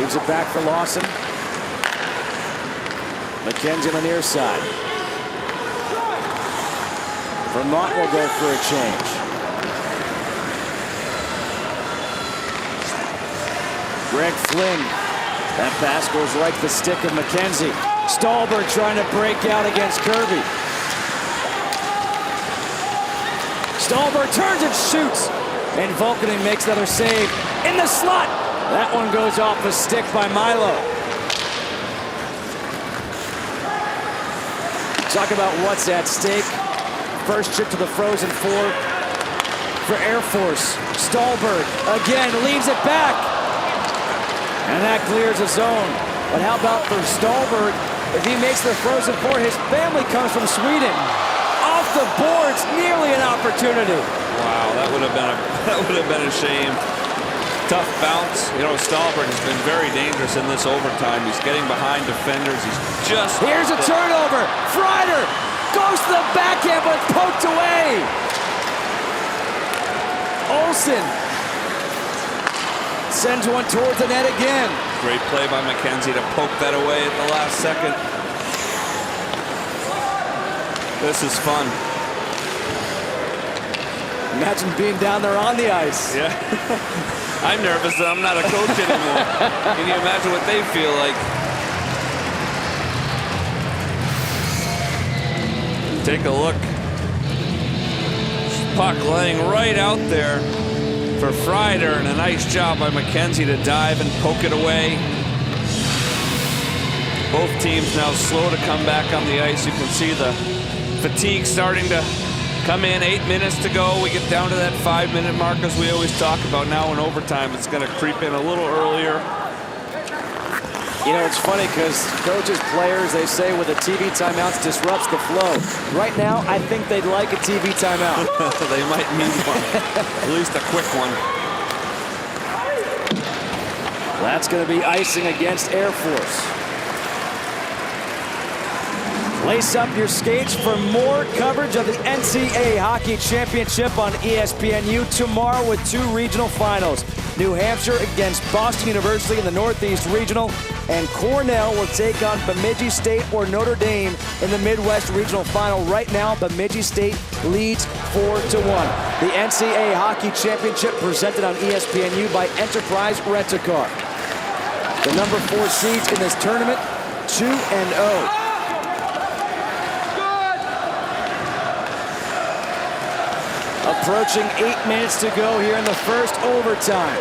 leaves it back for Lawson. McKenzie on the near side. Vermont will go for a change. Greg Flynn. That pass goes right to the stick of McKenzie. Stolberg trying to break out against Kirby. Stolberg turns and shoots. And Volkanen makes another save in the slot. That one goes off the stick by Milo. Talk about what's at stake. First trip to the Frozen Four for Air Force. Stolberg again leaves it back. And that clears the zone. But how about for Stolberg? If he makes the Frozen Four, his family comes from Sweden. Off the boards, nearly an opportunity. wow, that would have been a shame. Tough bounce. You know, Stolberg has been very dangerous in this overtime. He's getting behind defenders. He's just... Here's a turnover. Freider goes to the backhand, but poked away. Olsen sends one towards the net again. Great play by McKenzie to poke that away at the last second. This is fun. Imagine being down there on the ice. Yeah. I'm nervous that I'm not a coach anymore. Can you imagine what they feel like? Take a look. Puck laying right out there for Freider, and a nice job by McKenzie to dive and poke it away. Both teams now slow to come back on the ice. You can see the fatigue starting to come in. 8 minutes to go. We get down to that 5-minute mark as we always talk about. Now in overtime, it's going to creep in a little earlier. You know, it's funny because coaches, players, they say with the TV timeouts disrupts the flow. Right now, I think they'd like a TV timeout. They might need one, at least a quick one. That's going to be icing against Air Force. Lace up your skates for more coverage of the NCAA Hockey Championship on ESPNU tomorrow with 2 regional finals. New Hampshire against Boston University in the Northeast Regional, and Cornell will take on Bemidji State or Notre Dame in the Midwest Regional Final. Right now, Bemidji State leads 4-1. The NCAA Hockey Championship presented on ESPNU by Enterprise Rent-A-Car. The number 4 seeds in this tournament, 2-0. Approaching 8 minutes to go here in the first overtime.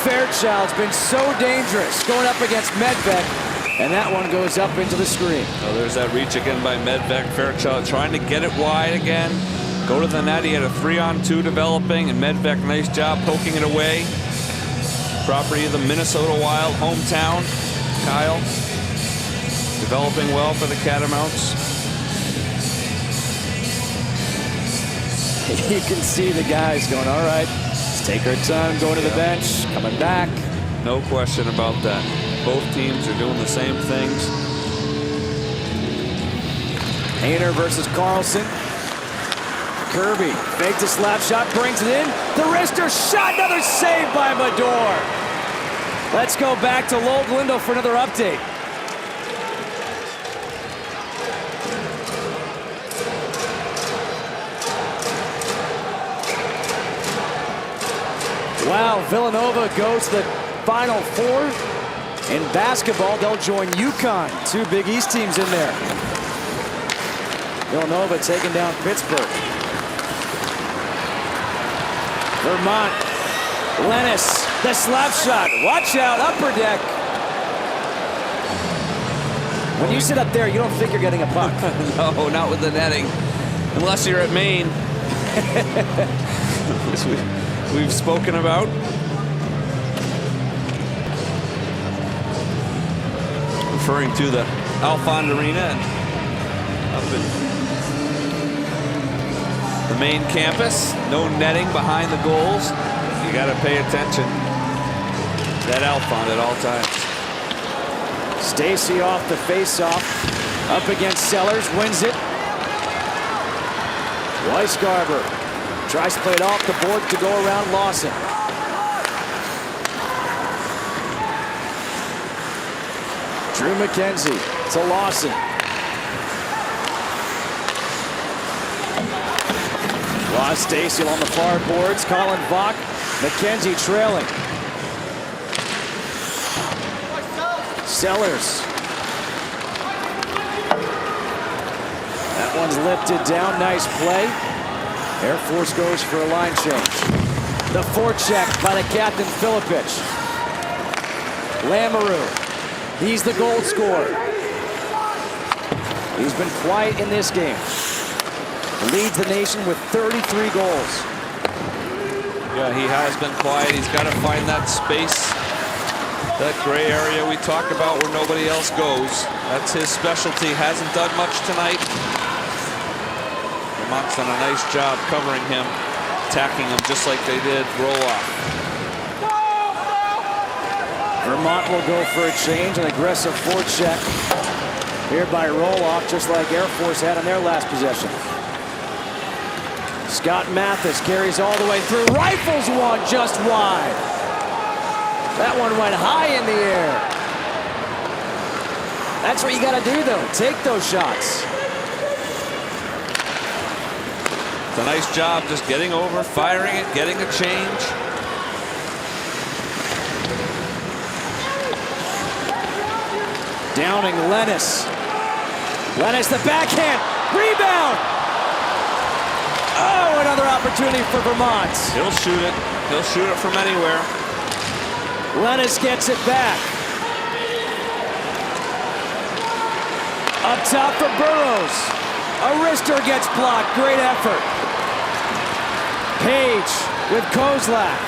Fairchild's been so dangerous going up against Medved, and that one goes up into the screen. Oh, there's that reach again by Medved. Fairchild trying to get it wide again. Go to the net. He had a 3-on-2 developing, and Medved, nice job poking it away. Property of the Minnesota Wild, hometown. Kyle developing well for the Catamounts. You can see the guys going, all right, let's take our time, going to the bench, coming back. No question about that. Both teams are doing the same things. Hayner versus Carlson. Kirby fakes a slap shot, brings it in. The wrister shot, another save by Mador. Let's go back to Lowell Galindo for another update. Wow, Villanova goes to the Final Four. In basketball, they'll join UConn. 2 Big East teams in there. Villanova taking down Pittsburgh. Vermont. Lennis, the slap shot. Watch out, upper deck. When you sit up there, you don't think you're getting a puck. No, not with the netting. Unless you're at Maine. We've spoken about. Referring to the Alfond Arena and up in the main campus. No netting behind the goals. You got to pay attention to that Alfond at all times. Stacy off the face-off. Up against Sellers, wins it. Weisgarber tries to play it off the board to go around Lawson. Drew McKenzie to Lawson. Ross Stacy on the far boards. Colin Vaughn. McKenzie trailing. Sellers. That one's lifted down. Nice play. Air Force goes for a line change. The forecheck by the captain, Filipich. Lamoureux. He's the goal scorer. He's been quiet in this game. Leads the nation with 33 goals. Yeah, he has been quiet. He's got to find that space, that gray area we talk about where nobody else goes. That's his specialty. Hasn't done much tonight. Vermont's done a nice job covering him, attacking him just like they did Roloff. Vermont will go for a change, an aggressive forecheck here by Roloff, just like Air Force had on their last possession. Scott Mathis carries all the way through, rifles one just wide. That one went high in the air. That's what you got to do, though. Take those shots. It's a nice job just getting over, firing it, getting a change. Downing Lennis. Lennis, the backhand. Rebound. Oh, another opportunity for Vermont. He'll shoot it. He'll shoot it from anywhere. Lennis gets it back. Up top for Burrows. A wrister gets blocked. Great effort. Page with Kozlak.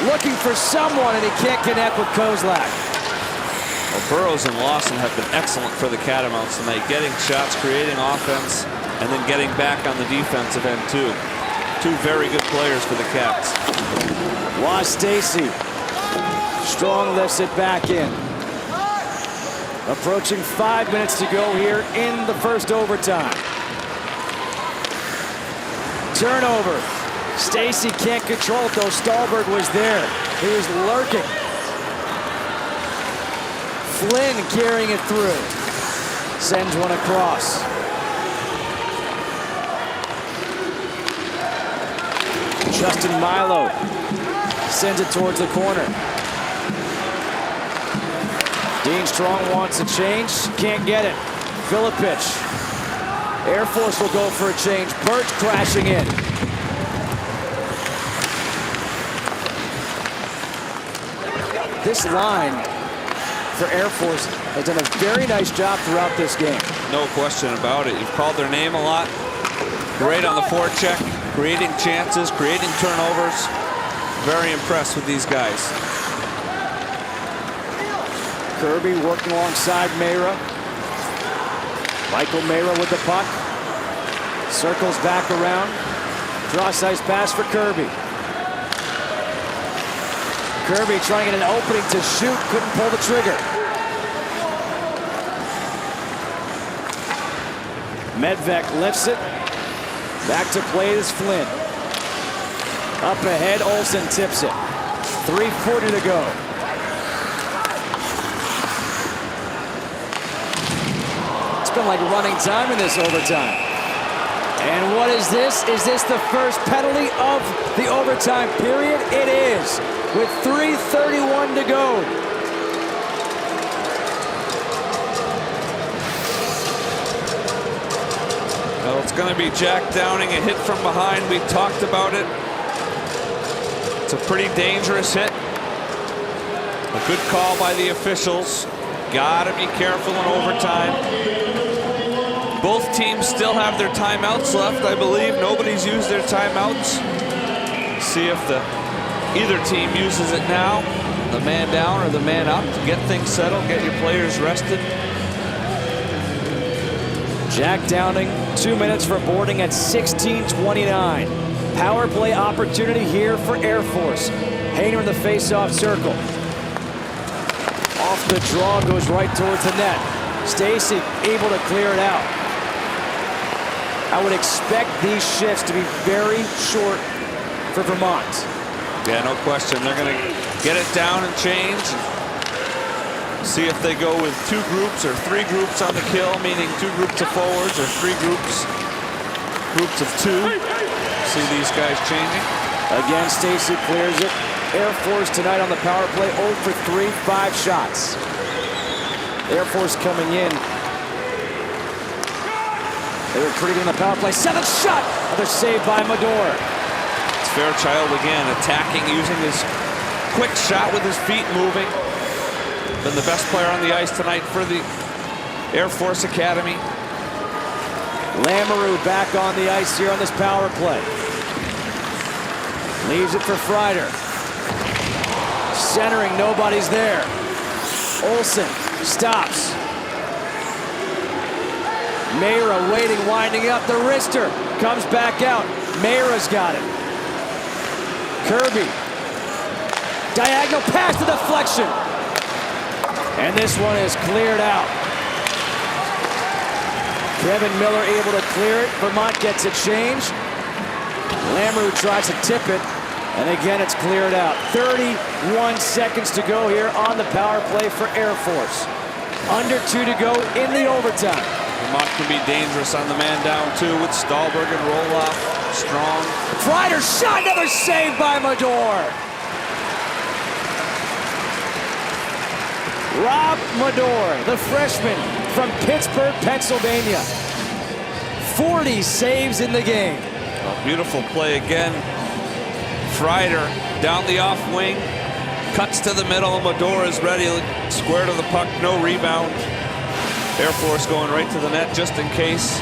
Looking for someone, and he can't connect with Kozlak. Well, Burrows and Lawson have been excellent for the Catamounts tonight, getting shots, creating offense, and then getting back on the defensive end, too. Two very good players for the Cats. Waz Stacy. Strong lifts it back in. Approaching 5 minutes to go here in the first overtime. Turnover. Stacy can't control it, though. Stahlberg was there. He was lurking. Flynn carrying it through. Sends one across. Justin Milo sends it towards the corner. Dean Strong wants a change. Can't get it. Filipich. Air Force will go for a change. Birch crashing in. This line for Air Force has done a very nice job throughout this game. No question about it. You've called their name a lot. Great on the forecheck, creating chances, creating turnovers. Very impressed with these guys. Kirby working alongside Mayra. Michael Mayra with the puck. Circles back around. Cross ice pass for Kirby. Kirby trying to get an opening to shoot, couldn't pull the trigger. Medvec lifts it. Back to play is Flynn. Up ahead, Olsen tips it. 3:40 to go. It's been like running time in this overtime. And what is this? Is this the first penalty of the overtime period? It is, with 3:31 to go. Well, it's going to be Jack Downing, a hit from behind. We talked about it. It's a pretty dangerous hit. A good call by the officials. Gotta be careful in overtime. Both teams still have their timeouts left, I believe. Nobody's used their timeouts. See if either team uses it now, the man down or the man up, to get things settled, get your players rested. Jack Downing, 2 minutes for boarding at 16:29. Power play opportunity here for Air Force. Hayner in the face-off circle. Off the draw, goes right towards the net. Stacy able to clear it out. I would expect these shifts to be very short for Vermont. Yeah, no question. They're going to get it down and change. See if they go with 2 groups or 3 groups on the kill, meaning 2 groups of forwards or 3 groups of 2. See these guys changing. Again, Stacy clears it. Air Force tonight on the power play, 0 for 3, 5 shots. Air Force coming in. They were pretty good on the power play. 7th shot. Another save by Mador. It's Fairchild again, attacking, using his quick shot with his feet moving. Been the best player on the ice tonight for the Air Force Academy. Lamoureux back on the ice here on this power play. Leaves it for Freider. Centering, nobody's there. Olsen stops. Mayra waiting, winding up the wrister. Comes back out. Mayra's got it. Kirby. Diagonal pass, the deflection. And this one is cleared out. Kevin Miller able to clear it. Vermont gets a change. Lamoureux tries to tip it. And again, it's cleared out. 31 seconds to go here on the power play for Air Force. Under 2 to go in the overtime. Vermont can be dangerous on the man down too with Stahlberg and Roloff. Strong. Kreider shot, another save by Mador. Rob Mador, the freshman from Pittsburgh, Pennsylvania. 40 saves in the game. A beautiful play again. Kreider down the off wing, cuts to the middle. Mador is ready, square to the puck, no rebound. Air Force going right to the net just in case.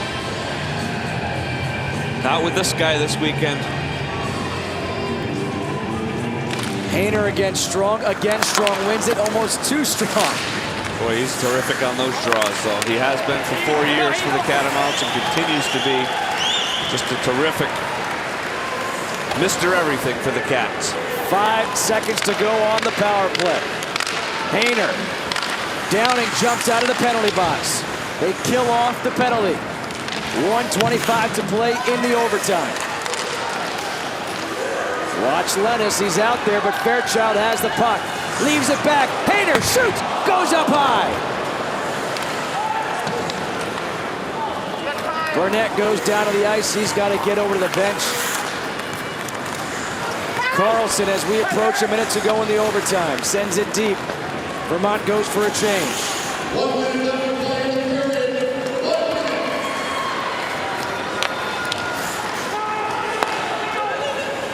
Not with this guy this weekend. Hayner again strong, wins it almost too strong. Boy, he's terrific on those draws, though. He has been for 4 years for the Catamounts and continues to be just a terrific Mr. Everything for the Cats. 5 seconds to go on the power play. Hayner, Downing jumps out of the penalty box. They kill off the penalty. 1:25 to play in the overtime. Watch Lennis, he's out there, but Fairchild has the puck. Leaves it back, Hayner shoots, goes up high. Burnett goes down to the ice, he's got to get over to the bench. Carlson, as we approach a minute to go in the overtime, sends it deep. Vermont goes for a change.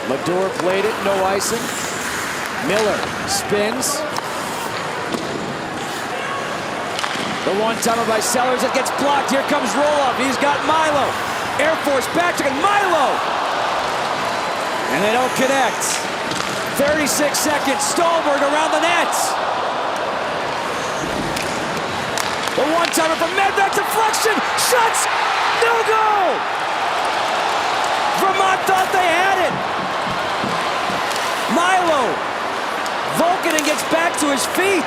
Mador played it, no icing. Miller spins. The one-timer by Sellers, it gets blocked. Here comes Roloff, he's got Milo. Air Force back to Milo. And they don't connect. 36 seconds, Stahlberg around the net. The one-timer from Medvedev, deflection, shots, no goal! Vermont thought they had it. Milo, Volkanen gets back to his feet.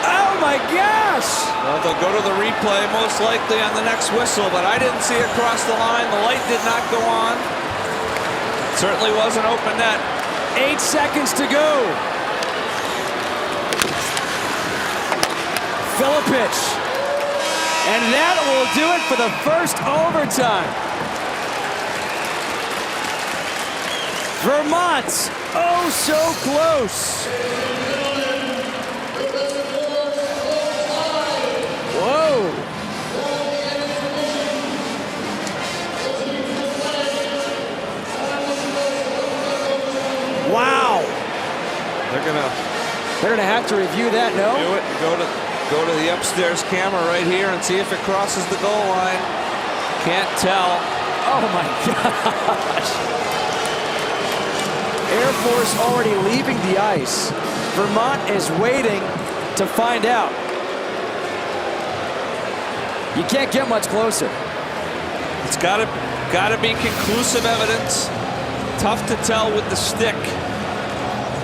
Oh my gosh! Well, they'll go to the replay most likely on the next whistle, but I didn't see it cross the line. The light did not go on. Certainly wasn't open net. 8 seconds to go. Filipich. And that will do it for the first overtime. Vermont, oh so close. Whoa. Wow. They're gonna have to review that, no? Do it. Go to the upstairs camera right here and see if it crosses the goal line. Can't tell. Oh my gosh. Air Force already leaving the ice. Vermont is waiting to find out. You can't get much closer. It's gotta be conclusive evidence. Tough to tell with the stick.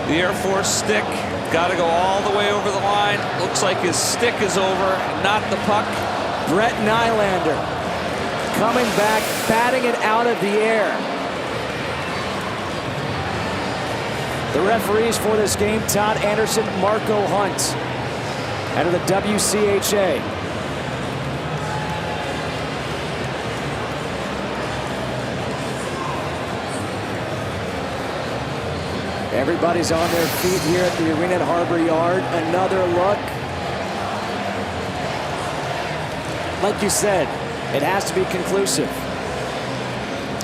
The Air Force stick. Got to go all the way over the line. Looks like his stick is over, not the puck. Brett Nylander coming back, batting it out of the air. The referees for this game, Todd Anderson, Marco Hunt, out of the WCHA. Everybody's on their feet here at the arena at Harbor Yard. Another look. Like you said, it has to be conclusive.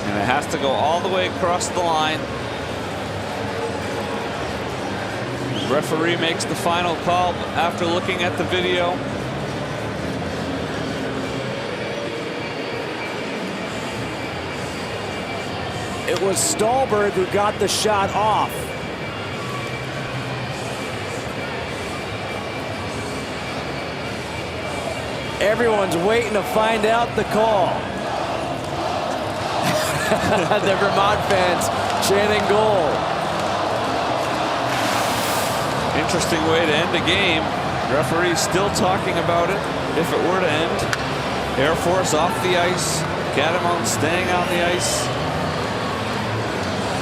And it has to go all the way across the line. The referee makes the final call after looking at the video. It was Stahlberg who got the shot off. Everyone's waiting to find out the call. The Vermont fans chanting goal. Interesting way to end a game. Referee still talking about it. If it were to end, Air Force off the ice, Catamount staying on the ice.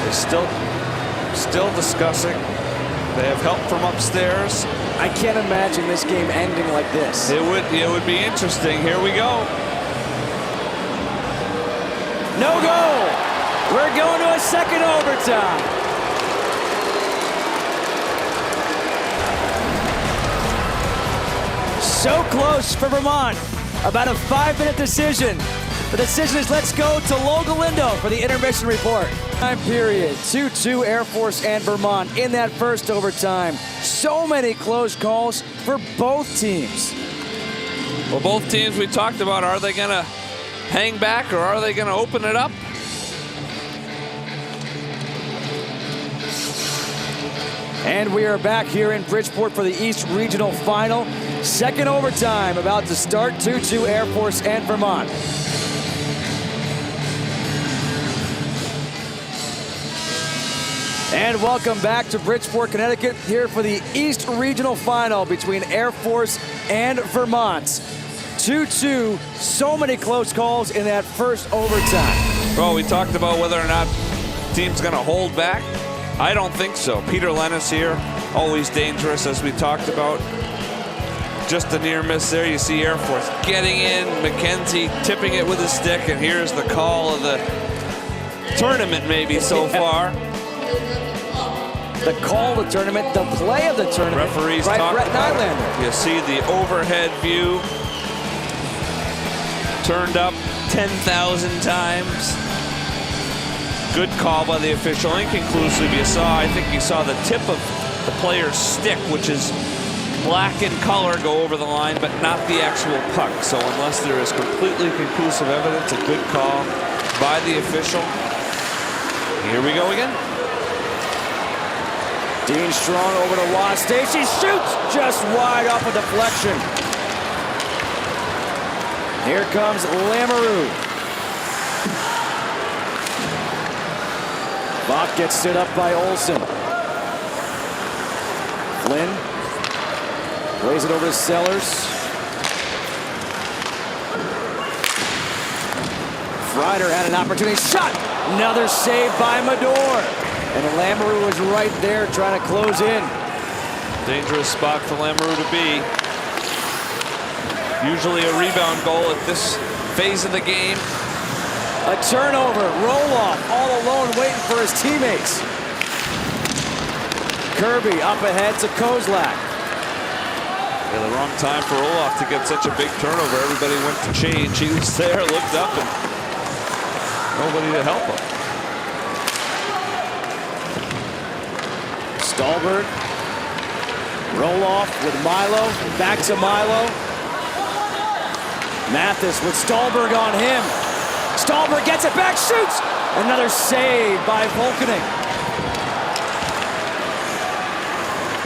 They're still discussing. They have help from upstairs. I can't imagine this game ending like this. It would be interesting. Here we go. No goal. We're going to a second overtime. So close for Vermont. About a 5-minute decision. The decision is let's go to Logolindo for the intermission report. Time period, 2-2 Air Force and Vermont in that first overtime. So many close calls for both teams. Well, both teams we talked about, are they going to hang back or are they going to open it up? And we are back here in Bridgeport for the East Regional Final. Second overtime about to start, 2-2 Air Force and Vermont. And welcome back to Bridgeport, Connecticut, here for the East Regional Final between Air Force and Vermont. 2-2, so many close calls in that first overtime. Well, we talked about whether or not team's going to hold back. I don't think so. Peter Lennis here, always dangerous, as we talked about. Just a near miss there. You see Air Force getting in, McKenzie tipping it with a stick, and here's the call of the tournament maybe so far. The call of the tournament, the play of the tournament. Referees by talked Brett about Nylander. it. You see the overhead view turned up 10,000 times. Good call by the official. Inconclusive. I think you saw the tip of the player's stick, which is black in color, go over the line, but not the actual puck. So unless there is completely conclusive evidence, a good call by the official. Here we go again. Dean Strong over to Watt. Stacey shoots just wide off a deflection. Here comes Lamoureux. Bach gets stood up by Olsen. Flynn plays it over to Sellers. Freider had an opportunity. Shot! Another save by Mador. And Lamoureux was right there trying to close in. Dangerous spot for Lamoureux to be. Usually a rebound goal at this phase of the game. A turnover, Roloff all alone waiting for his teammates. Kirby up ahead to Kozlak. Yeah, the wrong time for Roloff to get such a big turnover. Everybody went to change. He was there, looked up, and nobody to help him. Stahlberg. Roloff with Milo. Back to Milo. Mathis with Stahlberg on him. Stahlberg gets it back, shoots! Another save by Volkaning.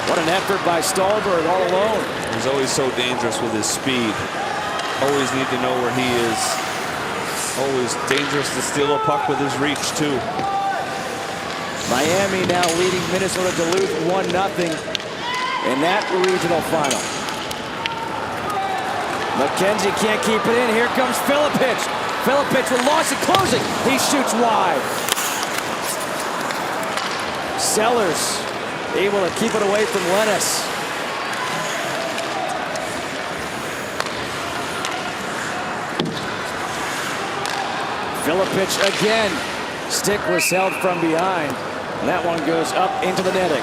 What an effort by Stahlberg all alone. He's always so dangerous with his speed. Always need to know where he is. Always dangerous to steal a puck with his reach, too. Miami now leading Minnesota Duluth 1-0 in that regional final. McKenzie can't keep it in. Here comes Filipich. Filipich with Lawson closing. He shoots wide. Sellers able to keep it away from Lennis. Filipich again. Stick was held from behind. And that one goes up into the netting.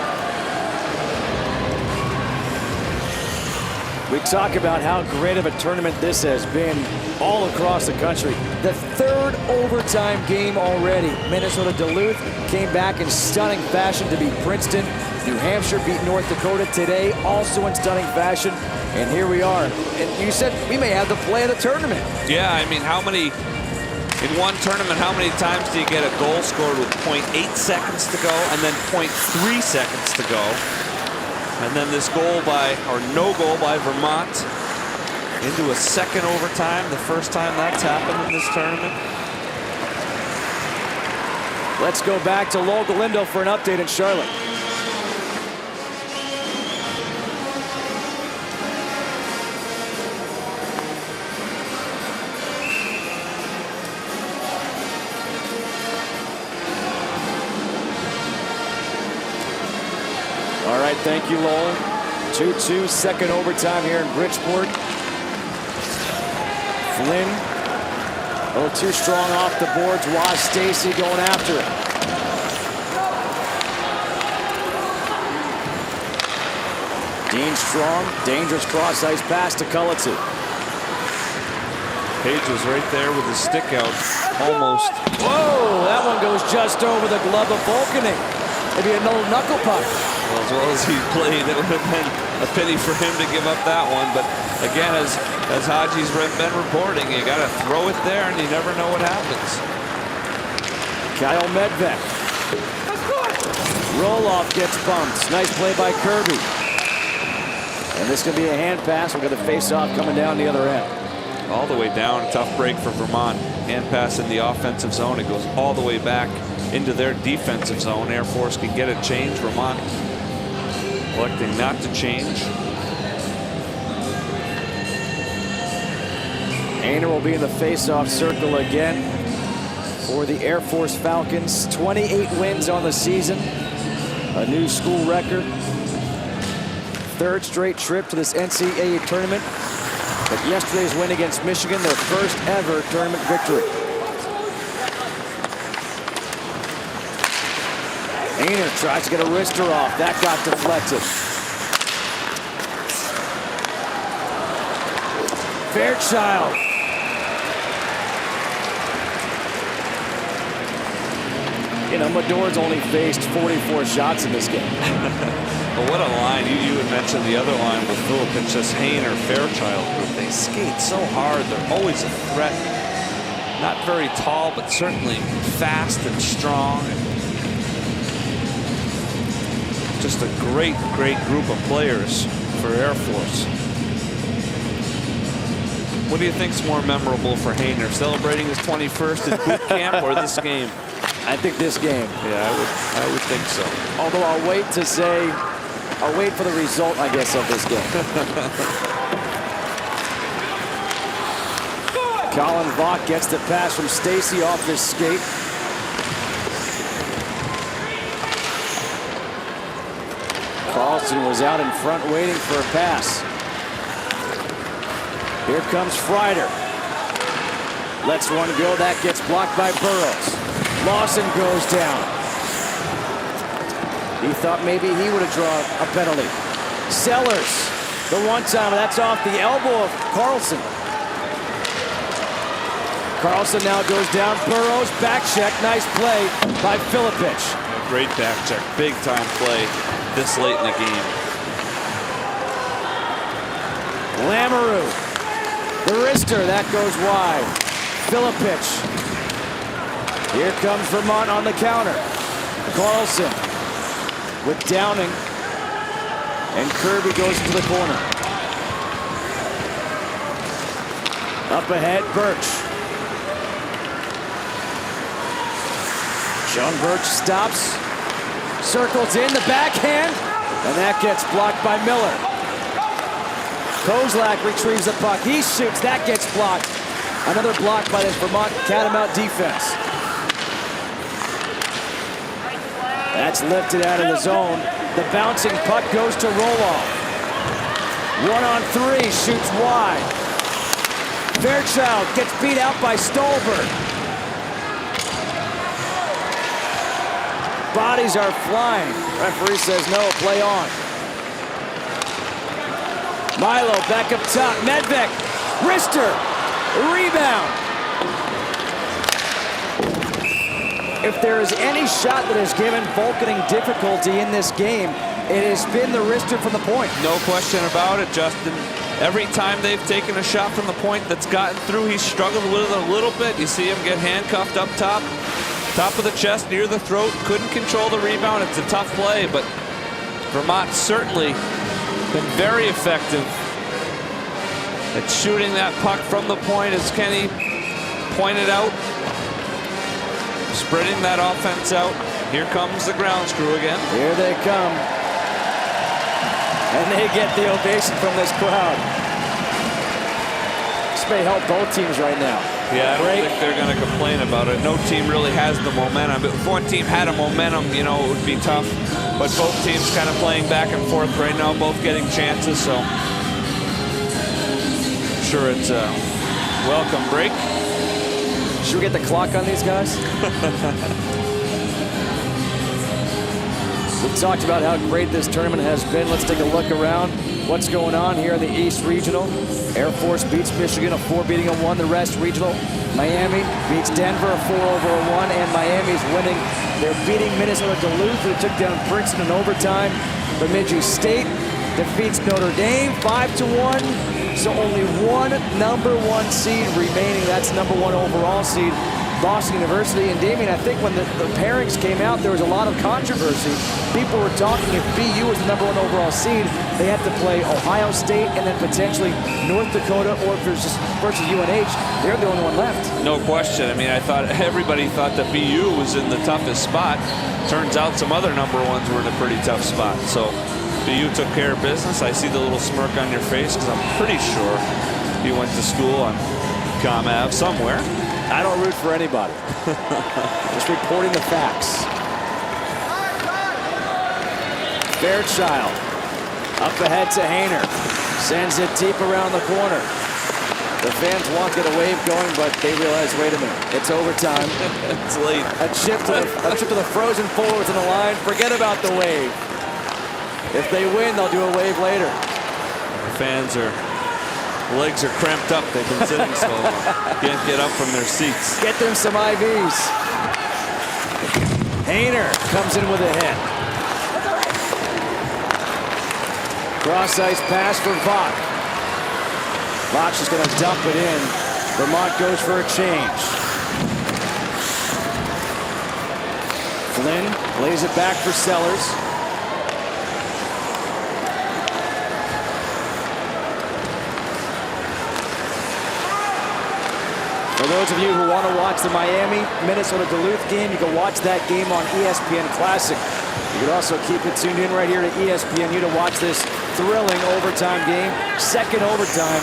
We talk about how great of a tournament this has been all across the country. The third overtime game already. Minnesota Duluth came back in stunning fashion to beat Princeton. New Hampshire beat North Dakota today, also in stunning fashion. And here we are. And you said we may have the play of the tournament. Yeah, I mean, in one tournament, how many times do you get a goal scored with 0.8 seconds to go and then 0.3 seconds to go? And then this goal no goal by Vermont into a second overtime, the first time that's happened in this tournament. Let's go back to Logolindo for an update in Charlotte. All right, right, thank you, Lowell. 2-2, second overtime here in Bridgeport. Flynn, a little too strong off the boards. Waz Stacy going after it. Dean Strong, dangerous cross-ice pass to Kulatu. Page was right there with the stick out, almost. Whoa, that one goes just over the glove of Volkening. Maybe a little knuckle puck. Well, as well as he played, it would have been a pity for him to give up that one. But again, as Haji's been reporting, you got to throw it there, and you never know what happens. Kyle Medved. Roloff gets bumped. Nice play by Kirby. And this could be a hand pass. We're going to face off coming down the other end. All the way down, tough break for Vermont. Hand pass in the offensive zone. It goes all the way back into their defensive zone. Air Force can get a change. Vermont electing not to change. Ainer will be in the face-off circle again for the Air Force Falcons. 28 wins on the season. A new school record. Third straight trip to this NCAA tournament. But yesterday's win against Michigan, their first ever tournament victory. Ainer tries to get a wrister off. That got deflected. Fairchild. You know, Medord's only faced 44 shots in this game. But what a line. You had mentioned the other line with Philippich, this Hainer Fairchild group. They skate so hard. They're always a threat. Not very tall, but certainly fast and strong. Just a great, great group of players for Air Force. What do you think's more memorable for Hainer? Celebrating his 21st in boot camp or this game? I think this game. Yeah, I would think so. Although I'll wait for the result, I guess, of this game. Colin Vaught gets the pass from Stacy off his skate. Carlson was out in front waiting for a pass. Here comes Freider. Lets one go. That gets blocked by Burrows. Lawson goes down. He thought maybe he would have drawn a penalty. Sellers, the one-timer. That's off the elbow of Carlson. Carlson now goes down. Burrows, back check. Nice play by Philippich. Great back check. Big time play this late in the game. Lamoureux. The wrister, that goes wide. Philippich. Here comes Vermont on the counter. Carlson with Downing. And Kirby goes to the corner. Up ahead, Birch. Sean Birch stops. Circles in the backhand. And that gets blocked by Miller. Kozlak retrieves the puck. He shoots. That gets blocked. Another block by this Vermont catamount defense. That's lifted out of the zone. The bouncing puck goes to Roloff. 1-on-3, shoots wide. Fairchild gets beat out by Stolberg. Bodies are flying. Referee says no, play on. Milo back up top. Medved, wrister, rebound. If there is any shot that has given Volkening difficulty in this game, it has been the wrister from the point. No question about it, Justin. Every time they've taken a shot from the point that's gotten through, he's struggled with it a little bit. You see him get handcuffed up top of the chest, near the throat. Couldn't control the rebound. It's a tough play, but Vermont certainly been very effective at shooting that puck from the point, as Kenny pointed out. Spreading that offense out. Here comes the ground crew again. Here they come. And they get the ovation from this crowd. This may help both teams right now. Yeah, I don't break. think they're going to complain about it. No team really has the momentum. If one team had a momentum, you know, it would be tough. But both teams kind of playing back and forth right now, both getting chances. So I'm sure it's a welcome break. Should we get the clock on these guys? We've talked about how great this tournament has been. Let's take a look around what's going on here in the East Regional. Air Force beats Michigan, a 4 beating a 1. The rest regional. Miami beats Denver, a 4-over-1, and Miami's winning. They're beating Minnesota Duluth, who took down Princeton in overtime. Bemidji State defeats Notre Dame 5-1. So only one #1 seed remaining. That's #1 overall seed, Boston University. And Damien, I think when the pairings came out, there was a lot of controversy. People were talking if BU was the #1 overall seed, they had to play Ohio State and then potentially North Dakota, or if there's just versus UNH, they're the only one left. No question. I mean, I thought everybody thought that BU was in the toughest spot. Turns out some other #1s were in a pretty tough spot. So BU took care of business. I see the little smirk on your face because I'm pretty sure you went to school on Com Ave somewhere. I don't root for anybody. Just reporting the facts. Fairchild up ahead to Hayner. Sends it deep around the corner. The fans want to get a wave going, but they realize, wait a minute, it's overtime. It's late. A chip to the frozen forwards in the line. Forget about the wave. If they win, they'll do a wave later. The fans legs are cramped up. They've been sitting so long. Can't get up from their seats. Get them some IVs. Hayner comes in with a hit. Cross ice pass for Vach. Vach is going to dump it in. Vermont goes for a change. Flynn lays it back for Sellers. For those of you who want to watch the Miami-Minnesota Duluth game, you can watch that game on ESPN Classic. You can also keep it tuned in right here to ESPNU to watch this thrilling overtime game. Second overtime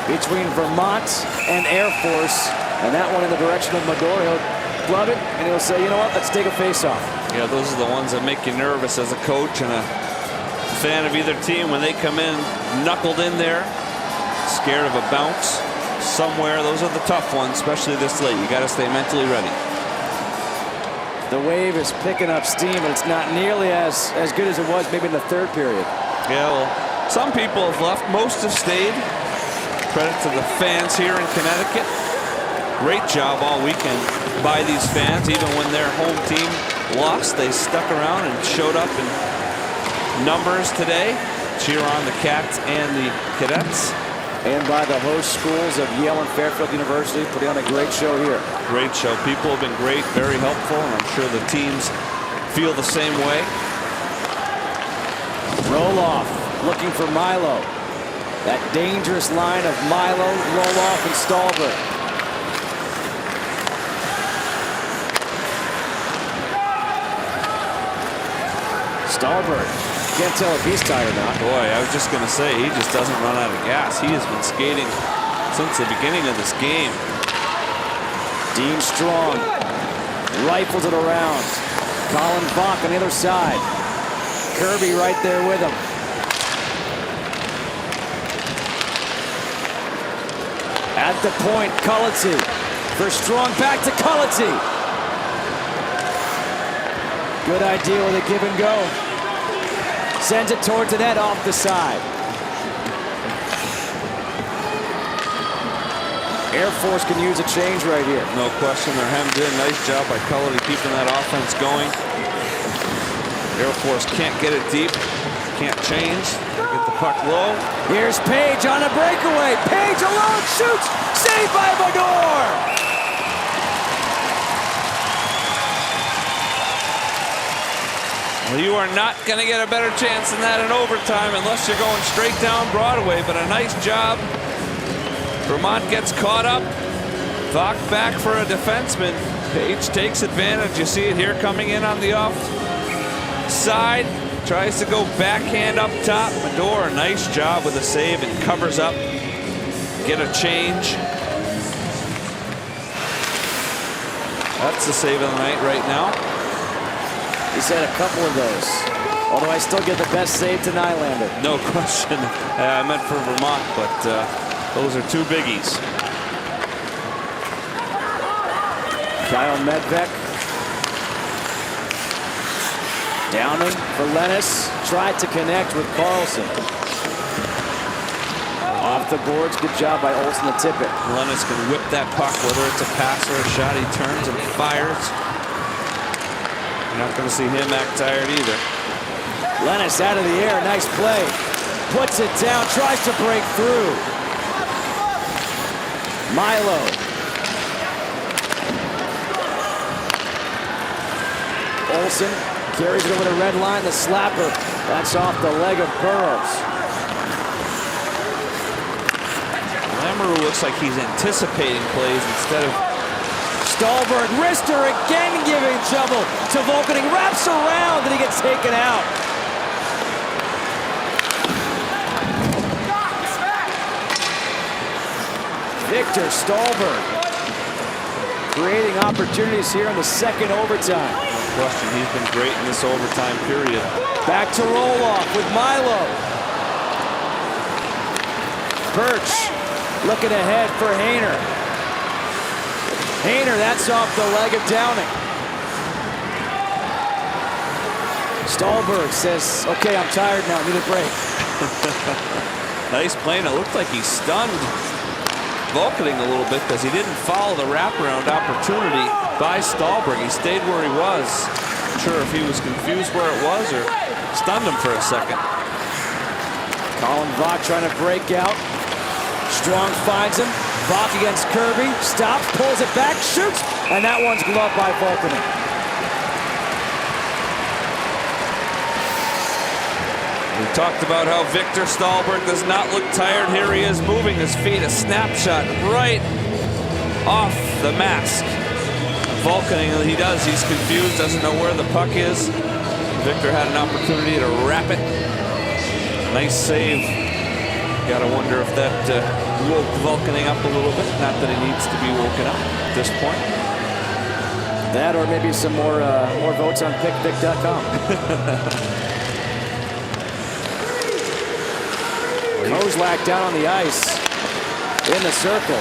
between Vermont and Air Force. And that one in the direction of Magor. He'll glove it, and he'll say, you know what, let's take a face-off. Yeah, those are the ones that make you nervous as a coach and a fan of either team when they come in knuckled in there, scared of a bounce somewhere. Those are the tough ones, especially this late. You got to stay mentally ready. The wave is picking up steam, but it's not nearly as good as it was maybe in the third period. Yeah, well, some people have left. Most have stayed. Credit to the fans here in Connecticut. Great job all weekend by these fans. Even when their home team lost, they stuck around and showed up in numbers today. Cheer on the Cats and the Cadets. And by the host schools of Yale and Fairfield University, putting on a great show here. Great show. People have been great, very helpful, and I'm sure the teams feel the same way. Roloff looking for Milo. That dangerous line of Milo, Roloff, and Stahlberg. Stahlberg. Can't tell if he's tired or not. Boy, I was just going to say, he just doesn't run out of gas. He has been skating since the beginning of this game. Dean Strong rifles it around. Colin Bach on the other side. Kirby right there with him. At the point, Cullity for Strong, back to Cullity. Good idea with a give and go. Sends it towards the net off the side. Air Force can use a change right here. No question, they're hemmed in. Nice job by Cullity keeping that offense going. Air Force can't get it deep, can't change. Get the puck low. Here's Page on a breakaway. Page alone shoots. Saved by Magor. Well, you are not going to get a better chance than that in overtime unless you're going straight down Broadway, but a nice job. Vermont gets caught up. Vach back for a defenseman. Page takes advantage. You see it here coming in on the off side. Tries to go backhand up top. Magor, nice job with a save and covers up. Get a change. That's the save of the night right now. He's had a couple of those. Although I still get the best save to Nylander. No question. I meant for Vermont, but those are two biggies. Kyle Medved. Downing for Lennis. Tried to connect with Carlson. Off the boards. Good job by Olsen to tip it. Lennis can whip that puck, whether it's a pass or a shot. He turns and fires. You're not going to see him act tired either. Lennis out of the air. Nice play. Puts it down. Tries to break through. Milo. Olsen carries it over the red line. The slapper. That's off the leg of Burrows. Lamoureux looks like he's anticipating plays instead of... Stolberg, wrister again giving trouble to Volkening. Wraps around and he gets taken out. Victor Stolberg creating opportunities here in the second overtime. No question, he's been great in this overtime period. Back to Roloff with Milo. Birch looking ahead for Hayner. Hayner, that's off the leg of Downing. Stolberg says, okay, I'm tired now, need a break. Nice play, and it looked like he stunned Volkening a little bit because he didn't follow the wraparound opportunity by Stolberg. He stayed where he was. Not sure if he was confused where it was or stunned him for a second. Colin Vaught trying to break out. Strong finds him. Vaught against Kirby. Stops, pulls it back, shoots, and that one's gloved by Volkening. We talked about how Victor Stolberg does not look tired. Here he is moving his feet. A snapshot right off the mask. Volkening, he does. He's confused, doesn't know where the puck is. Victor had an opportunity to wrap it. Nice save. Gotta wonder if that woke Volkening up a little bit. Not that he needs to be woken up at this point. That or maybe some more votes on pickpick.com. Kozlak down on the ice in the circle.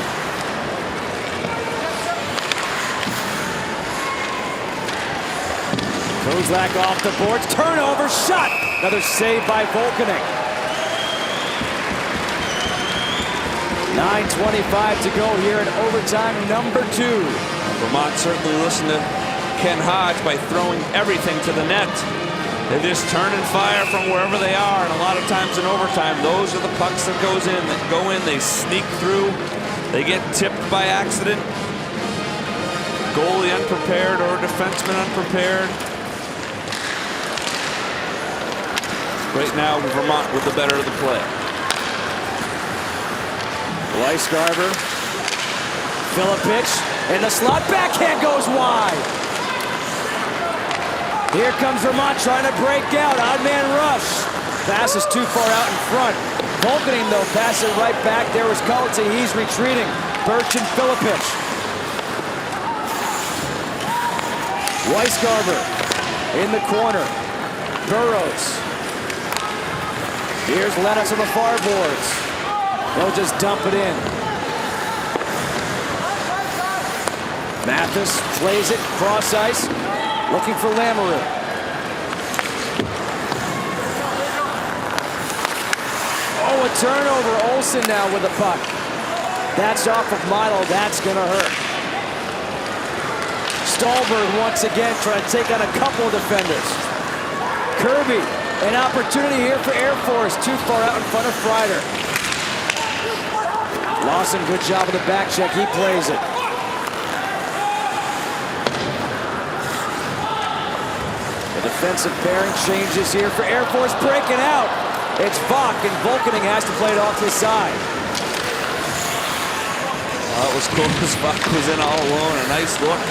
Kozlak off the boards. Turnover, shot. Another save by Volkening. 9:25 to go here in overtime number 2. Vermont certainly listened to Ken Hodge by throwing everything to the net. They just turn and fire from wherever they are, and a lot of times in overtime, those are the pucks that go in. They sneak through. They get tipped by accident. Goalie unprepared or defenseman unprepared. Right now, Vermont with the better of the play. Weisgarber, Filipich, and the slot backhand goes wide. Here comes Vermont trying to break out. Odd man rush. Pass is too far out in front. Volkening, though, pass it right back. There was Colty. He's retreating. Birch and Filipich. Weisgarber in the corner. Burrows. Here's Lennox on the far boards. They'll just dump it in. Mathis plays it cross ice. Looking for Lamoureux. Oh, a turnover. Olsen now with the puck. That's off of Milo. That's going to hurt. Stolberg once again trying to take on a couple of defenders. Kirby, an opportunity here for Air Force. Too far out in front of Freider. Lawson, good job with the back check. He plays it. Defensive pairing changes here for Air Force, breaking out. It's Vaught, and Volkening has to play it off to the side. That was cool because Vaught was in all alone. A nice look.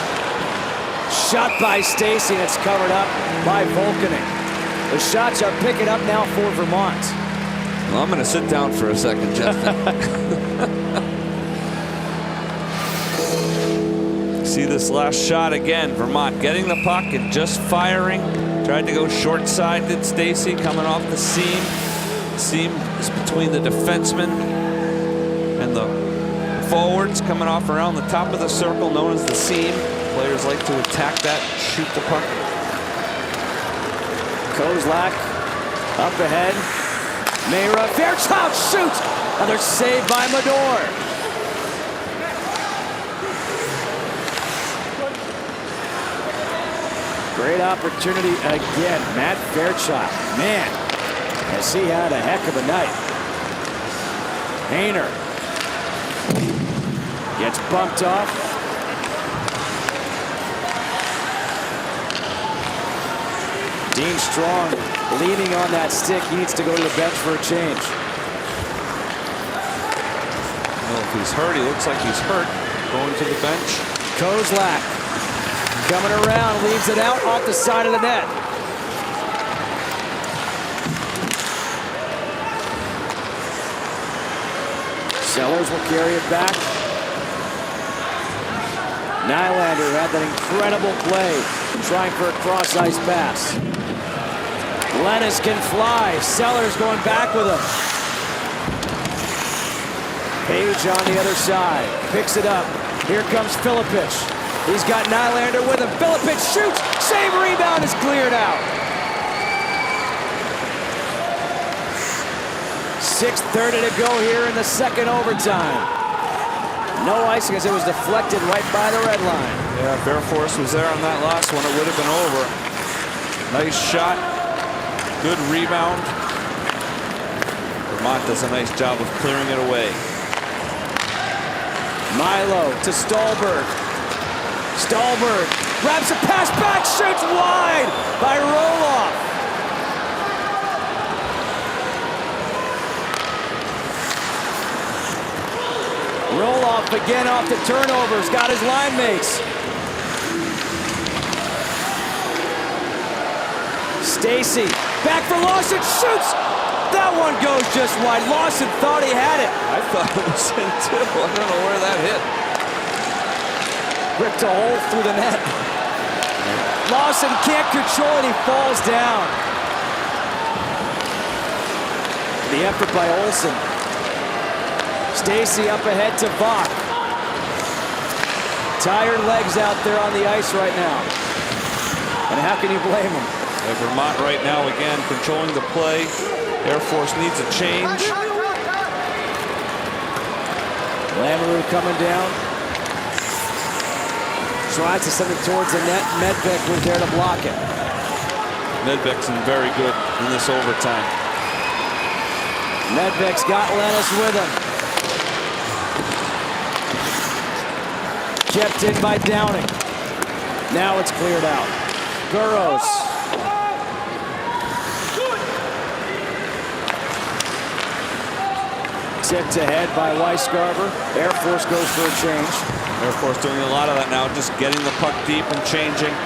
Shot by Stacy, and it's covered up by Volkening. The shots are picking up now for Vermont. Well, I'm going to sit down for a second, Justin. See this last shot again. Vermont getting the puck and just firing. Tried to go short side, did Stacy, coming off the seam. Seam is between the defenseman and the forwards, coming off around the top of the circle, known as the seam. Players like to attack that, shoot the puck. Kozlak up ahead. Mayra, Fairchild shoots. Another save by Mador. Great opportunity again. Matt Fairchild. Man, has he had a heck of a night. Hayner gets bumped off. Dean Strong leaning on that stick. He needs to go to the bench for a change. Well, if he's hurt, he looks like he's hurt. Going to the bench. Kozlak coming around, leaves it out off the side of the net. Sellers will carry it back. Nylander had that incredible play, trying for a cross-ice pass. Lennis can fly. Sellers going back with him. Page on the other side. Picks it up. Here comes Filipich. He's got Nylander with him. Filipich shoots. Save, rebound is cleared out. 6:30 to go here in the second overtime. No icing as it was deflected right by the red line. Yeah, if Air Force was there on that last one, it would have been over. Nice shot. Good rebound. Vermont does a nice job of clearing it away. Milo to Stallberg. Stallberg grabs a pass back, shoots wide by Roloff. Roloff again off the turnovers, got his line mates. Stacy back for Lawson, shoots. That one goes just wide. Lawson thought he had it. I thought it was in too. I don't know where that hit. Ripped a hole through the net. Lawson can't control it, he falls down. The effort by Olsen. Stacy up ahead to Bach. Tired legs out there on the ice right now. And how can you blame him? Vermont right now again controlling the play. Air Force needs a change. Lamoureux coming down. Tries to send it towards the net. Medved was there to block it. Medved's been very good in this overtime. Medved's got Lennis with him. Kept in by Downing. Now it's cleared out. Burrows. Tipped ahead by Weisgarber. Air Force goes for a change. Air Force doing a lot of that now, just getting the puck deep and changing.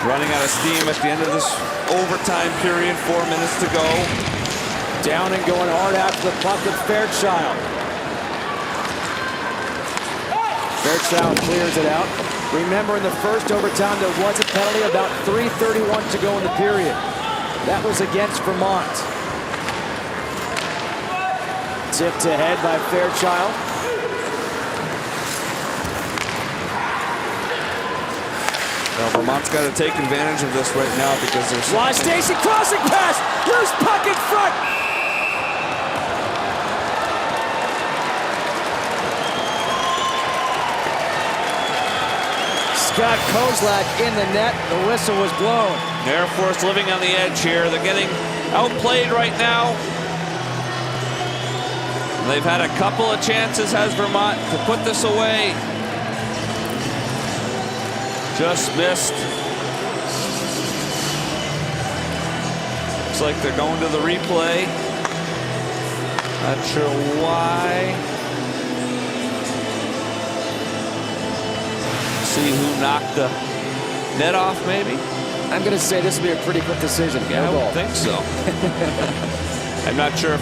Running out of steam at the end of this overtime period, 4 minutes to go. Downing going hard after the puck with Fairchild. Fairchild clears it out. Remember, in the first overtime, there was a penalty about 3:31 to go in the period. That was against Vermont. Tipped ahead by Fairchild. Well, Vermont's got to take advantage of this right now because there's... Why Stacy crossing pass, loose puck in front. Scott Kozlak in the net. The whistle was blown. Air Force living on the edge here. They're getting outplayed right now. They've had a couple of chances, has Vermont, to put this away. Just missed. Looks like they're going to the replay. Not sure why. See who knocked the net off, maybe? I'm going to say this will be a pretty quick decision. Yeah, I would think so. I'm not sure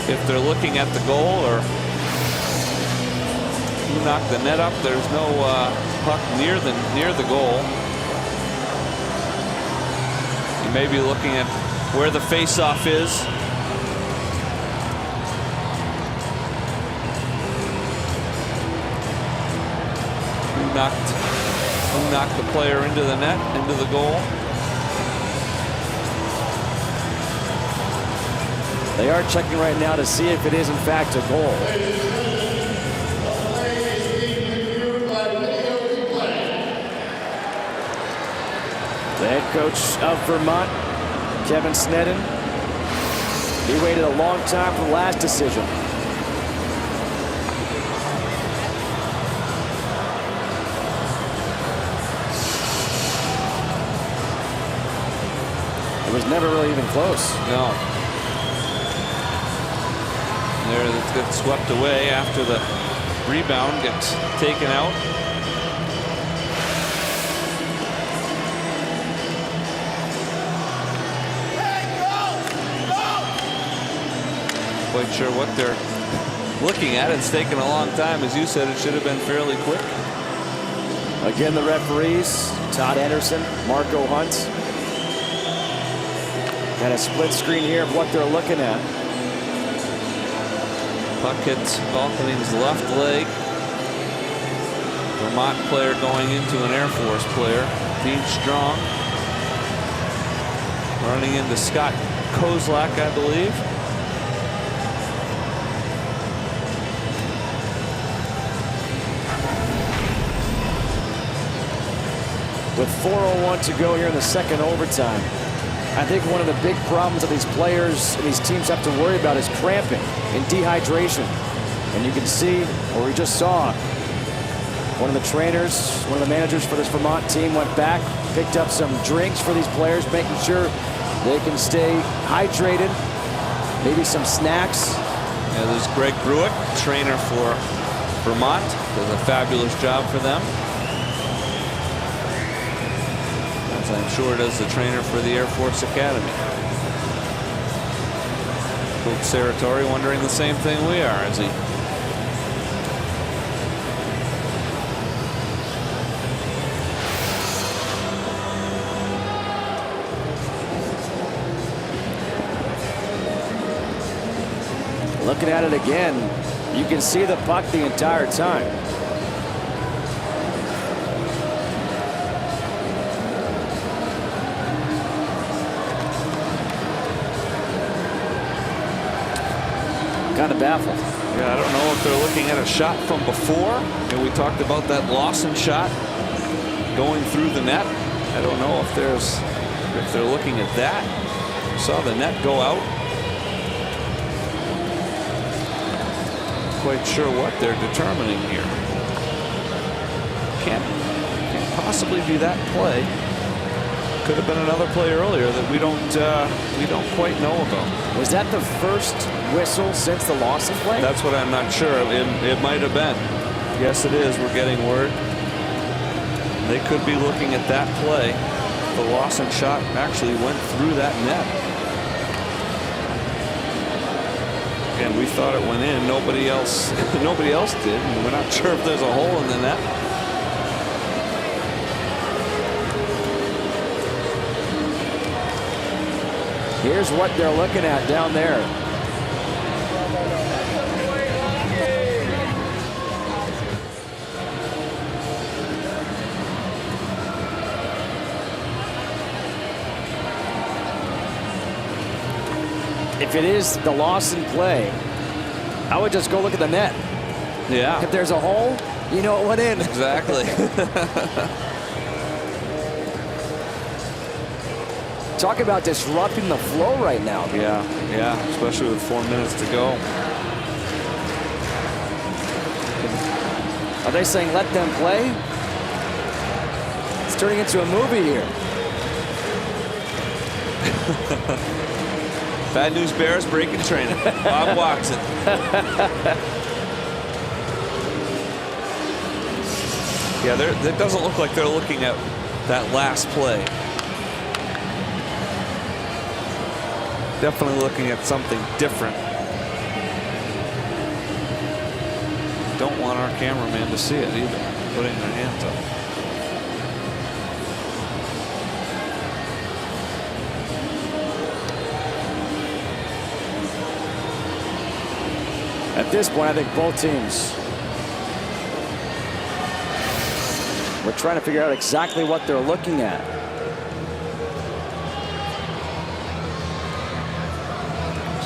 if they're looking at the goal or who knocked the net up. There's no puck near the goal. You may be looking at where the face-off is. Who knocked the player into the net, into the goal? They are checking right now to see if it is in fact a goal. The head coach of Vermont, Kevin Sneddon, he waited a long time for the last decision. It was never really even close. No. There, it gets swept away after the rebound gets taken out. Quite sure what they're looking at. It's taken a long time. As you said, it should have been fairly quick. Again, the referees, Todd Anderson, Marco Hunt. Got a split screen here of what they're looking at. Puck hits Balkaning's left leg. Vermont player going into an Air Force player. Dean Strong running into Scott Kozlak, I believe. With 4:01 to go here in the second overtime, I think one of the big problems that these players and these teams have to worry about is cramping and dehydration. And you can see, or we just saw, one of the trainers, one of the managers for this Vermont team went back, picked up some drinks for these players, making sure they can stay hydrated, maybe some snacks. Yeah, there's Greg Bruick, trainer for Vermont, does a fabulous job for them. I'm sure does the trainer for the Air Force Academy. Coach Saratori wondering the same thing we are, is he? Looking at it again, you can see the puck the entire time. Kind of baffled. Yeah, I don't know if they're looking at a shot from before. And we talked about that Lawson shot going through the net. I don't know if they're looking at that. Saw the net go out. Quite sure what they're determining here. Can't possibly be that play. Could have been another play earlier that we don't quite know about. Was that the first whistle since the Lawson play? That's what I'm not sure. It might have been. Yes, it is. We're getting word. They could be looking at that play. The Lawson shot actually went through that net. Again, we thought it went in. Nobody else did. And we're not sure if there's a hole in the net. Here's what they're looking at down there. If it is the Lawson play, I would just go look at the net. Yeah. If there's a hole, you know it went in. Exactly. Talk about disrupting the flow right now. Yeah, especially with 4 minutes to go. Are they saying let them play? It's turning into a movie here. Bad News Bears breaking training. Bob Watson. Yeah, it doesn't look like they're looking at that last play. Definitely looking at something different. Don't want our cameraman to see it either. putting their hands up. At this point, I think both teams we're trying to figure out exactly what they're looking at.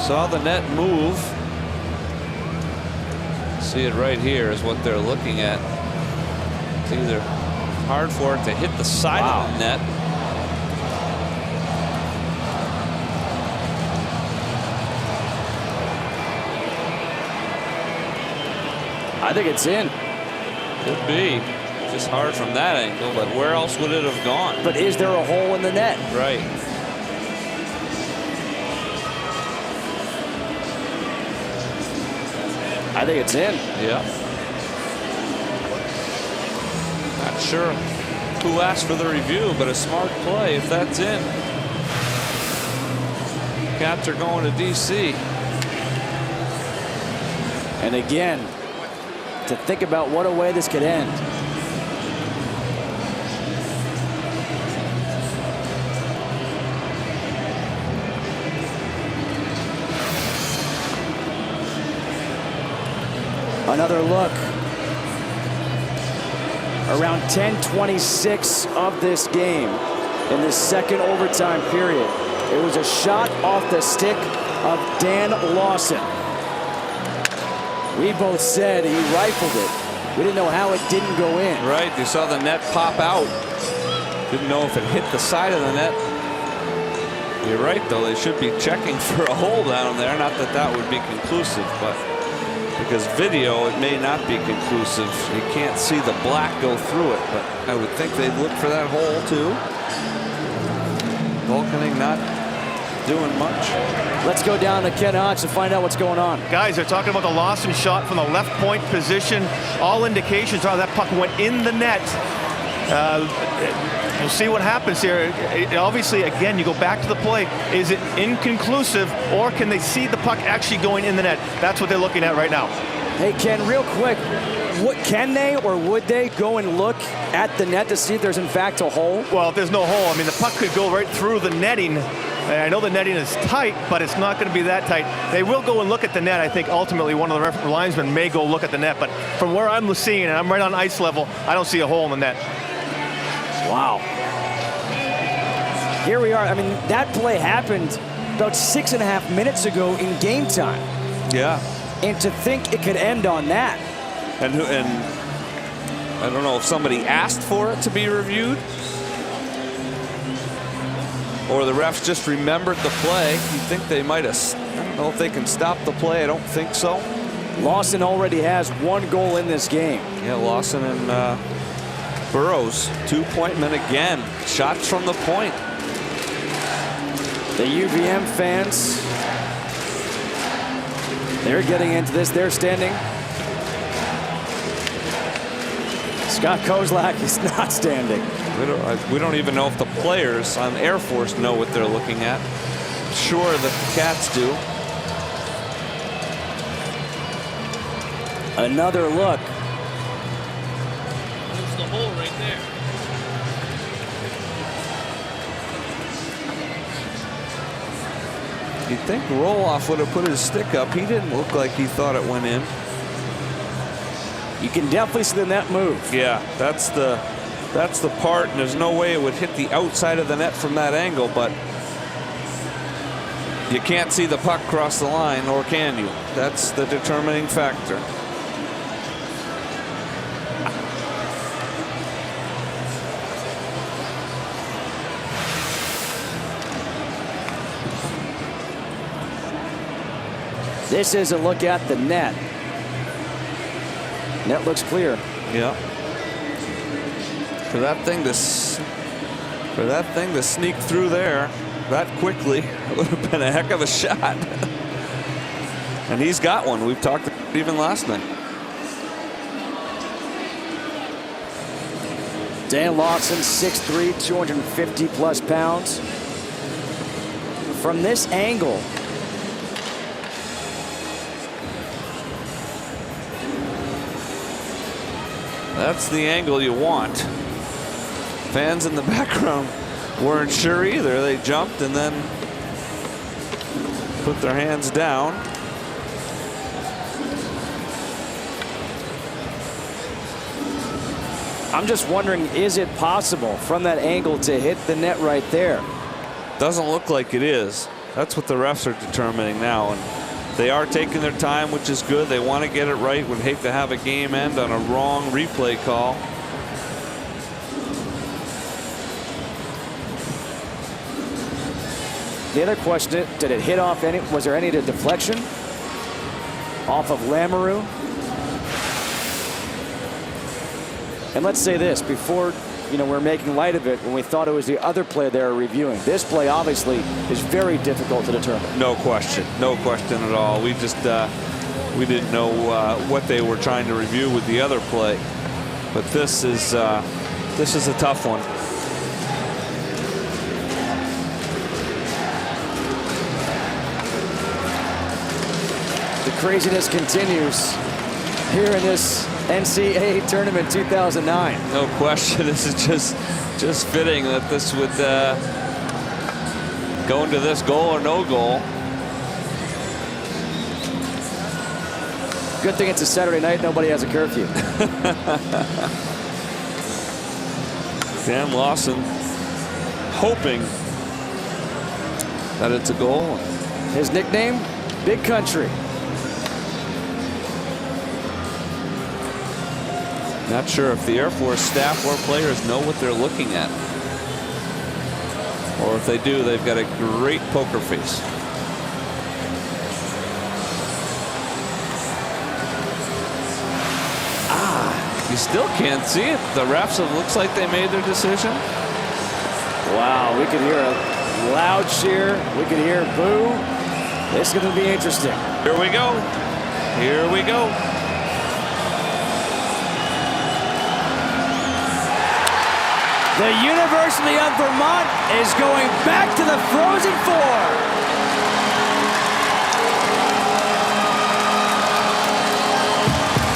Saw the net move. See it right here is what they're looking at. It's either hard for it to hit the side of the net. I think it's in. Could be. Just hard from that angle, but where else would it have gone? But is there a hole in the net? Right. I think it's in. Yeah. Not sure who asked for the review, but a smart play if that's in. Cats are going to DC. And again, to think about what a way this could end. Another look. Around 10:26 of this game in the second overtime period. It was a shot off the stick of Dan Lawson. We both said he rifled it. We didn't know how it didn't go in. Right, you saw the net pop out. Didn't know if it hit the side of the net. You're right, though. They should be checking for a hole down there. Not that that would be conclusive, but because video, it may not be conclusive. You can't see the black go through it, but I would think they'd look for that hole, too. Goaltending not doing much. Let's go down to Ken Hodge to find out what's going on. Guys, they're talking about the Lawson shot from the left point position. All indications are that puck went in the net. We'll see what happens here. Obviously, again, you go back to the play. Is it inconclusive, or can they see the puck actually going in the net? That's what they're looking at right now. Hey, Ken, real quick, can they or would they go and look at the net to see if there's in fact a hole? Well, if there's no hole, I mean, the puck could go right through the netting. And I know the netting is tight, but it's not going to be that tight. They will go and look at the net. I think ultimately one of the linesmen may go look at the net. But from where I'm seeing, and I'm right on ice level, I don't see a hole in the net. Wow. Here we are. I mean, that play happened about 6.5 minutes ago in game time. Yeah. And to think it could end on that. And I don't know if somebody asked for it to be reviewed, or the refs just remembered the play. You think they might have, I don't know if they can stop the play. I don't think so. Lawson already has 1 goal in this game. Yeah, Lawson and Burrows, 2-point men again. Shots from the point. The UVM fans, they're getting into this. They're standing. Scott Kozlak is not standing. We don't even know if the players on Air Force know what they're looking at. I'm sure that the Cats do. Another look. That's the hole right there. You'd think Roloff would have put his stick up. He didn't look like he thought it went in. You can definitely see the net move. Yeah, that's the part, and there's no way it would hit the outside of the net from that angle, but you can't see the puck cross the line, or can you? That's the determining factor. This is a look at the net. Net looks clear. Yeah. For that thing to sneak through there that quickly, it would have been a heck of a shot. And he's got one. We've talked about it even last night. Dan Lawson, 6'3", 250+ pounds. From this angle, That's the angle you want. Fans in the background weren't sure either. They jumped and then put their hands down. I'm just wondering, is it possible from that angle to hit the net right there? Doesn't look like it is. That's what the refs are determining now, and they are taking their time, which is good. They want to get it right. Would hate to have a game end on a wrong replay call. The other question, did it hit off any, was there any deflection off of Lamoureux? And let's say this, before, we're making light of it when we thought it was the other play they were reviewing. This play obviously is very difficult to determine. No question at all. We just, we didn't know what they were trying to review with the other play. But this is a tough one. The craziness continues here in this NCAA tournament 2009. No question. This is just fitting that this would go into this goal or no goal. Good thing it's a Saturday night. Nobody has a curfew. Dan Lawson hoping that it's a goal. His nickname, Big Country. Not sure if the Air Force staff or players know what they're looking at. Or if they do, they've got a great poker face. You still can't see it. The refs, it looks like they made their decision. Wow, we could hear a loud cheer. We could hear boo. This is going to be interesting. Here we go. Here we go. The University of Vermont is going back to the Frozen Four.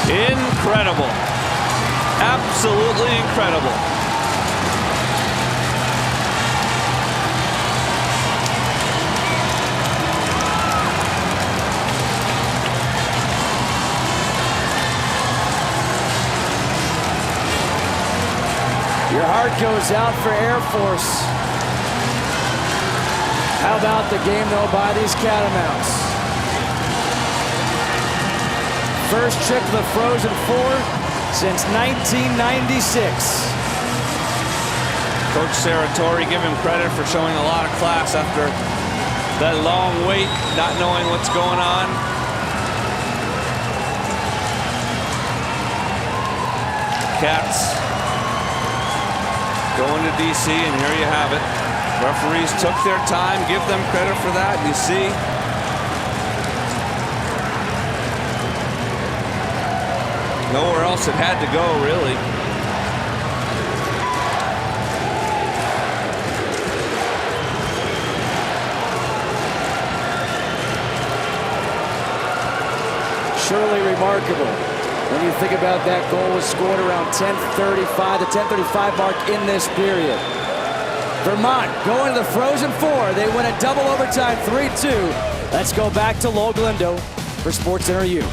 Incredible. Absolutely incredible. Your heart goes out for Air Force. How about the game, though, by these Catamounts? First trip to the Frozen Four since 1996. Coach Serratori, give him credit for showing a lot of class after that long wait, not knowing what's going on. Cats going to DC, and here you have it. Referees took their time. Give them credit for that. You see, nowhere else it had to go, really. Surely remarkable. When you think about that goal was scored around 10:35, the 10:35 mark in this period. Vermont going to the Frozen Four. They win a double overtime 3-2. Let's go back to Lowell Galindo for SportsCenter U.